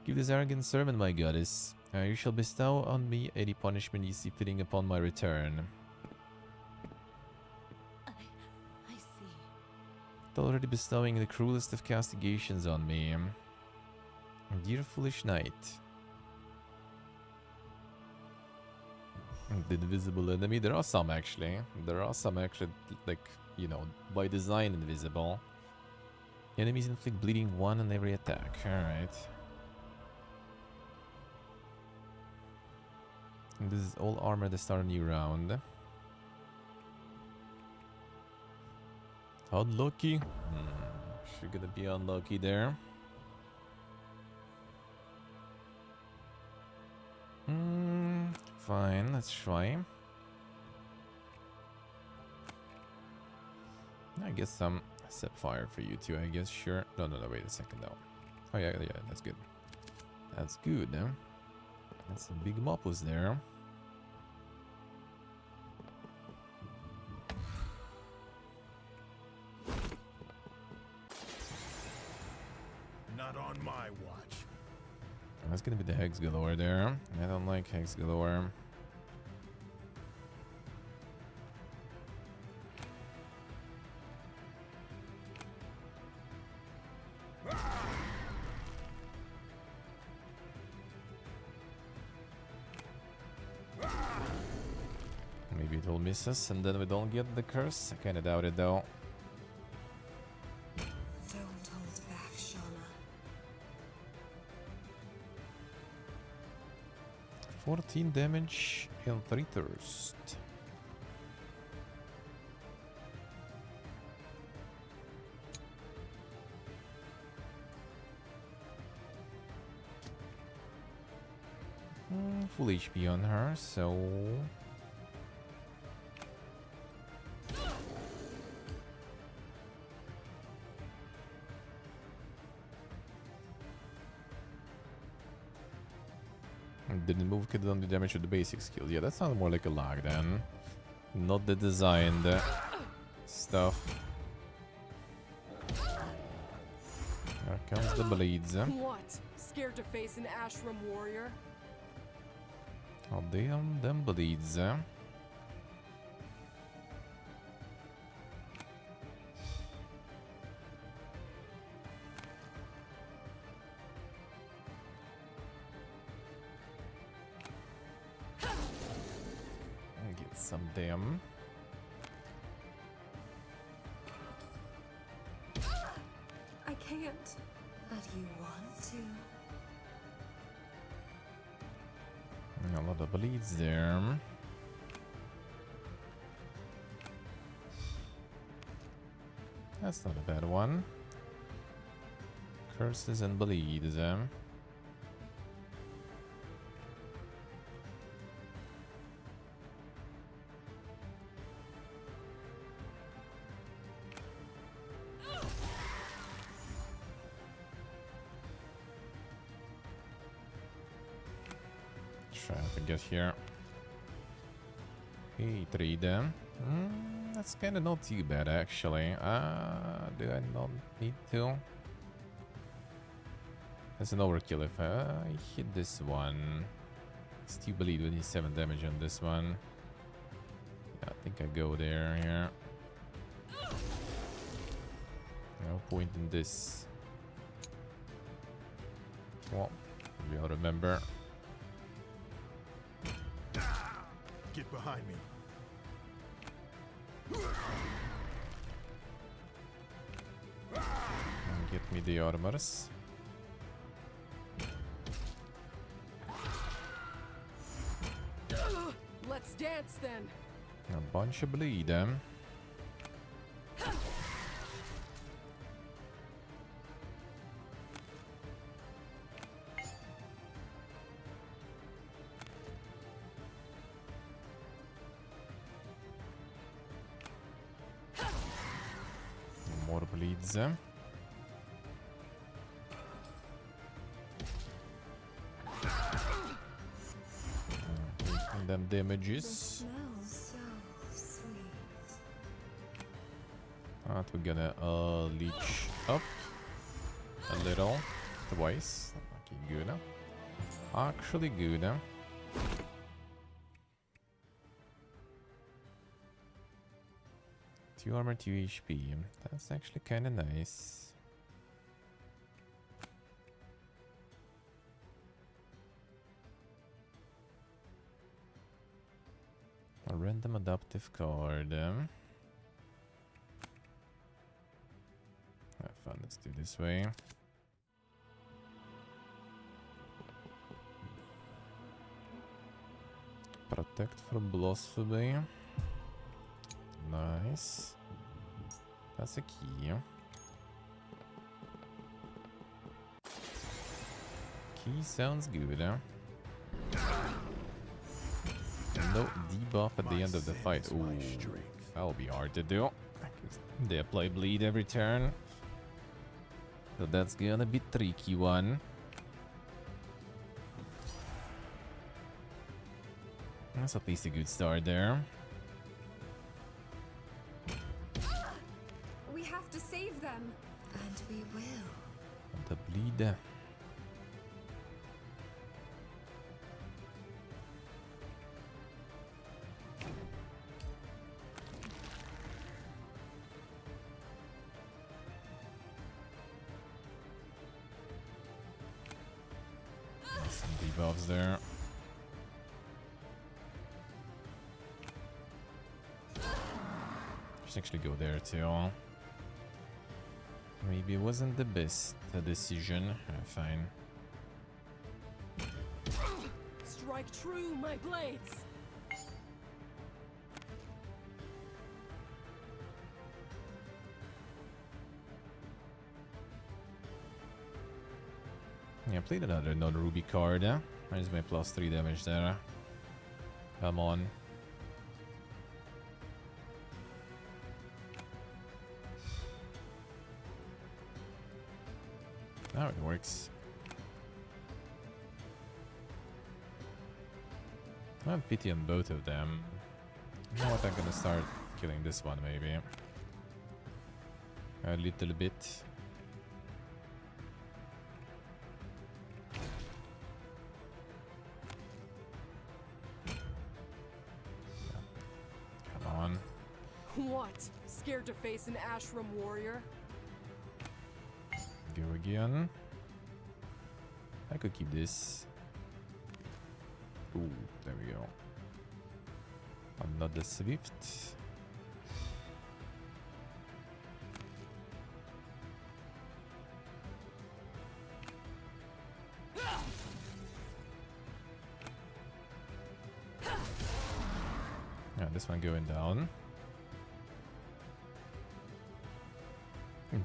Speaker 1: give this arrogant servant my goddess. You shall bestow on me any punishment you see fitting upon my return.
Speaker 6: I see.
Speaker 1: Already bestowing the cruelest of castigations on me. Dear foolish knight. The invisible enemy. There are some actually. There are some actually, like, you know, by design invisible. Enemies inflict bleeding 1 on every attack. Alright. This is all armor to start a new round. Unlucky. She's gonna be unlucky there. Fine, let's try. I guess some set fire for you too, I guess, sure. No, wait a second though. Oh yeah, that's good. That's good, huh? That's a big mopus there.
Speaker 3: Not on my watch.
Speaker 1: That's gonna be the Hex Galore there. I don't like Hex Galore. Maybe it will miss us and then we don't get the curse. I kinda doubt it though.
Speaker 4: Don't hold back, Shauna.
Speaker 1: 14 damage and 3 thirst. Full HP on her, so... Didn't move, could on the damage with the basic skills. Yeah, that sounds more like a lag then. Not the designed stuff. There comes the blades.
Speaker 2: What? Scared to face an Ashram warrior?
Speaker 1: Oh damn, them blades. Get some damn.
Speaker 4: I can't. But you want to.
Speaker 1: A lot of bleeds there. That's not a bad one. Curses and bleeds. Trying to get here. Hey, 3 them. That's kind of not too bad actually. Do I not need to? That's an overkill if I hit this one. Still bleed with 7 damage on this one. Yeah, I think I go there here. No point in this. Well, maybe I'll remember.
Speaker 3: Get behind me.
Speaker 1: And get me the armors.
Speaker 2: Let's dance then.
Speaker 1: A bunch of bleed, More bleeds. damages.
Speaker 4: smells so sweet.
Speaker 1: Alright, we're gonna leech up a little. Twice. Okay, good. Actually good. 2 armor, 2 HP. That's actually kinda nice. A random adaptive card. Have fun, let's do this way. Protect from blasphemy. Nice. That's a key. Key sounds good. No debuff at the end of the fight. Ooh, that'll be hard to do. They apply bleed every turn. So that's gonna be tricky one. That's at least a good start there.
Speaker 4: We have to save them.
Speaker 6: And we will.
Speaker 1: The bleed. Some debuffs there. Should actually go there too. Maybe it wasn't the best decision. Fine.
Speaker 2: Strike true, my blades!
Speaker 1: Yeah, played another non-ruby card. Where's my +3 damage there? Come on. Now it works. I have pity on both of them. You know what? I'm gonna start killing this one maybe. A little bit. Come on.
Speaker 2: What? Scared to face an Ashram warrior?
Speaker 1: Go again. I could keep this. Ooh, there we go. Another Swift. Yeah, this one going down.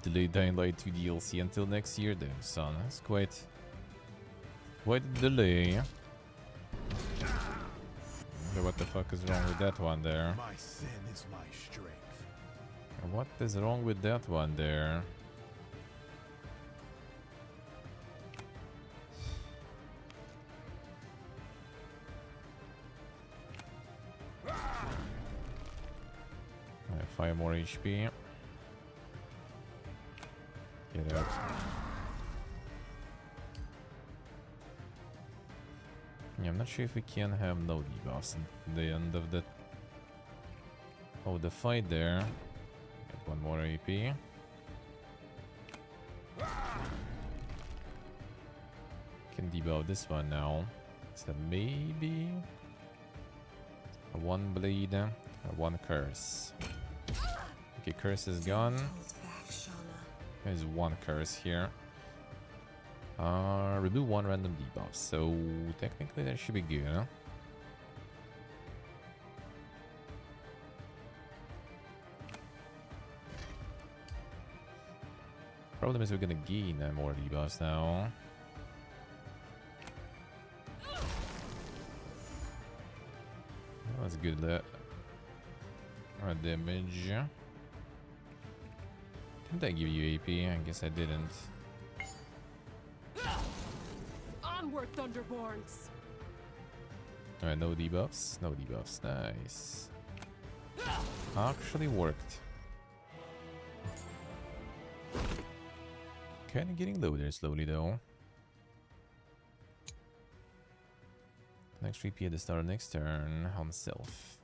Speaker 1: Delayed Dying Light 2 DLC until next year, then, son. That's quite a delay. Wonder what the fuck is wrong with that one there?
Speaker 3: My sin is my strength.
Speaker 1: What is wrong with that one there? I have 5 more HP. Get out. Yeah, I'm not sure if we can have no debuffs at the end of the fight there. Get 1 more AP. Can debuff this one now. So maybe a 1 bleed, a 1 curse. Okay, curse is gone. There's 1 curse here. Remove 1 random debuff. So technically that should be good, huh? Problem is we're gonna gain more debuffs now. That was good damage. Didn't I give you AP? I guess I didn't.
Speaker 2: Onward, Thunderborns!
Speaker 1: Alright, no debuffs. No debuffs. Nice. Actually worked. Kinda getting low there slowly though. Next repeat at the start of next turn on self.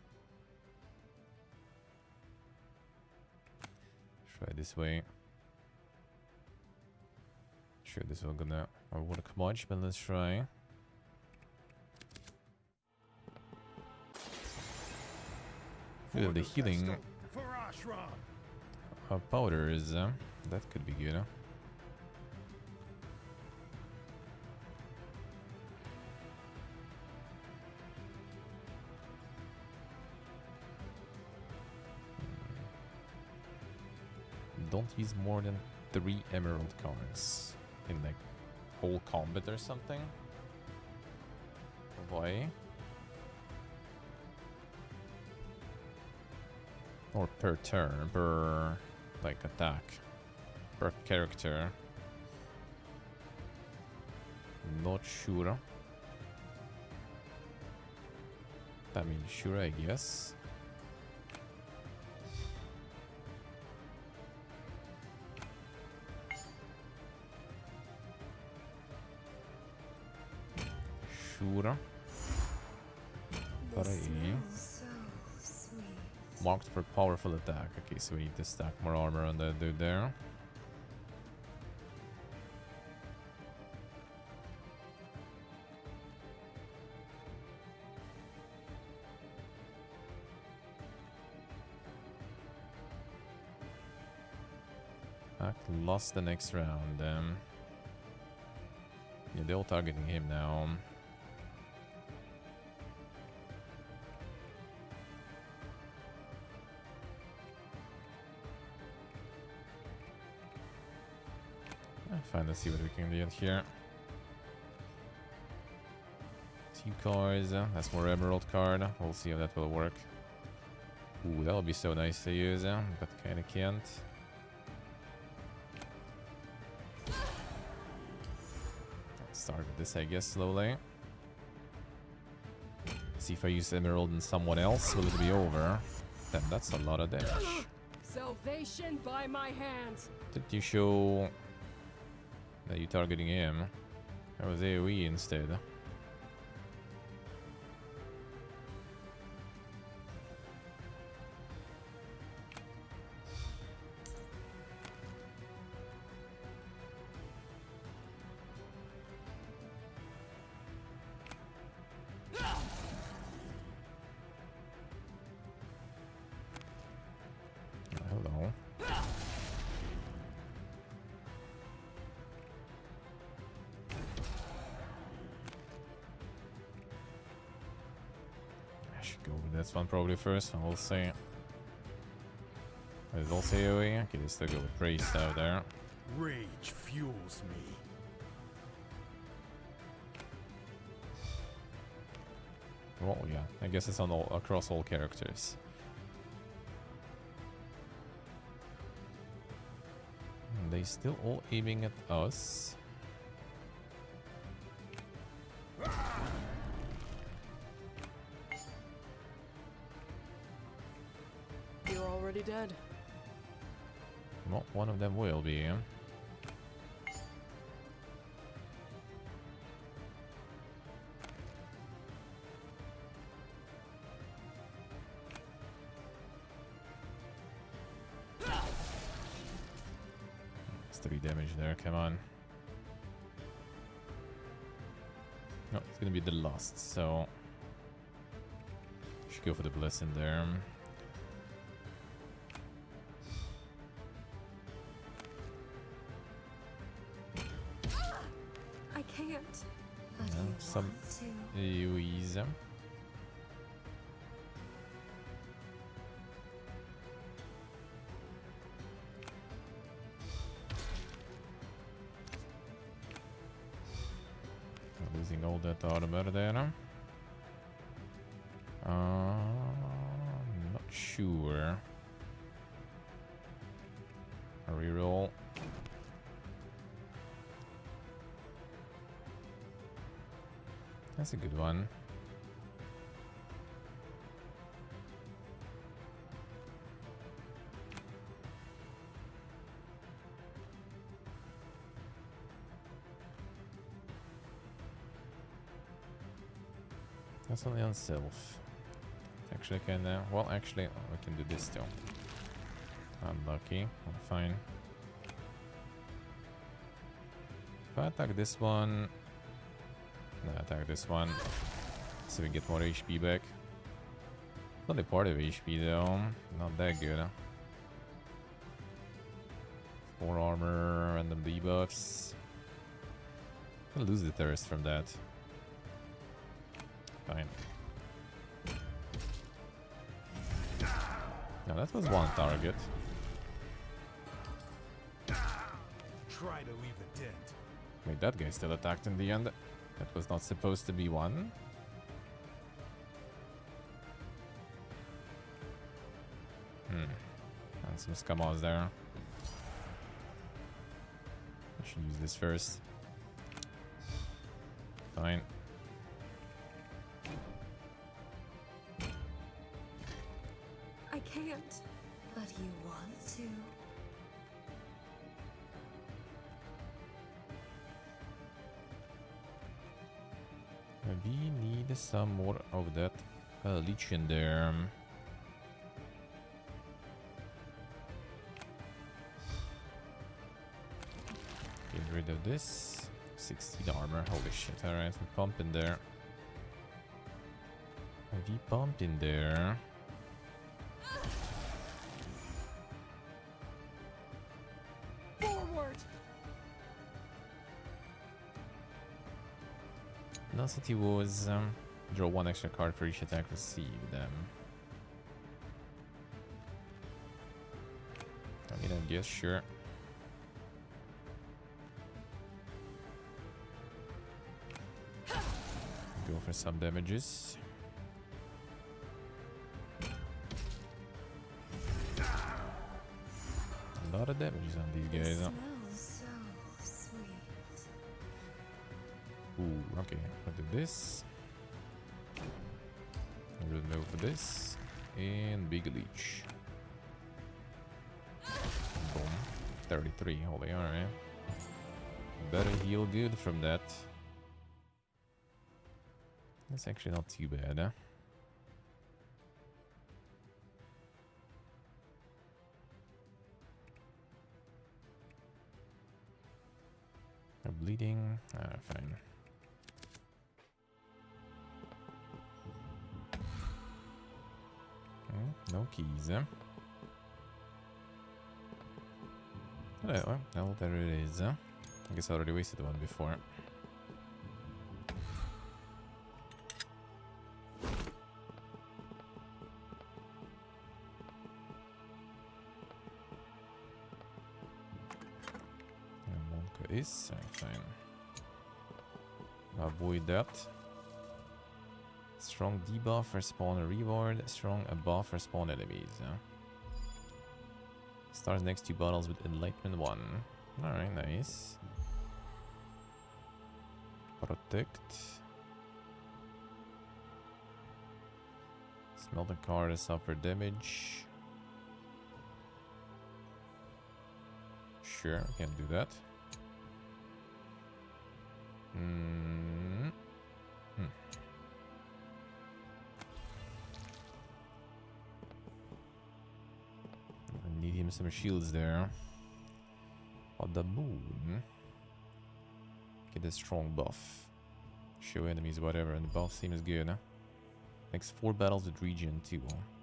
Speaker 1: Try this way. Sure, this is not gonna work much, but let's try. Yeah, the healing powders, that could be good. Don't use more than 3 emerald cards in like whole combat or something. Why? Or per turn, per like attack, per character. Not sure. I mean, sure, I guess. Sure.
Speaker 4: This
Speaker 1: Three.
Speaker 4: smells so sweet.
Speaker 1: Marked for powerful attack. Okay, so we need to stack more armor on that dude there. Lost the next round. Yeah, they're all targeting him now. Fine, let's see what we can get here. 2 cards, that's more emerald card. We'll see how that will work. Ooh, that would be so nice to use, but kinda can't. Start with this, I guess, slowly. See if I use emerald on someone else, will it be over? Then that's a lot of damage.
Speaker 2: Salvation by my hands.
Speaker 1: Did you show that you targeting him? That was AoE instead. Hello. I should go with this one probably first. We'll see. There's also AoE. Okay, let's still go with Priest out there.
Speaker 3: Rage fuels me.
Speaker 1: Well, yeah. I guess it's on all across all characters. And they still all aiming at us.
Speaker 2: You're already dead.
Speaker 1: Well, one of them will be. It's 3 damage there, come on. No, it's gonna be the last, so should go for the blessing there.
Speaker 4: I can't. But
Speaker 1: Yeah,
Speaker 4: you
Speaker 1: some
Speaker 4: want to.
Speaker 1: AoEs. Losing all that armor there. Not sure. A reroll. That's a good one. That's only on self. Actually, I can. Well, actually, we can do this too. Unlucky. I'm fine. If I attack this one, no, attack this one, so we get more HP back. Not a part of HP though. Not that good. 4 armor, random debuffs. I'll lose the thirst from that. Fine. Now that was one target.
Speaker 3: Try to leave a dent.
Speaker 1: Wait, that guy still attacked in the end. That was not supposed to be one. And some scammers there. I should use this first. Fine.
Speaker 4: I can't. But you want to.
Speaker 1: We need some more of that legion there. Get rid of this. 16 armor. Holy shit. Alright, we pump in there. We pump in there.
Speaker 4: Forward!
Speaker 1: Velocity was draw 1 extra card for each attack received. I mean, I guess, sure. Go for some damages. A lot of damages on these guys.
Speaker 4: It smells so sweet.
Speaker 1: Ooh, okay. I'll do this. I'll remove this. And big leech. Boom. 33. Holy, alright. Better heal good from that. That's actually not too bad, huh? No bleeding. Fine. No keys, huh? Alright, well, there it is, huh? I guess I already wasted one before. Is fine. Avoid that. Strong debuff for spawn a reward. Strong buff for spawn enemies. Start next 2 bottles with Enlightenment 1. Alright, nice. Protect. Smell the card to suffer damage. Sure, I can do that. I need him some shields there. On the moon. Get a strong buff. Show enemies whatever, and the buff seems good. Huh? Next 4 battles with region 2.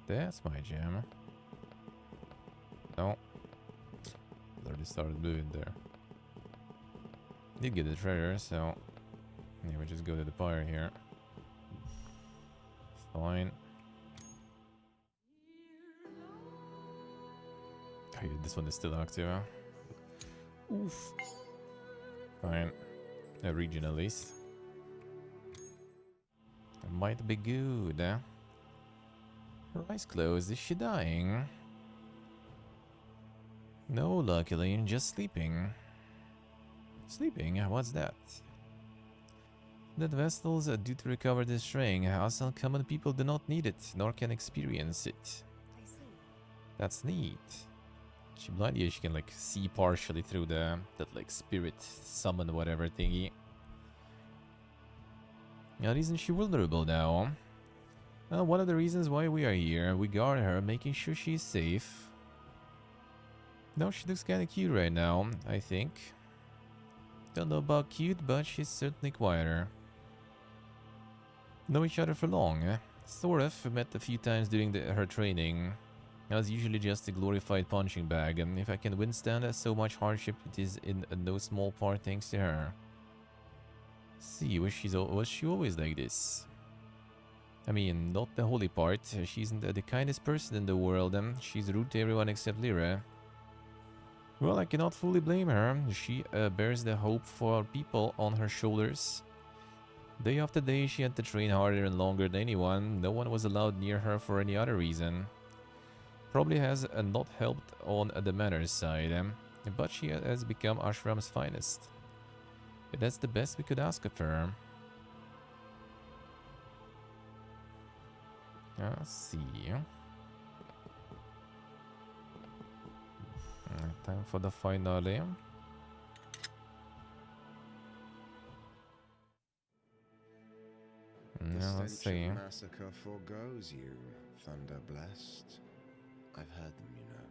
Speaker 1: That's my jam. No. Already started moving there. Did get the treasure, so yeah, we just go to the pyre here. Fine. Oh, yeah, this one is still active. Huh? Oof. Fine. A region at least. It might be good. Huh? Her eyes closed. Is she dying? No, luckily, just sleeping. Sleeping? What's that? That vessels are due to recover this ring. Also, common people do not need it, nor can experience it.
Speaker 4: I see.
Speaker 1: That's neat. She blind, yeah, she can like see partially through that like spirit summon whatever thingy. Now, isn't she vulnerable now? One of the reasons why we are here. We guard her, making sure she's safe. No, she looks kinda cute right now, I think. Don't know about cute, but she's certainly quieter. Know each other for long, eh? Sort of. We met a few times during her training. I was usually just a glorified punching bag, and if I can withstand so much hardship, it is in no small part thanks to her. See, was she always like this? I mean, not the holy part. She isn't the kindest person in the world, and she's rude to everyone except Lyra. Well, I cannot fully blame her. She bears the hope for people on her shoulders. Day after day, she had to train harder and longer than anyone. No one was allowed near her for any other reason. Probably has not helped on the manners side, but she has become Ashram's finest. That's the best we could ask of her. Let's see. Time for the finale.
Speaker 8: The
Speaker 1: Let's
Speaker 8: stench
Speaker 1: see.
Speaker 8: of massacre foregoes you, Thunder Blessed. I've heard them, you know.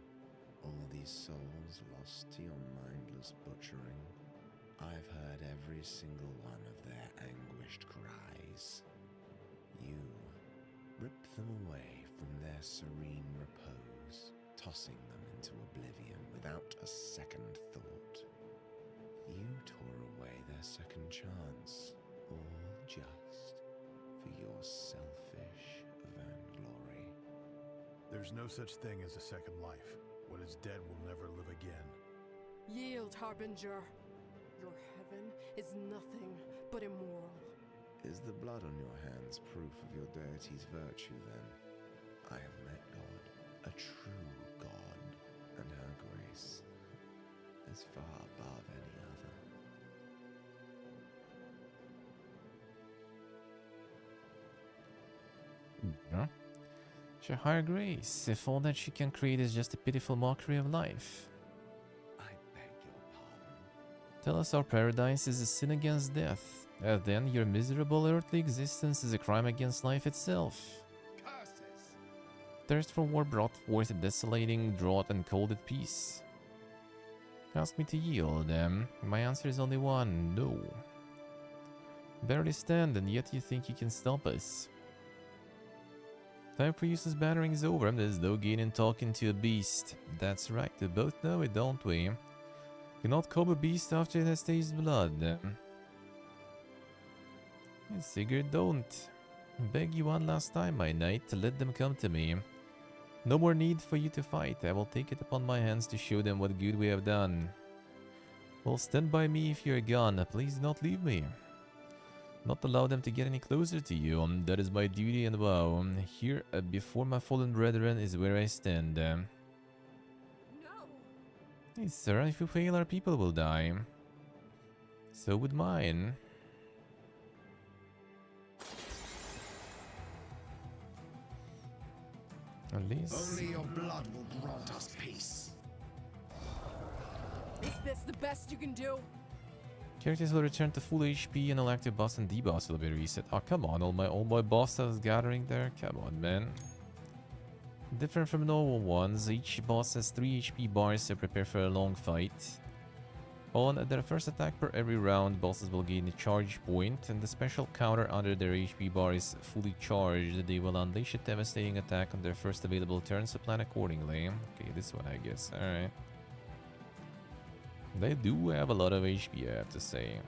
Speaker 8: All these souls lost to your mindless butchering. I've heard every single one of their anguished cries. You ripped them away from their serene repose, tossing them into oblivion without a second thought. You tore away their second chance, all just for your selfish vainglory.
Speaker 3: There's no such thing as a second life. What is dead will never live again.
Speaker 2: Yield, Harbinger. Your heaven is nothing but immoral.
Speaker 8: Is the blood on your hands proof of your deity's virtue, then? I have met God, a true God, and her grace is far above any other.
Speaker 1: Yeah. She higher grace, if all that she can create is just a pitiful mockery of life.
Speaker 8: I beg your pardon.
Speaker 1: Tell us our paradise is a sin against death. Then your miserable earthly existence is a crime against life itself.
Speaker 8: Curses!
Speaker 1: Thirst for war brought forth a desolating drought and cold at peace. Ask me to yield, my answer is only one, no. Barely stand, and yet you think you can stop us. Time for useless battering is over, there's no gain in talking to a beast. That's right, we both know it, don't we? Cannot comb a beast after it has tasted blood. Sigurd, don't. Beg you one last time, my knight, to let them come to me. No more need for you to fight. I will take it upon my hands to show them what good we have done. Well, stand by me if you're gone. Please do not leave me. Not allow them to get any closer to you. That is my duty and vow. Here, before my fallen brethren, is where I stand.
Speaker 4: No!
Speaker 1: Hey, sir, if you fail, our people will die. So would mine. At least.
Speaker 9: Only your blood will grant us peace.
Speaker 2: Is this the best you can do?
Speaker 1: Characters will return to full HP and elective boss and debuffs will be reset. Oh, come on, all my bosses gathering there. Come on, man. Different from normal ones, each boss has 3 HP bars, so prepare for a long fight. On their first attack per every round, bosses will gain a charge point, and the special counter under their HP bar is fully charged. They will unleash a devastating attack on their first available turn, so plan accordingly. Okay, this one I guess, alright. They do have a lot of HP, I have to say.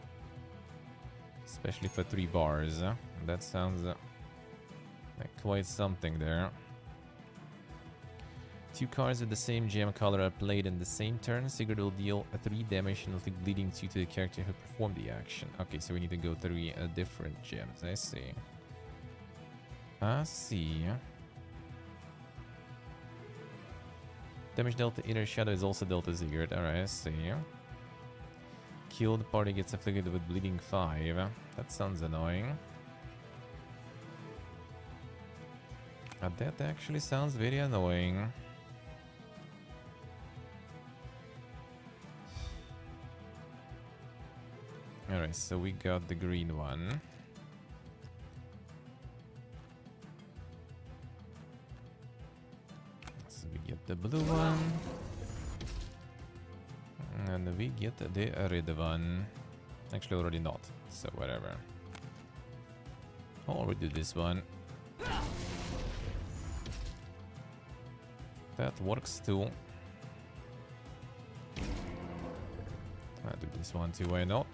Speaker 1: Especially for 3 bars. That sounds like quite something there. 2 cards with the same gem color are played in the same turn. Sigurd will deal 3 damage and inflict bleeding 2 to the character who performed the action. Okay, so we need to go 3 different gems. I see. I see. Damage dealt to Inner Shadow is also dealt to Sigurd. Alright, I see. Killed party gets afflicted with bleeding 5. That sounds annoying. That actually sounds very annoying. Alright, so we got the green one. the blue one. And we get the red one. Actually, already not, so whatever. Or we do this one. That works too. I'll do this one too, why not?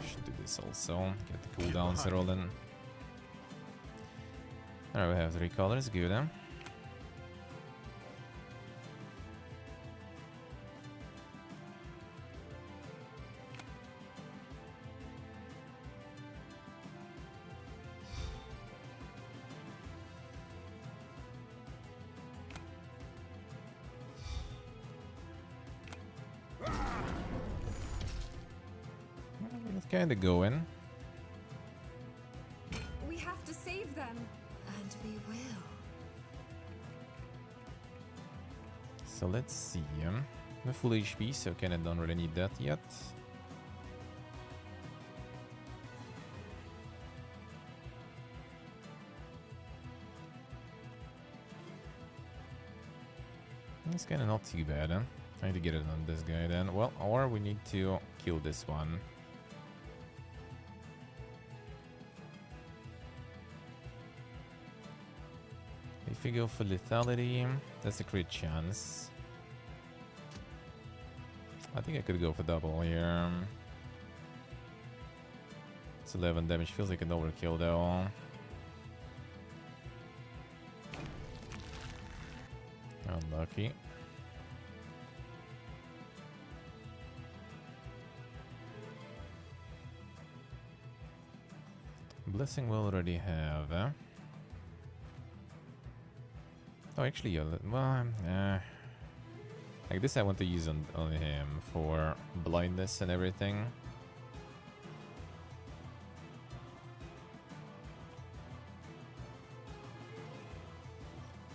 Speaker 1: Should do this also. Get the cooldowns rolling. Alright, we have 3 colors, good, huh? It's kinda going.
Speaker 4: We have to save them.
Speaker 6: And we will.
Speaker 1: So let's see. The full HP, so kinda don't really need that yet. It's kinda not too bad, huh? I need to get it on this guy then. Well, or we need to kill this one. If we go for lethality, that's a crit chance. I think I could go for double here. It's 11 damage, feels like an overkill though. Unlucky. Blessing we already have, eh? Oh, actually, well, like this I want to use on him for blindness and everything.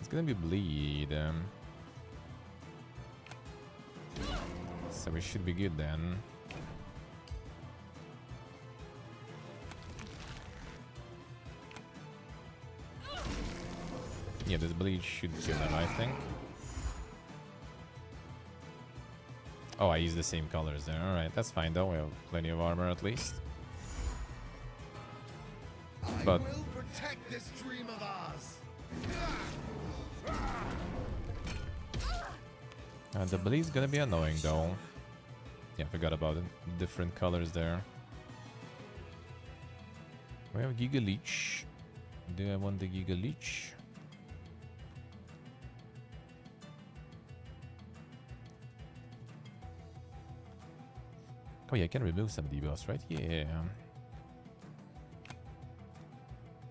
Speaker 1: It's gonna be bleed. So we should be good then. Yeah, this bleed should kill him, I think. Oh, I use the same colors there. Alright, that's fine though. We have plenty of armor at least. But
Speaker 9: I will protect this dream of ours.
Speaker 1: the bleed's gonna be annoying though. Yeah, forgot about it. Different colors there. We have Giga Leech. Do I want the Giga Leech? Oh yeah, I can remove some debuffs, right? Yeah.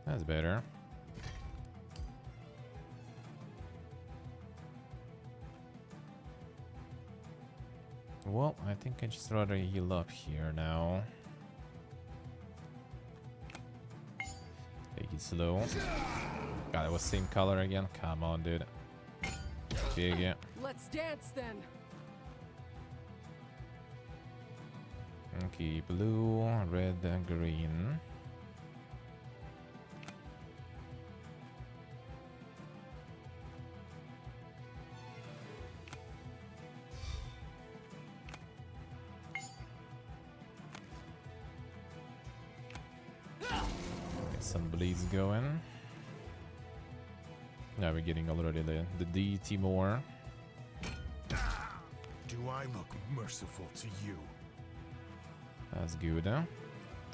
Speaker 1: That's better. Well, I think I just rather heal up here now. Take it slow. God, it was same color again. Come on, dude. Big, yeah.
Speaker 2: Let's dance then.
Speaker 1: Okay, blue, red, and green. Get some bleeds going. Now we're getting already the DT more.
Speaker 3: Do I look merciful to you?
Speaker 1: That's good, huh?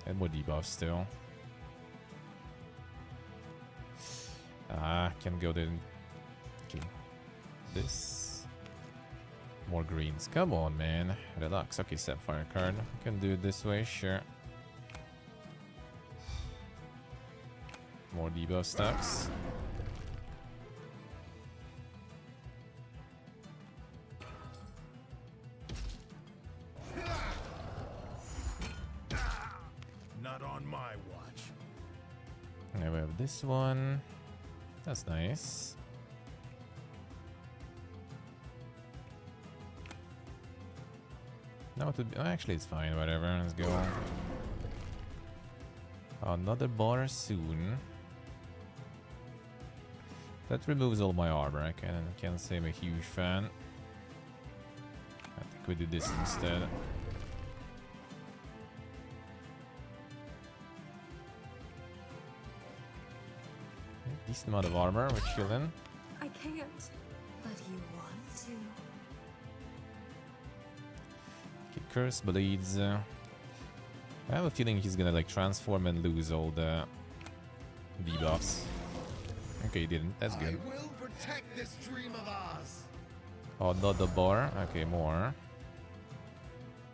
Speaker 1: And more debuffs still. Can go then. Okay. This. More greens. Come on, man. Relax. Okay, Sapphire card. Can do it this way, sure. More debuff stacks.
Speaker 3: Not on my watch.
Speaker 1: Now we have this one. That's nice. No, actually it's fine, whatever, let's go. Another bar soon. That removes all my armor. I can't say I'm a huge fan. I think we do this instead. Decent amount of armor, we're chilling.
Speaker 4: I can't. But you want to.
Speaker 1: Okay, curse bleeds. I have a feeling he's gonna like transform and lose all the debuffs. Okay, he didn't. That's good.
Speaker 9: I will protect this dream of ours.
Speaker 1: Oh, not the bar. Okay, more.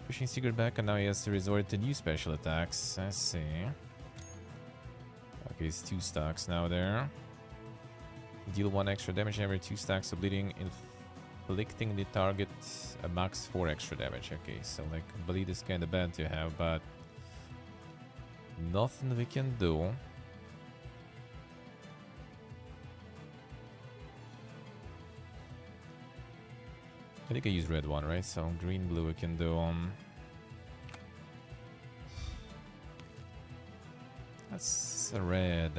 Speaker 1: Pushing Secret back, and now he has to resort to new special attacks. I see. Okay, it's 2 stacks now there. Deal 1 extra damage every 2 stacks of bleeding, inflicting the target a max 4 extra damage. Okay, so like bleed is kind of bad to have, but nothing we can do. I think I use red one, right? So green, blue we can do. That's a red.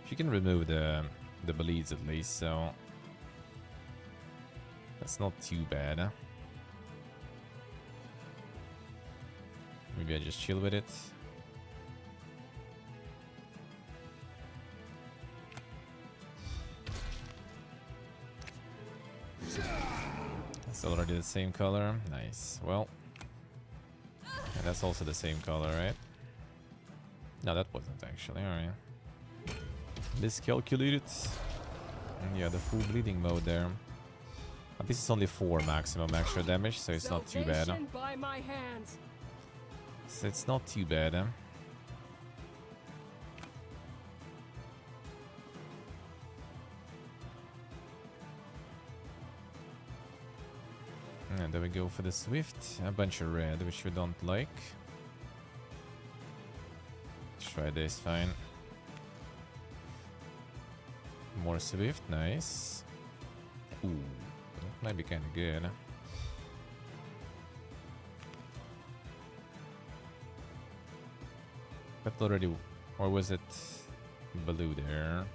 Speaker 1: She can remove the bleeds at least, so that's not too bad. Maybe I just chill with it. It's already the same color. Nice. Well, and that's also the same color, right? No, that wasn't actually. Alright. Miscalculated. And yeah, the full bleeding mode there. But this is only 4 maximum extra damage, so it's not too bad.
Speaker 2: By my hands.
Speaker 1: So it's not too bad. And there we go for the Swift. A bunch of red, which we don't like. Let's try this, fine. More Swift, nice. Ooh, that might be kind of good. That already, or was it blue there?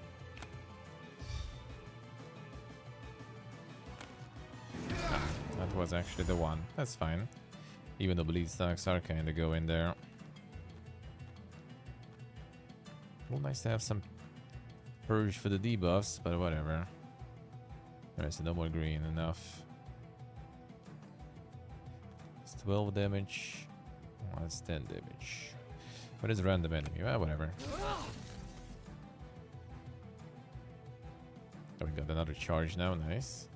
Speaker 1: That was actually the one. That's fine. Even the bleed stacks are kind of going there. Well, nice to have some purge for the debuffs, but whatever. There's no more green, enough. It's 12 damage. Oh, that's 10 damage. What is random enemy? Well, whatever. Oh, we got another charge now, nice.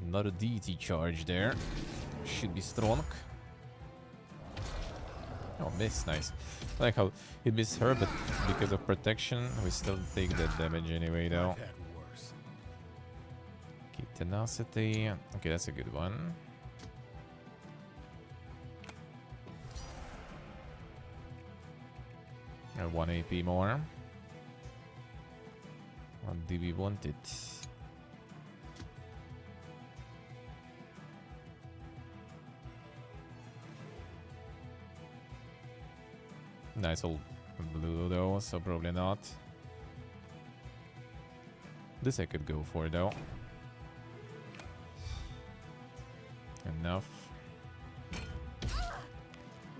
Speaker 1: Another deity charge there. Should be strong. Oh, miss, nice. I like how it missed her, but because of protection, we still take that damage anyway, though. Okay, tenacity. Okay, that's a good one. And 1 AP more. What do we want it? Nice old blue though, so probably not. This I could go for though. Enough.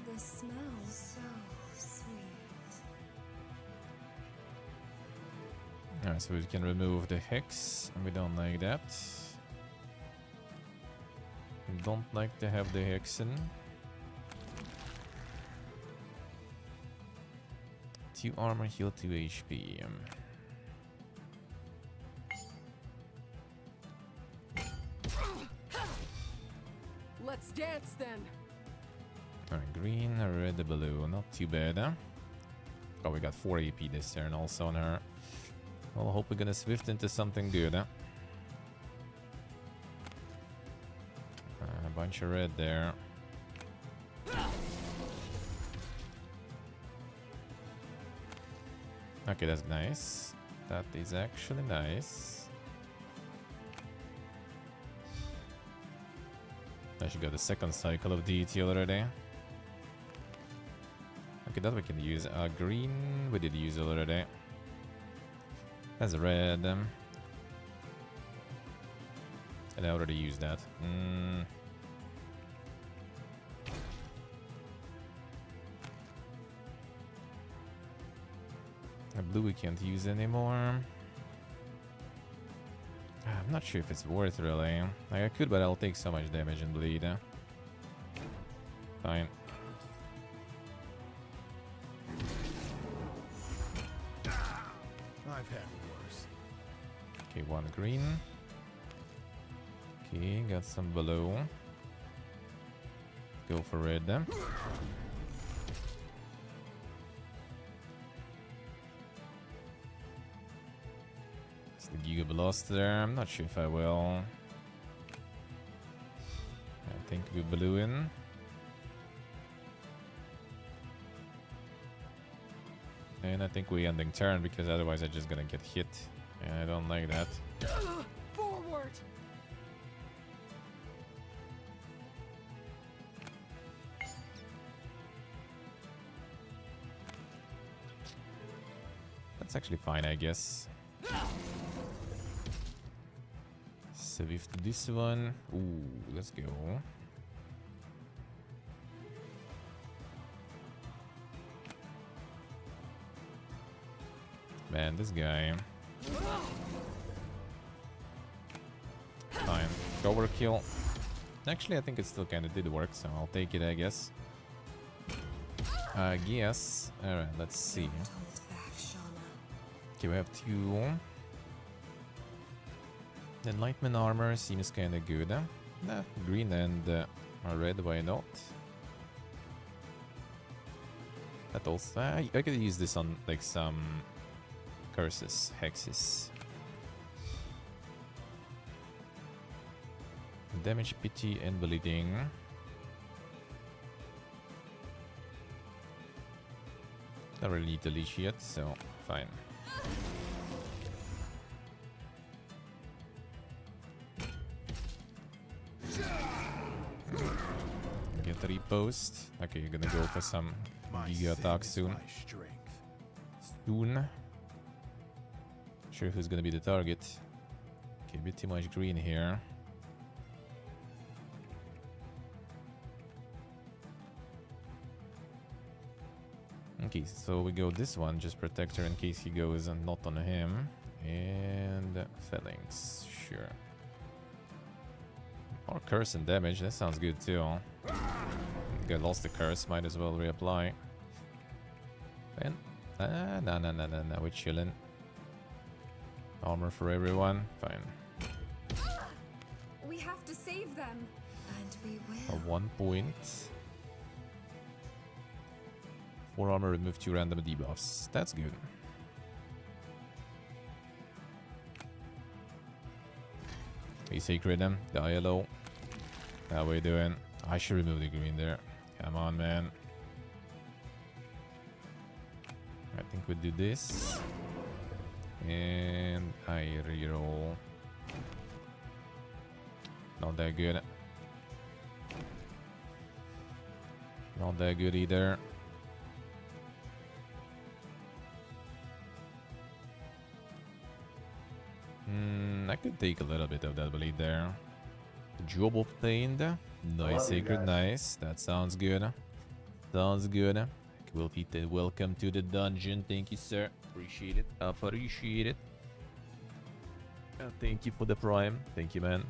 Speaker 4: This smells so sweet.
Speaker 1: Alright, so we can remove the hex. We don't like that. We don't like to have the hex in. 2 armor, heal 2 HP.
Speaker 2: Let's dance then.
Speaker 1: Alright, green, red, blue. Not too bad, huh? Oh, we got 4 AP this turn also on her. Well, I hope we're gonna swift into something good, huh? A bunch of red there. Okay, that's nice. That is actually nice. I should got the second cycle of DT already. Okay, that we can use. Green, we did use already. That's red. And I already used that. The blue we can't use anymore. I'm not sure if it's worth really. Like I could, but I'll take so much damage and bleed. Fine.
Speaker 3: I've had worse.
Speaker 1: Okay, one green. Okay, got some blue. Go for red then. It's the Giga Blaster. I'm not sure if I will. I think we blew in. And I think we're ending turn because otherwise I'm just gonna get hit. And I don't like that.
Speaker 2: Forward!
Speaker 1: That's actually fine, I guess. Swift to this one. Ooh, let's go. Man, this guy. Fine. Overkill. Actually, I think it still kind of did work, so I'll take it, I guess. Alright, let's see. Okay, we have two. The Enlightenment armor seems kind of good. Green and red, why not? That also, I could use this on like some curses, hexes. Damage, pity, and bleeding. Don't really need to leash yet, so fine. Get the repost. Okay, you're gonna go for some Giga attack soon. Sure who's gonna be the target. Okay, a bit too much green here. Okay, so we go this one, just protect her in case he goes and not on him. And Phalanx, sure. Or curse and damage, that sounds good too. Got lost the curse, might as well reapply. And no, we're chilling. Armor for everyone, fine.
Speaker 4: We have to save them. And we
Speaker 1: A
Speaker 4: will.
Speaker 1: 1 point. 4 armor, remove 2 random debuffs. That's good. We sacred them. Die low. How we doing? I should remove the green there. Come on, man. I think we do this. And I reroll. Not that good. Not that good either. I could take a little bit of that bleed there. Job obtained. Nice sacred, nice. That sounds good. Sounds good. Quilty, welcome to the dungeon. Thank you, sir. Appreciate it. Appreciate it. Thank you for the prime. Thank you, man.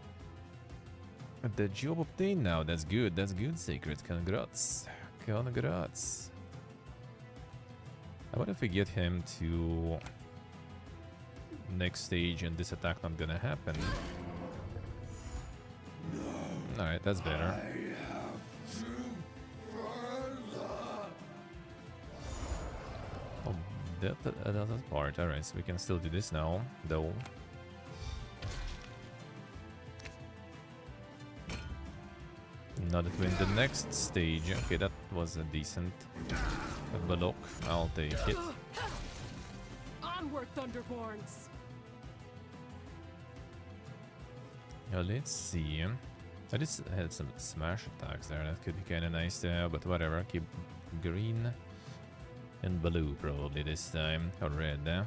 Speaker 1: The job obtained now. That's good. That's good, sacred. Congrats. Congrats. What if we get him to next stage and this attack not gonna happen? Alright, that's better. Oh, that part. Alright, so we can still do this now, though. Now that we're in the next stage. Okay, that was a decent block. I'll take it.
Speaker 2: Onward, Thunderborns!
Speaker 1: Now let's see. I just had some smash attacks there. That could be kind of nice to have, but whatever. Keep green and blue probably this time. Or red.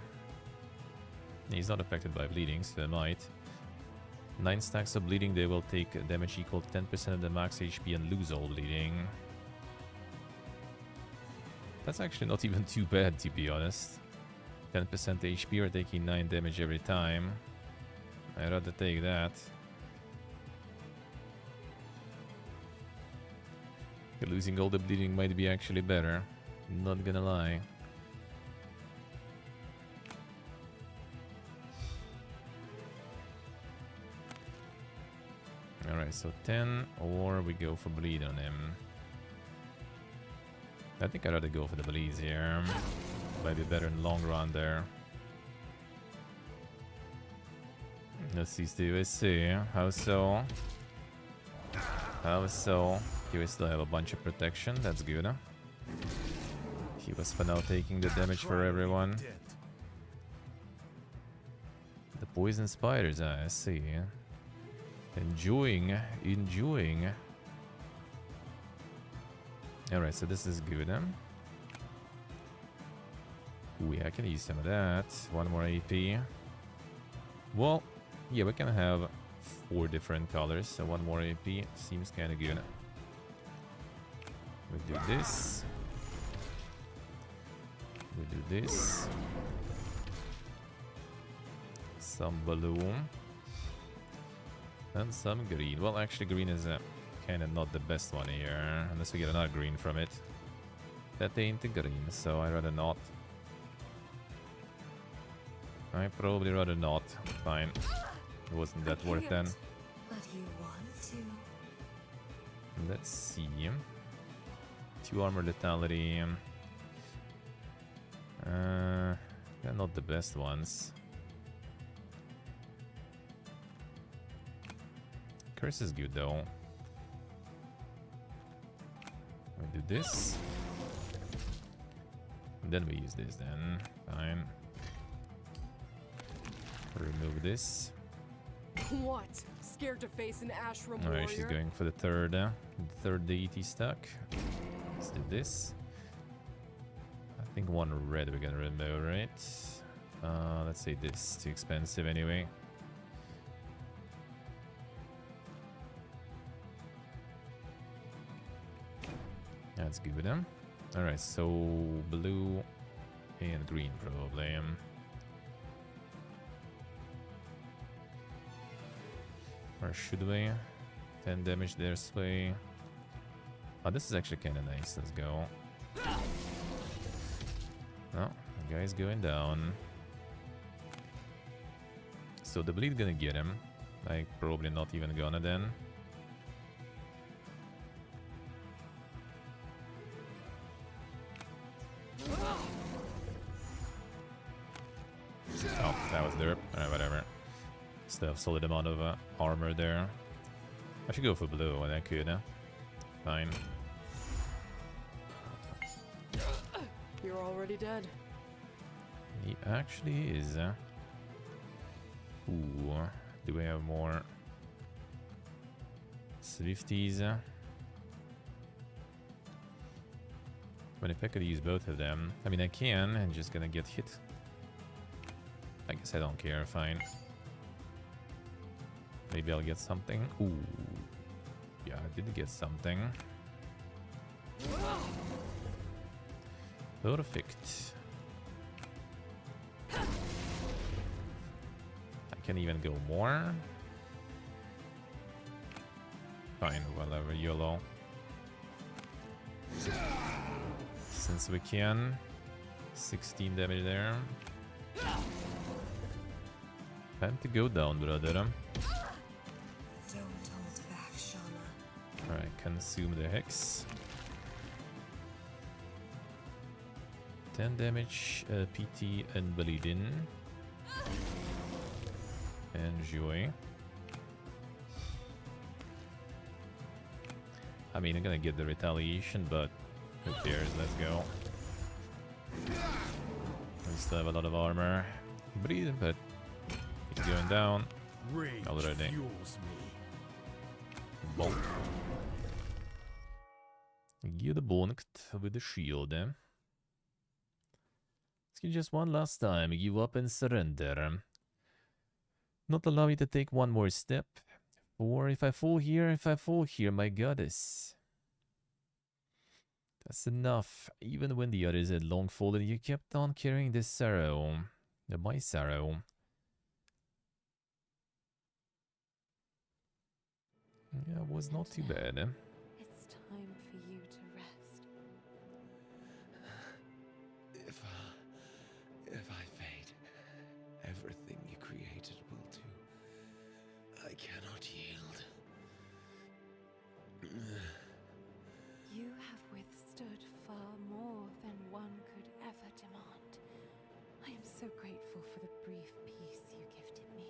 Speaker 1: He's not affected by bleeding, so they might. 9 stacks of bleeding, they will take damage equal to 10% of the max HP and lose all bleeding. That's actually not even too bad, to be honest. 10% HP or taking 9 damage every time. I'd rather take that. Losing all the bleeding might be actually better. Not gonna lie. Alright, so 10 or we go for bleed on him. I think I'd rather go for the bleeds here. Might be better in the long run there. Let's see, Steve. Let's see. How so? How so? Here we still have a bunch of protection. That's good. Huh? He was for now taking the damage for everyone. The poison spiders, I see. Enjoying. Alright, so this is good. Huh? Ooh, yeah, I can use some of that. 1 more AP. Well, yeah, we can have 4 different colors, so 1 more AP seems kind of good. We do this. We do this. Some blue. And some green. Well, actually, green is kind of not the best one here, unless we get another green from it. That ain't the green, so I'd rather not. I'd probably rather not. Fine. It wasn't that worth then.
Speaker 6: But you want to.
Speaker 1: Let's see. 2 armor lethality. They're not the best ones. Curse is good though. We do this. And then we use this then. Fine. Remove this.
Speaker 2: What? Scared to face an Ashram
Speaker 1: Alright,
Speaker 2: warrior?
Speaker 1: she's going for the third deity stack. Let's do this. I think 1 red we're gonna remove, right? Let's say this. Too expensive anyway. That's good with them. Alright, so blue and green probably. Or should we? 10 damage there, Slay. Oh, this is actually kind of nice. Let's go. Oh, the guy's going down. So the bleed gonna get him. Like, probably not even gonna then. Oh, that was derp. Alright, whatever. Still have solid amount of armor there. I should go for blue when I could. Fine.
Speaker 2: You're already dead.
Speaker 1: He actually is. Ooh, do we have more Swifties? But if I could use both of them, I mean I can, and just gonna get hit. I guess I don't care. Fine. Maybe I'll get something. Ooh, yeah, I did get something. Perfect. I can even go more. Fine, whatever, YOLO. Since we can. 16 damage there. Time to go down, brother.
Speaker 4: Don't hold back, Shauna.
Speaker 1: Alright, consume the hex. 10 damage, PT and bleeding. Enjoy. I mean, I'm gonna get the retaliation, but who cares? Let's go. We still have a lot of armor. Breathing, but it's going down.
Speaker 3: Rage
Speaker 1: Already.
Speaker 3: fuels me.
Speaker 1: Bonk. Get bonked with the shield. Let's get just one last time. Give up and surrender. Not allow you to take one more step. Or if I fall here, my goddess. That's enough. Even when the others had long fallen, you kept on carrying this sorrow. My sorrow. Yeah, it was not too bad.
Speaker 6: It's time for you to rest.
Speaker 8: If I fade, everything you created will too. I cannot yield.
Speaker 6: You have withstood far more than one could ever demand. I am so grateful for the brief peace you gifted me.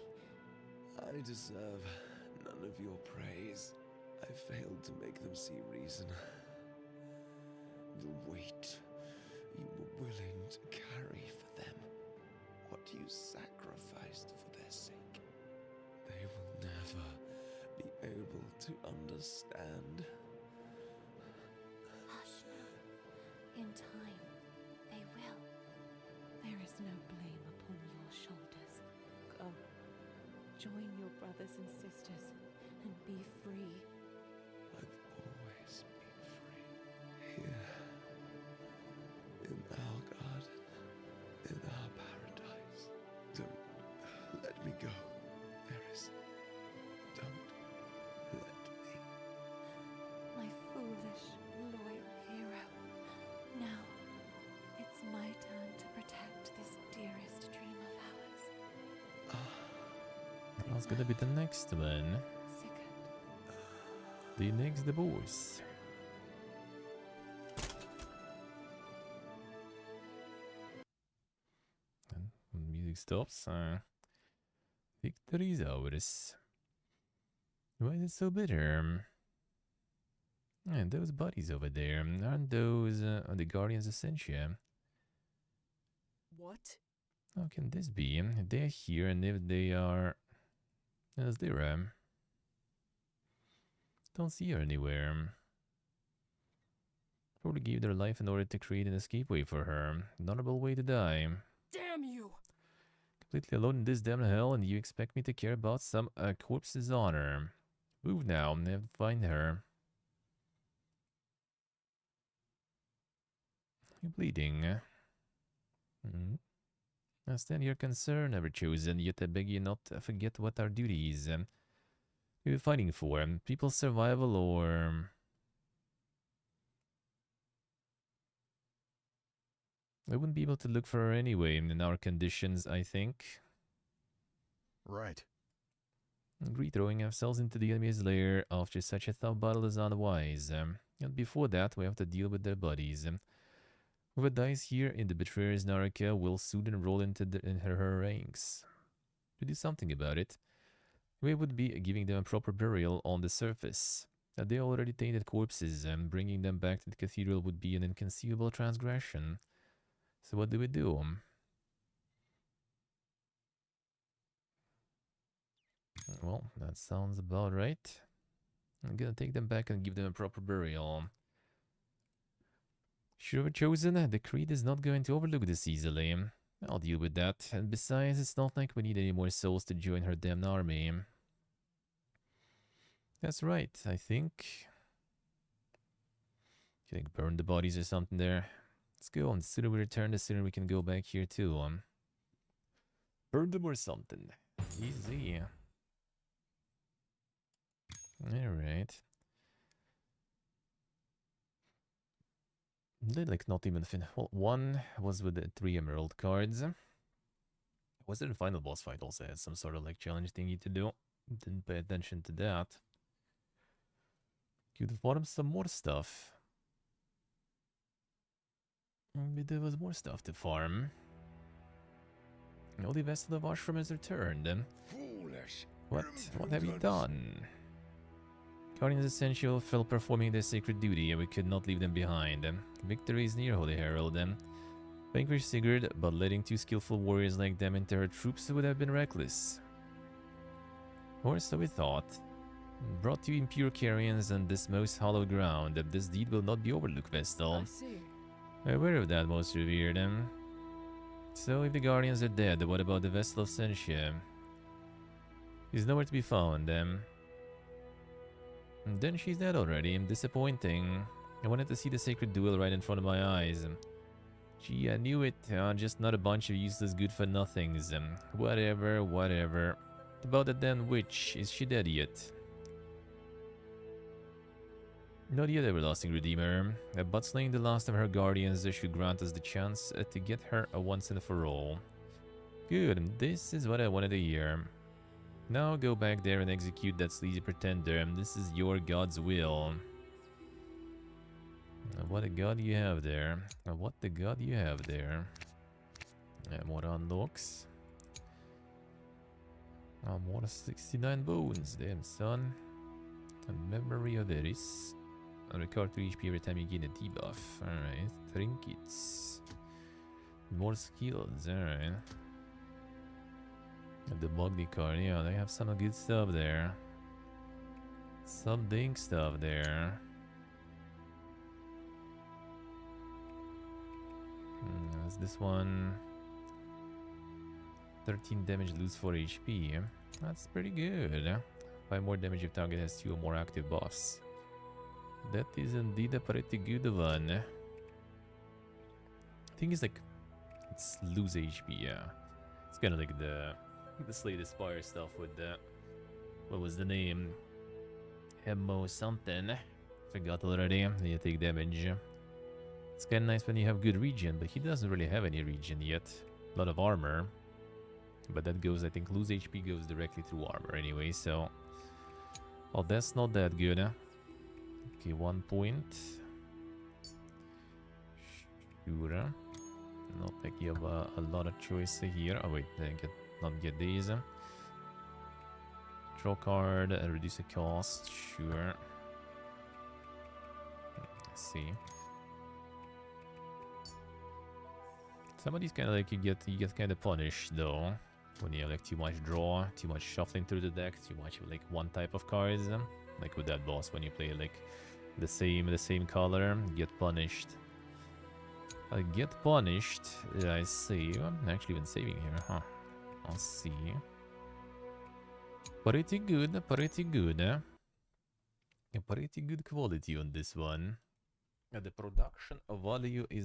Speaker 8: I deserve none of your praise. I failed to make them see reason. The weight you were willing to carry for them, what you sacrificed for their sake, they will never be able to understand.
Speaker 6: Hush now. In time, they will. There is no blame upon your shoulders. Go. Join your brothers and sisters and be free.
Speaker 8: I've always been free. Here. In our garden. In our paradise. Don't let me go, Eris. Don't let me.
Speaker 6: My foolish, loyal hero. Now, it's my turn to protect this dearest dream of ours.
Speaker 1: That's gonna be the next one.
Speaker 6: Sigurd.
Speaker 1: The next boss. And when music stops. Victory is ours. Why is it so bitter? And those bodies over there, aren't those the Guardians of Sentia?
Speaker 2: What?
Speaker 1: How can this be? They're here, and if they are... As they're... Don't see her anywhere. Probably gave their life in order to create an escapeway for her. An honorable way to die.
Speaker 2: Damn you!
Speaker 1: Completely alone in this damn hell, and you expect me to care about some corpse's honor. Move now, and have to find her. You're bleeding. I stand your concern, ever chosen, yet I beg you not to forget what our duty is. We're fighting for people's survival, or... I wouldn't be able to look for her anyway in our conditions, I think.
Speaker 3: Right.
Speaker 1: Re-throwing ourselves into the enemy's lair after such a tough battle is unwise. And before that, we have to deal with their bodies. Whoever dies here in the Betrayer's Naraka will soon enroll into her ranks. To do something about it, we would be giving them a proper burial on the surface. They already tainted corpses, and bringing them back to the cathedral would be an inconceivable transgression. So what do we do? Well, that sounds about right. I'm gonna take them back and give them a proper burial. Should have chosen, the Creed is not going to overlook this easily. I'll deal with that, and besides, it's not like we need any more souls to join her damned army. That's right, I think. You like burn the bodies or something there? Let's go, and the sooner we return, the sooner we can go back here too. Burn them or something. Easy. Alright. They like not even well, one was with the 3 emerald cards. Was there a final boss fight also had some sort of like challenge thingy to do? Didn't pay attention to that. Could have bought him some more stuff. Maybe there was more stuff to farm. The Vestal of Ashram has returned.
Speaker 9: Foolish.
Speaker 1: What have you done? Guardians Essential fell performing their sacred duty, and we could not leave them behind. Victory is near, Holy Herald. Vanquish Sigurd, but letting 2 skillful warriors like them into her troops would have been reckless. Or so we thought. Brought 2 impure carrions on this most hallowed ground. This deed will not be overlooked, Vestal.
Speaker 2: I see.
Speaker 1: Aware of that, most revered. So if the Guardians are dead, what about the Vestal of Sentia? She's nowhere to be found. And then she's dead already. Disappointing. I wanted to see the sacred duel right in front of my eyes. Gee, I knew it. Just not a bunch of useless good-for-nothings. Whatever, whatever. About the damn witch. Is she dead yet? Not yet, everlasting redeemer. But slaying the last of her guardians should grant us the chance to get her a once and for all. Good. This is what I wanted to hear. Now go back there and execute that sleazy pretender. This is your god's will. What a god you have there. What the god you have there. More unlocks. More 69 bones. Damn, son. A memory of Eris. And recover 3 HP every time you gain a debuff. Alright. Trinkets. More skills. Alright. The Mogni card, yeah, they have some good stuff there. Some dink stuff there. That's this one. 13 damage, lose 4 HP. That's pretty good. 5 more damage if target has 2 or more active buffs. That is indeed a pretty good one. Thing is, like, it's lose HP, yeah. It's kind of like the Slay the Spire stuff with the... What was the name? Hemo something. Forgot already. You take damage. It's kind of nice when you have good regen, but he doesn't really have any regen yet. A lot of armor. But that goes, I think, lose HP goes directly through armor anyway, so... Oh, that's not that good, huh? Okay, 1 point. Sure. Not like you have a lot of choice here. Oh wait, I can not get these. Draw card, reduce the cost. Sure. Let's see. Some of these kind of like you get kind of punished though when you have like too much draw, too much shuffling through the deck, too much of like one type of cards. Like with that boss, when you play like the same color, get punished. Get punished. I see. I'm actually been saving here, huh? I'll see. Pretty good, pretty good. A pretty good quality on this one. The production value is